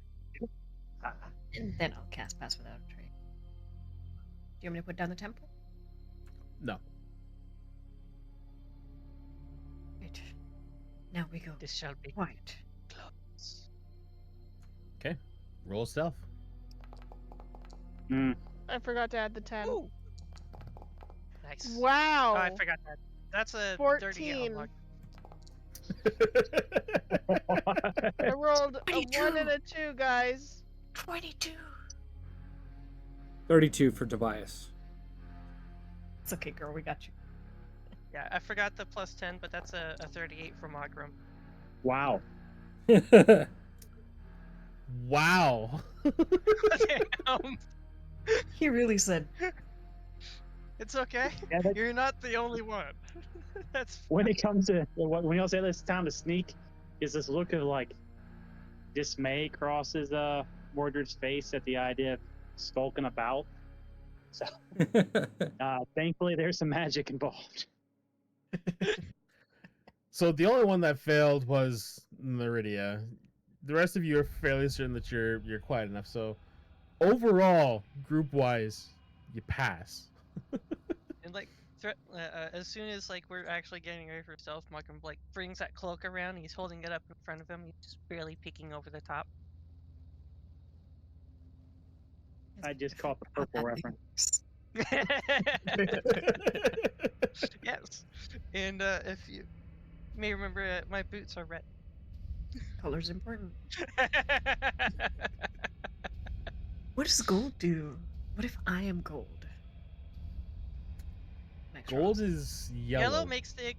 And then I'll cast Pass Without a Trace. Do you want me to put down the temple? No. Right. Now we go. This shall be Quiet. close. Okay. Roll stealth. I forgot to add the 10. Ooh. Nice. Wow. Oh, I forgot that. That's a 14. 30 I rolled a 22. 1 and a 2, guys. 22. 32 for Tobias. It's okay, girl. We got you. Yeah, I forgot the plus 10, but that's a 38 for Mogram. Wow. Wow. Damn. He really said, It's okay. Yeah, that, You're not the only one. That's when it comes to when y'all say it's time to sneak, is this look of like dismay crosses Mordred's face at the idea of skulking about. So thankfully there's some magic involved. So the only one that failed was Meridia. The rest of you are fairly certain that you're quiet enough. So overall, group wise, you pass. and like as soon as like we're actually getting ready for stealth, Mogram like brings that cloak around. He's holding it up in front of him. He's just barely peeking over the top. I just caught the purple reference. Yes, and if you may remember, my boots are red. color's important. What does gold do? What if I am gold? gold is yellow. Yellow makes the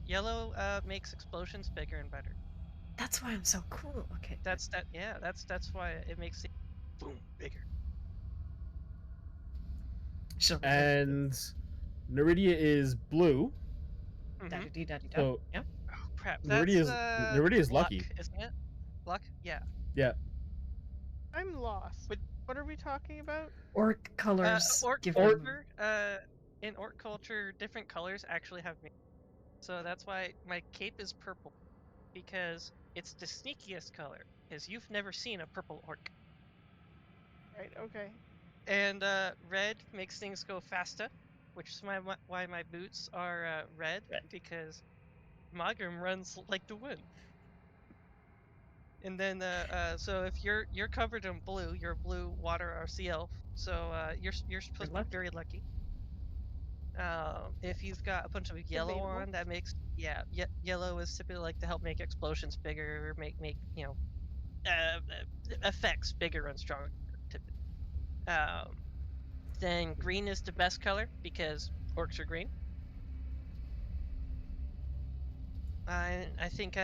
yellow makes explosions bigger and better. That's why I'm so cool. Okay. That's why it makes the boom bigger. So, And Neridia is blue. daddy daddy da. So Yep. Oh crap! Neridia is luck, lucky. isn't it? Luck, yeah. Yeah. I'm lost. But- What are we talking about? Orc colors. Orc give culture, in orc culture, different colors actually have meaning. So that's why my cape is purple, because it's the sneakiest color. Because you've never seen a purple orc. Right. Okay. And red makes things go faster, which is why my boots are red, because Magram runs like the wind. And then so if you're covered in blue, you're blue water or sea elf, so you're supposed to be very lucky. If you've got a bunch of yellow Debatable. on, that makes yellow is typically like to help make explosions bigger, make effects bigger and stronger. Typically. Then green is the best color because orcs are green. I think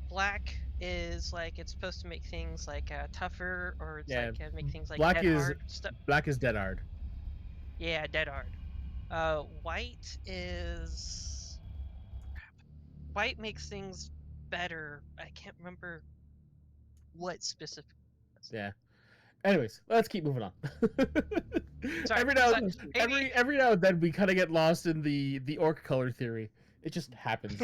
black is like it's supposed to make things like tougher, or it's like make things like black dead is hard. black is dead hard. Yeah, dead hard. White is white makes things better. I can't remember what specific. Yeah. Anyways, let's keep moving on. Sorry, every now and then we kind of get lost in the orc color theory. It just happens.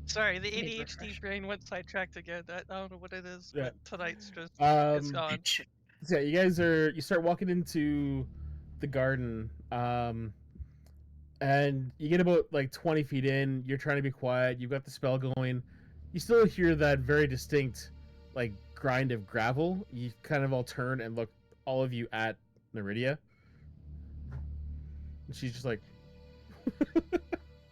Sorry, the Need ADHD refresh. brain went sidetracked again. I don't know what it is, Yeah. but tonight's just it's gone. So yeah, you start walking into the garden, and you get about like 20 feet in. You're trying to be quiet. You've got the spell going. You still hear that very distinct, like grind of gravel. You kind of all turn and look, all of you, at Neridia. And she's just like,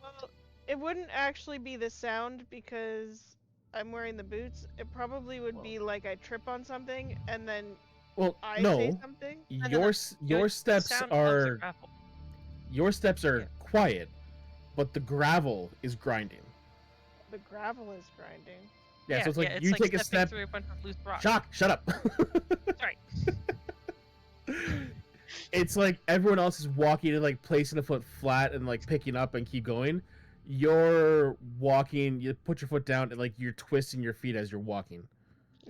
Well, it wouldn't actually be the sound because I'm wearing the boots. It probably would be like I trip on something and then well, I no, say something. your steps are quiet, but the gravel is grinding. The gravel is grinding. Yeah, so it's like it's you like take a stepping step. through a bunch of loose rocks. Shut up. Sorry. It's like everyone else is walking and like placing a foot flat and like picking up and keep going. You're walking, you put your foot down and like you're twisting your feet as you're walking.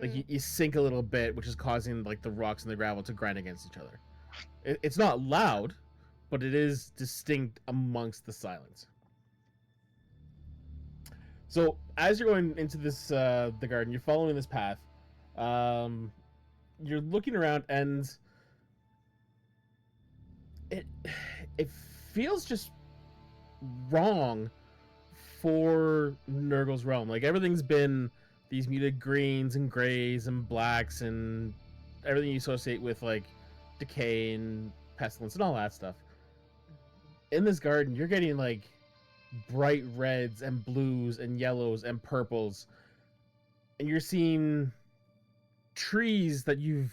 Like you sink a little bit, which is causing like the rocks and the gravel to grind against each other. It's not loud, but it is distinct amongst the silence. So as you're going into this the garden, you're following this path. You're looking around and it feels just wrong for Nurgle's realm. Like everything's been these muted greens and grays and blacks and everything you associate with like decay and pestilence and all that stuff. In this garden, you're getting like bright reds and blues and yellows and purples, and you're seeing trees that you've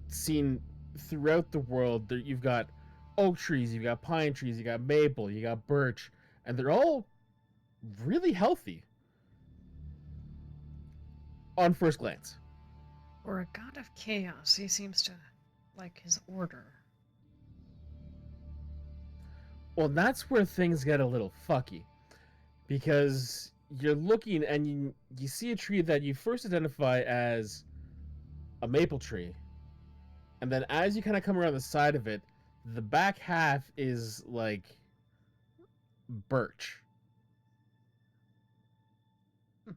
seen throughout the world. You've got oak trees, you've got pine trees, you got maple, you got birch, and they're all really healthy on first glance. For a god of chaos, he seems to like his order. Well, that's where things get a little fucky, because you're looking and you see a tree that you first identify as a maple tree, and then as you kind of come around the side of it, the back half is like birch.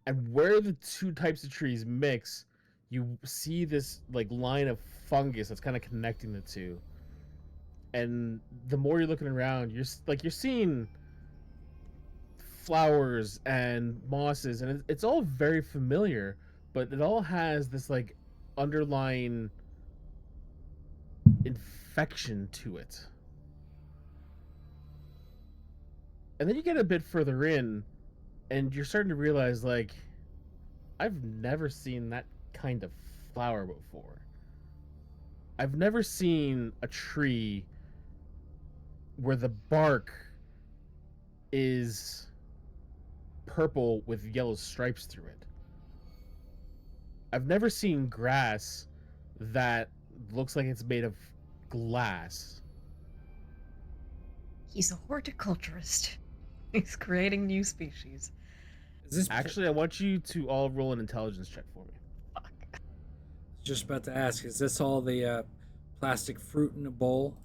And where the two types of trees mix, you see this like line of fungus that's kind of connecting the two. And the more you're looking around, you're seeing flowers and mosses, and it's all very familiar, but it all has this like underlying infection to it. And then you get a bit further in, and you're starting to realize, like, I've never seen that kind of flower before. I've never seen a tree where the bark is purple with yellow stripes through it. I've never seen grass that looks like it's made of glass. He's a horticulturist. He's creating new species. Is this Actually, I want you to all roll an intelligence check for me. Fuck. just about to ask? Is this all the plastic fruit in a bowl?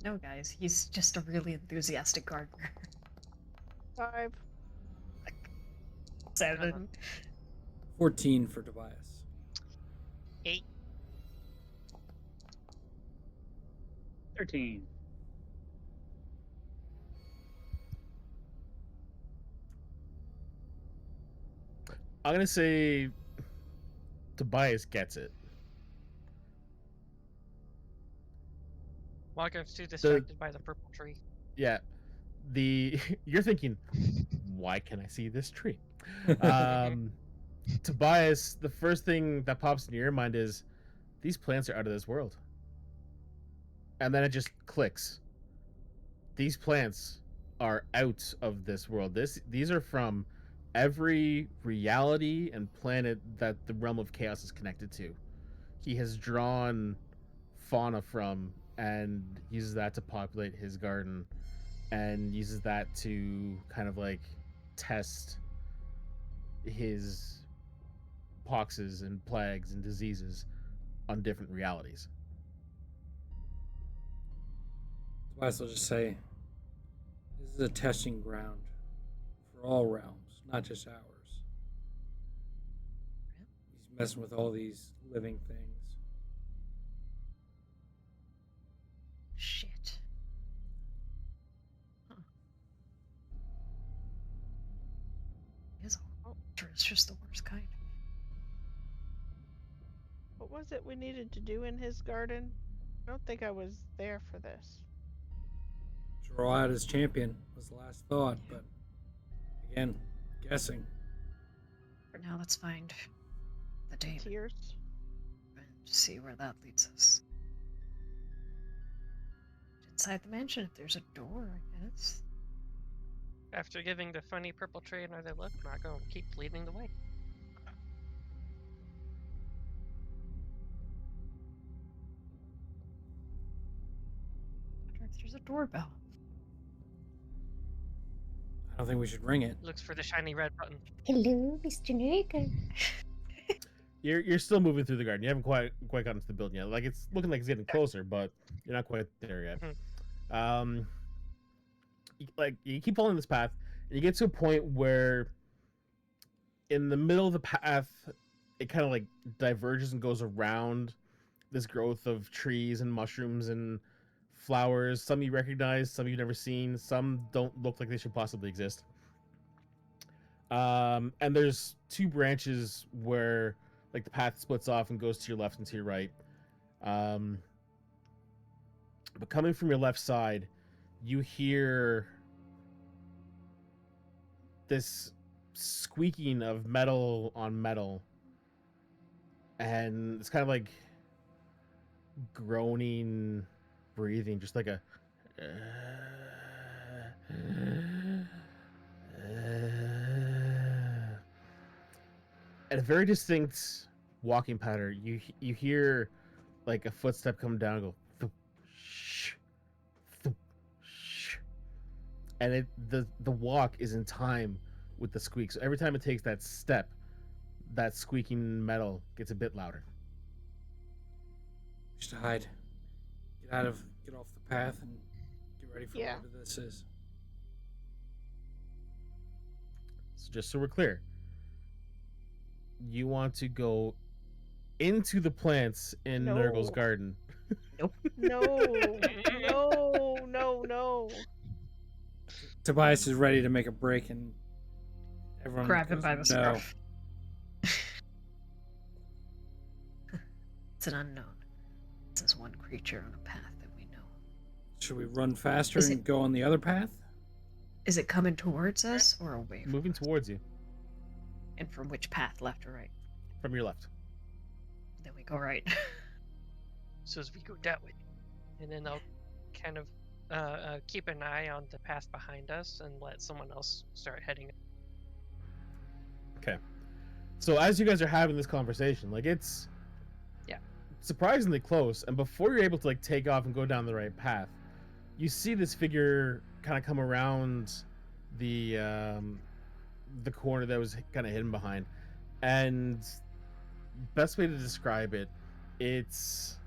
No, guys, he's just a really enthusiastic gardener. 5. 7. 14 for Tobias. 8. 13. I'm gonna say Tobias gets it. Walker's too distracted by the purple tree. Yeah, you're thinking, why can I see this tree? Tobias, the first thing that pops into your mind is these plants are out of this world, and then it just clicks. These plants are out of this world. These are from every reality and planet that the realm of chaos is connected to. He has drawn fauna from and uses that to populate his garden and uses that to kind of like test his poxes and plagues and diseases on different realities. Tobias will just say, this is a testing ground for all realms, not just ours. He's messing with all these living things. Shit. Huh. His horticulture is just the worst kind. What was it we needed to do in his garden? I don't think I was there for this. Draw out his champion was the last thought, but again, guessing. For now, let's find the demon Tears. and see where that leads us. Inside the mansion, if there's a door, I guess. After giving the funny purple tree another look, Marco will keep leading the way. I wonder if there's a doorbell. I don't think we should ring it. Looks for the shiny red button. Hello, Mr. Naker. You're still moving through the garden. You haven't quite gotten to the building yet. Like it's looking like it's getting closer, but you're not quite there yet. You keep following this path, and you get to a point where, in the middle of the path, it kind of like diverges and goes around this growth of trees and mushrooms and flowers. Some you recognize, some you've never seen. Some don't look like they should possibly exist. And there's two branches where like the path splits off and goes to your left and to your right. But coming from your left side, you hear this squeaking of metal on metal, and it's kind of like groaning, breathing, just like a and a very distinct walking pattern. You hear like a footstep come down and go thump, shh, thump, shh. And the walk is in time with the squeak. So every time it takes that step, that squeaking metal gets a bit louder. We should hide. Get off the path and get ready for Yeah. whatever this is. So just so we're clear, you want to go into the plants in No. Nurgle's garden. No, no. Tobias is ready to make a break, and everyone Grab him goes, by the no. scruff. It's an unknown. This is one creature on a path that we know. Should we run faster Is and it- go on the other path? Is it coming towards us or away from Moving us? towards you And from which path, left or right? from your left. Then we go right. So as we go that way. And then I'll kind of keep an eye on the path behind us and let someone else start heading. Okay. So as you guys are having this conversation, like it's surprisingly close, and before you're able to like take off and go down the right path, you see this figure kind of come around the corner that was kind of hidden behind, and best way to describe it, it's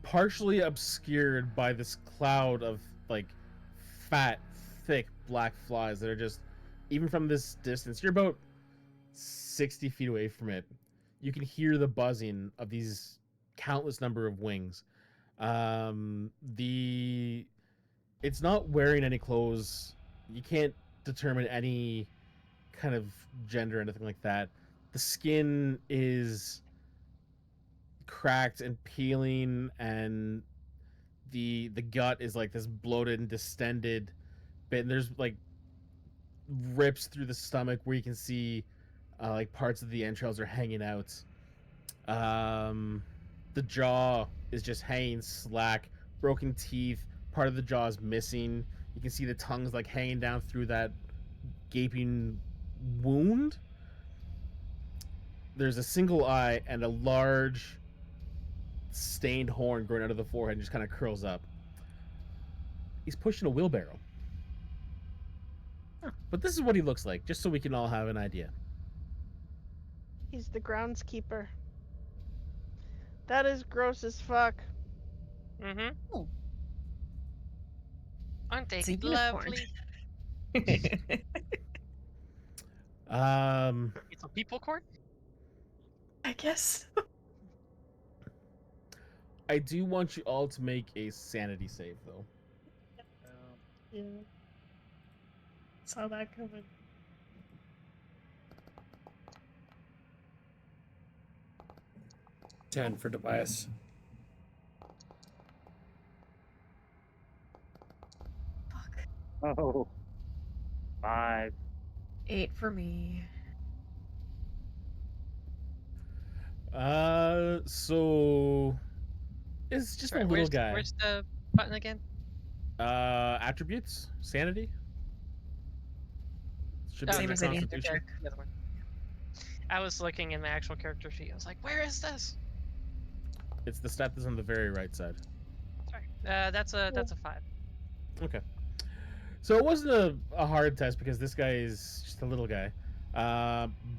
partially obscured by this cloud of like fat, thick black flies that are just, even from this distance, you're about 60 feet away from it, you can hear the buzzing of these countless number of wings. The It's not wearing any clothes. You can't determine any kind of gender or anything like that. The skin is cracked and peeling, and the gut is like this bloated and distended bit. And there's like rips through the stomach where you can see like parts of the entrails are hanging out. The jaw is just hanging slack, broken teeth. Part of the jaw is missing. You can see the tongue's like hanging down through that gaping wound. There's a single eye and a large stained horn growing out of the forehead and just kind of curls up. He's pushing a wheelbarrow. But this is what he looks like, just so we can all have an idea. He's the groundskeeper. That is gross as fuck. Mm-hmm. Oh. Aren't they It's a unicorn. lovely? It's a people corn? I guess. I do want you all to make a sanity save, though. Yeah. Saw that coming. Ten for Tobias. Fuck. Oh. 5. 8 for me. So it's just Sorry, a little guy. Where's the button again? Attributes, sanity. Should Oh, be Same under as any other Constitution. check. The other one. I was looking in the actual character sheet. I was like, where is this? It's the stat that's on the very right side. Sorry. That's a 5. Okay. So it wasn't a hard test because this guy is just a little guy.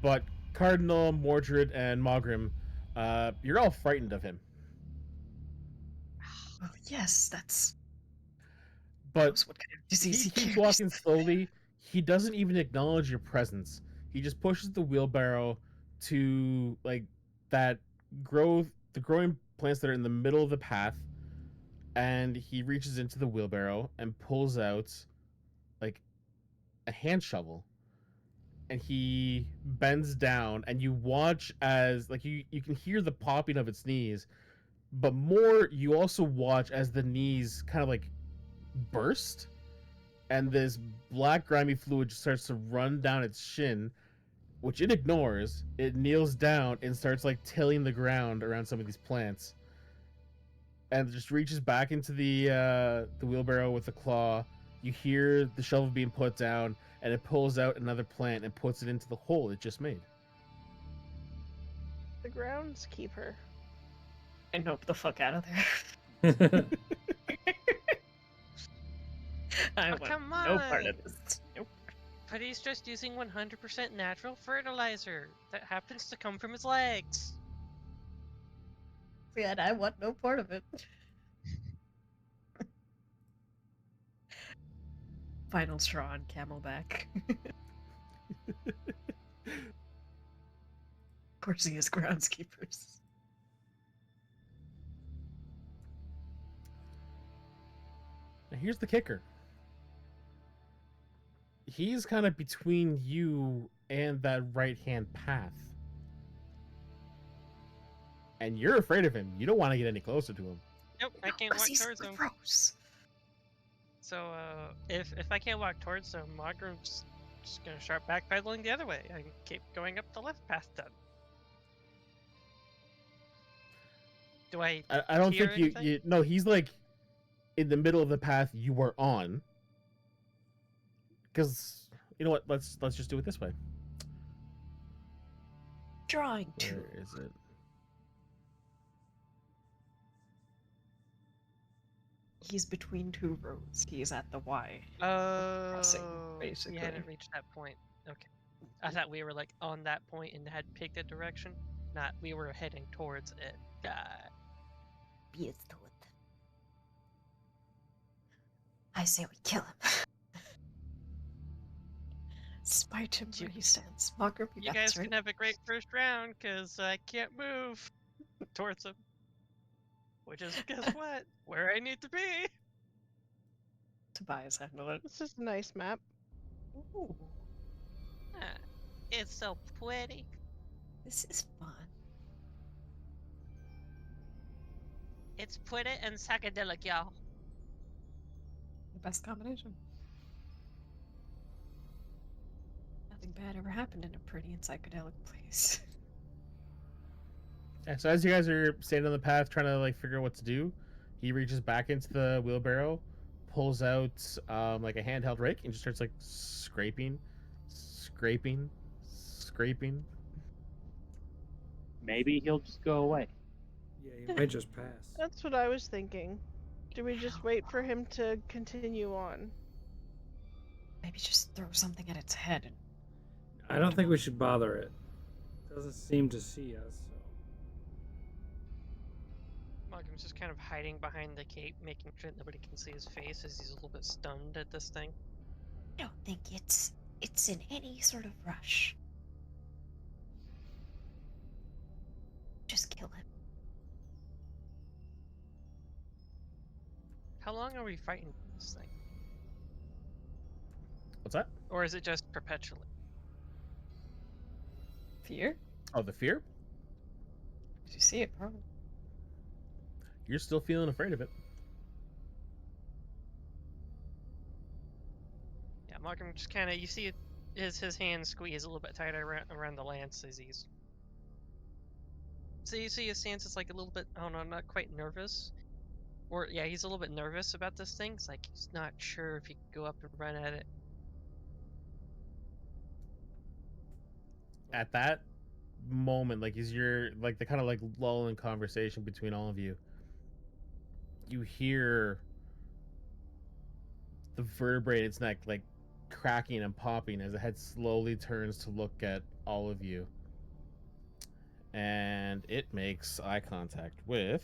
But Cardinal, Mordred, and Mogrim, you're all frightened of him. Oh, yes, that's But knows what kind of disease he he keeps carries. walking slowly. He doesn't even acknowledge your presence. He just pushes the wheelbarrow to like the growing plants that are in the middle of the path, and he reaches into the wheelbarrow and pulls out like a hand shovel. And he bends down, and you watch as like you can hear the popping of its knees, but more you also watch as the knees kind of like burst, and this black grimy fluid just starts to run down its shin, which it ignores. It kneels down and starts like tilling the ground around some of these plants, and just reaches back into the wheelbarrow with a claw. You hear the shovel being put down, and it pulls out another plant and puts it into the hole it just made. The groundskeeper. I nope the fuck out of there. I Oh, want come no part on. of this. Nope. But he's just using 100% natural fertilizer that happens to come from his legs. Yeah, and I want no part of it. Final straw on Camelback. Of course he is groundskeepers. Now here's the kicker. He's kind of between you and that right-hand path. And you're afraid of him. You don't want to get any closer to him. Nope, I can't walk towards him. Gross. So, if I can't walk towards him, Mogrim's just gonna start backpedaling the other way and keep going up the left path then. Do I I don't hear think you, anything? no, he's like in the middle of the path you were on. Because you know what? Let's just do it this way. Drawing two. Where is it? He's between two roads. He's at the Y. Crossing, Oh, we basically. hadn't reached that point. Okay. I thought we were like on that point and had picked a direction. Not we were heading towards it. Beers to it. I say we kill him. Smite him You- where he stands. Mocker, You guys can have a great first round because I can't move towards him. Which is, guess what? Where I need to be. Tobias handle it. This is a nice map. Ooh, Ah, it's so pretty. this is fun. It's pretty and psychedelic, y'all. The best combination. Nothing bad ever happened in a pretty and psychedelic place. Yeah, so as you guys are standing on the path trying to like figure out what to do, he reaches back into the wheelbarrow, pulls out like a handheld rake, and just starts like scraping. Maybe he'll just go away. Yeah, you might just pass. That's what I was thinking. Do we just wait for him to continue on? Maybe just throw something at its head and I don't think we should bother it. It doesn't seem to see us. So. Malcolm's just kind of hiding behind the cape, making sure nobody can see his face as he's a little bit stunned at this thing. I don't think it's in any sort of rush. Just kill him. How long are we fighting this thing? What's that? Or is it just perpetually? fear. Oh, the fear? Did you see it, probably? You're still feeling afraid of it. Yeah, Malcolm just kind of, you see it, his hand squeeze a little bit tighter around the lance as he's... So you see his stance is like a little bit, I don't know, not quite nervous. Or, yeah, he's a little bit nervous about this thing. It's like he's not sure if he can go up and run at it. At that moment, like as you're like the kind of like lull in conversation between all of you, you hear the vertebrae in its neck like cracking and popping as the head slowly turns to look at all of you. And it makes eye contact with...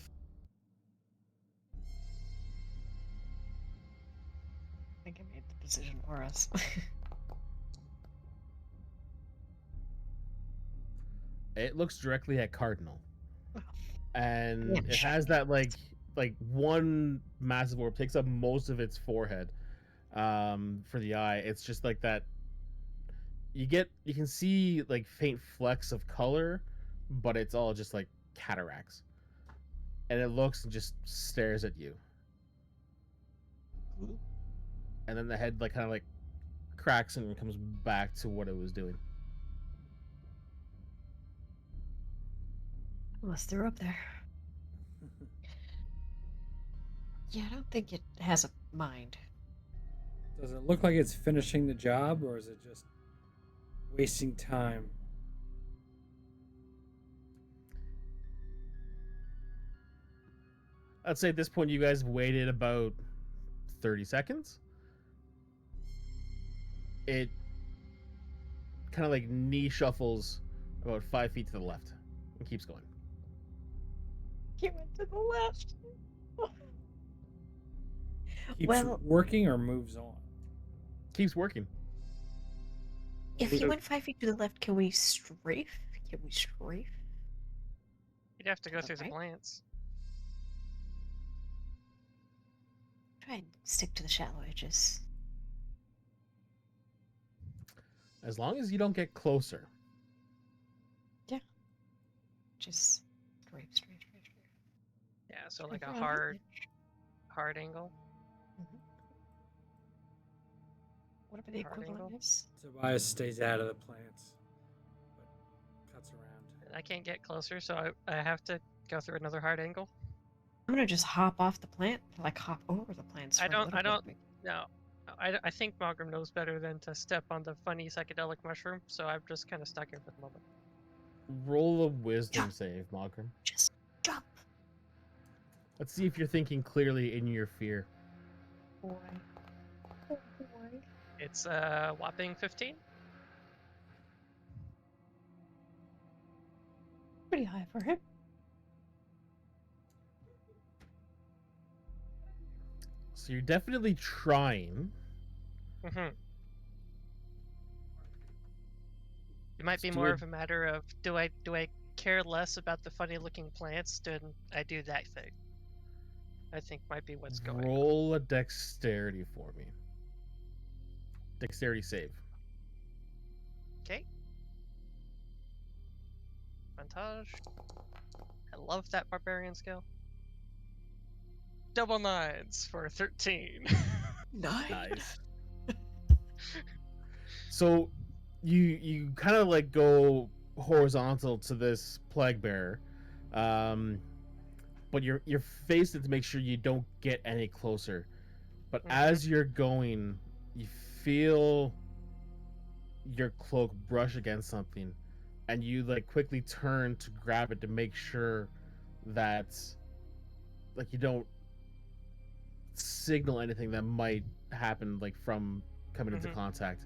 I think I made the decision for us. It looks directly at Cardinal. Oh. And Damn it shit. has that like one massive orb, takes up most of its forehead for the eye. It's just like that. You can see like faint flecks of color, but it's all just like cataracts. And it looks and just stares at you. And then the head like kind of like cracks and comes back to what it was doing. Unless they're up there. Yeah, I don't think it has a mind. Does it look like it's finishing the job, or is it just wasting time? I'd say at this point you guys have waited about 30 seconds. It kind of like knee shuffles about 5 feet to the left and keeps going. He went to the left. Keeps Well- working or moves on? Keeps working. If he went 5 feet to the left, can we strafe? Can we strafe? You'd have to go through the Okay. plants. Try and stick to the shallow edges. As long as you don't get closer. Just strafe. Yeah, so like a Strafe around the hard, edge. hard angle. Whatever the hard equivalent angle. is. Tobias stays out of the plants, but cuts around. I can't get closer, so I have to go through another hard angle. I'm gonna just hop off the plant, like hop over the plants for a little bit. No, I think Malcolm knows better than to step on the funny psychedelic mushroom, so I'm just kind of stuck here for the moment. Roll a wisdom save, Malcolm. Just jump. Let's see if you're thinking clearly in your fear. Boy. Oh boy. It's whopping 15. Pretty high for him. So you're definitely trying. Mm-hmm. It might be Let's do more it. of a matter of do I care less about the funny looking plants than I do that thing. I think might be what's going on. Roll a dexterity for me. Dexterity save. Okay. Montage. I love that barbarian skill. Double nines for 13. Nice. So you kind of like go horizontal to this plague bearer, but you're faced it to make sure you don't get any closer. But as you're going, you feel your cloak brush against something, and you like quickly turn to grab it to make sure that like you don't signal anything that might happen like from coming into contact.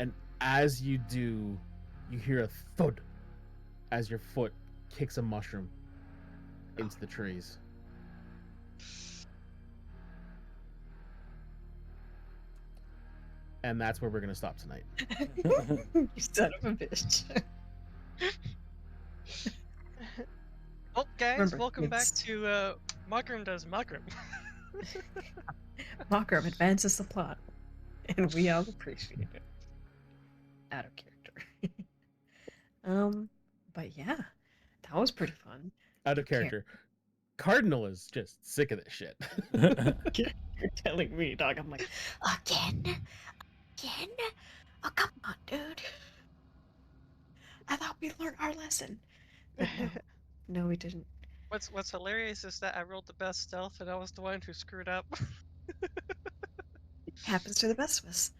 And as you do, you hear a thud as your foot kicks a mushroom into the trees. And that's where we're going to stop tonight. You son of a bitch. Well, guys, Remember, welcome back it's- to Mugrim Does Mugrim. Mokrum advances the plot, and we all appreciate it. Out of character. But yeah, that was pretty fun. Out of character. Cardinal is just sick of this shit. You're telling me, dog. I'm like, Again? Again? Oh, come on, dude. I thought we learned our lesson. But no, we didn't. What's hilarious is that I rolled the best stealth and I was the one who screwed up. Happens to the best of us.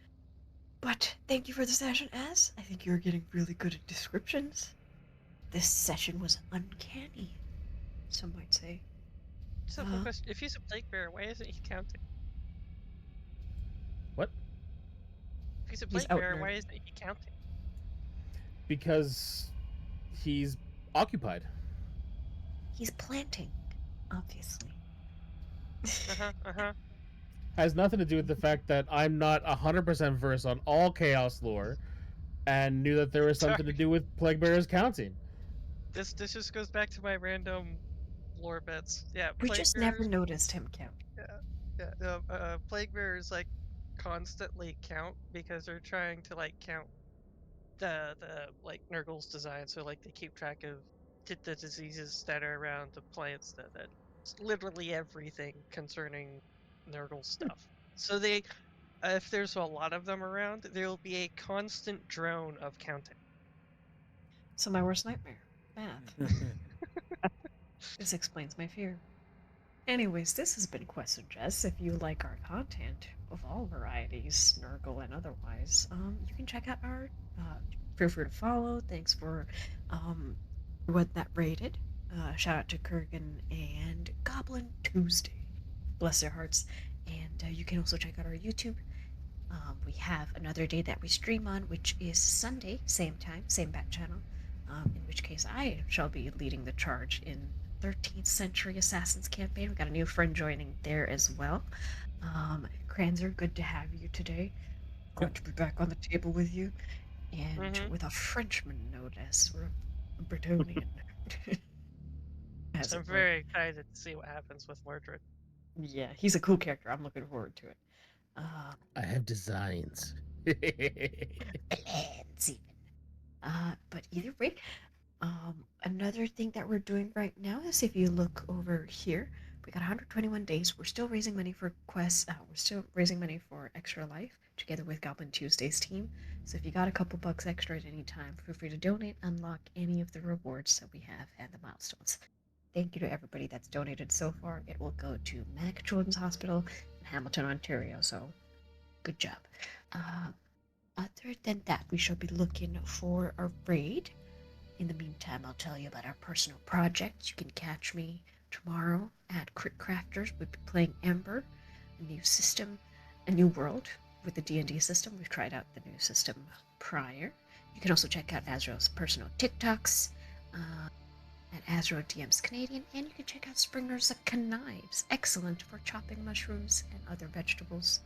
But thank you for the session, Az. I think you're getting really good at descriptions. This session was uncanny, some might say. Simple question: if he's a plague bearer, why isn't he counting? What? If he's a He's plague bearer, outnumbered. why isn't he counting? Because he's occupied. He's planting, obviously. Has nothing to do with the fact that I'm not 100% versed on all chaos lore and knew that there was something to do with plague bearers counting. This just goes back to my random lore bets. Yeah, We plague just bearers, never noticed him count. plague bearers like constantly count because they're trying to like count the like Nurgle's design, so like they keep track of the diseases that are around the plants that literally everything concerning Nurgle stuff. So they, if there's a lot of them around, there will be a constant drone of counting. So my worst nightmare, math. This explains my fear. Anyways, this has been Quest and Jess. If you like our content of all varieties, Nurgle and otherwise, you can check out our. Feel free to follow. Thanks for what that rated. Shout out to Kurgan and Goblin Tuesday. Bless their hearts. And you can also check out our YouTube. We have another day that we stream on, which is Sunday, same time, same back channel. In which case, I shall be leading the charge in 13th Century Assassins campaign. We got a new friend joining there as well. Kranzer, good to have you today. Glad to be back on the table with you. And with a Frenchman, no less. We're a Bretonian. So I'm very excited to see what happens with Mordred. Yeah, he's a cool character. I'm looking forward to it. I have designs. Plans even. But either way, another thing that we're doing right now is if you look over here, we got 121 days. We're still raising money for quests. We're still raising money for Extra Life together with Goblin Tuesday's team. So if you got a couple bucks extra at any time, feel free to donate, unlock any of the rewards that we have and the milestones. thank you to everybody that's donated so far. It will go to Mac Children's Hospital in Hamilton, Ontario. So, good job. Other than that, we shall be looking for a raid. In the meantime, I'll tell you about our personal projects. You can catch me tomorrow at Crit Crafters. We'll be playing Ember, a new system, a new world with the D&D system. We've tried out the new system prior. You can also check out Azrael's personal TikToks at Azrael DMs Canadian, and you can check out Springer's Knives, excellent for chopping mushrooms and other vegetables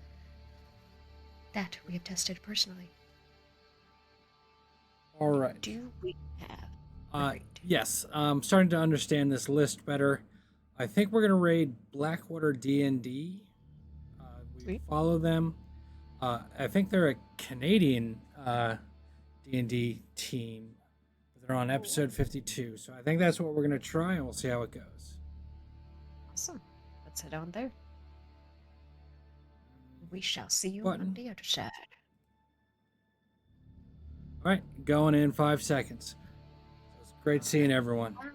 that we have tested personally. All right. Do we have Yes, I'm starting to understand this list better. I think we're gonna raid Blackwater D&D. We Sweet. follow them. I think they're a Canadian D&D team. They're on episode 52, so I think that's what we're gonna try, and we'll see how it goes. Awesome. Let's head on there. We shall see you Button. on the other side. All right, going in 5 seconds. It's great seeing everyone. I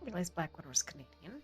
realized Blackwater was Canadian.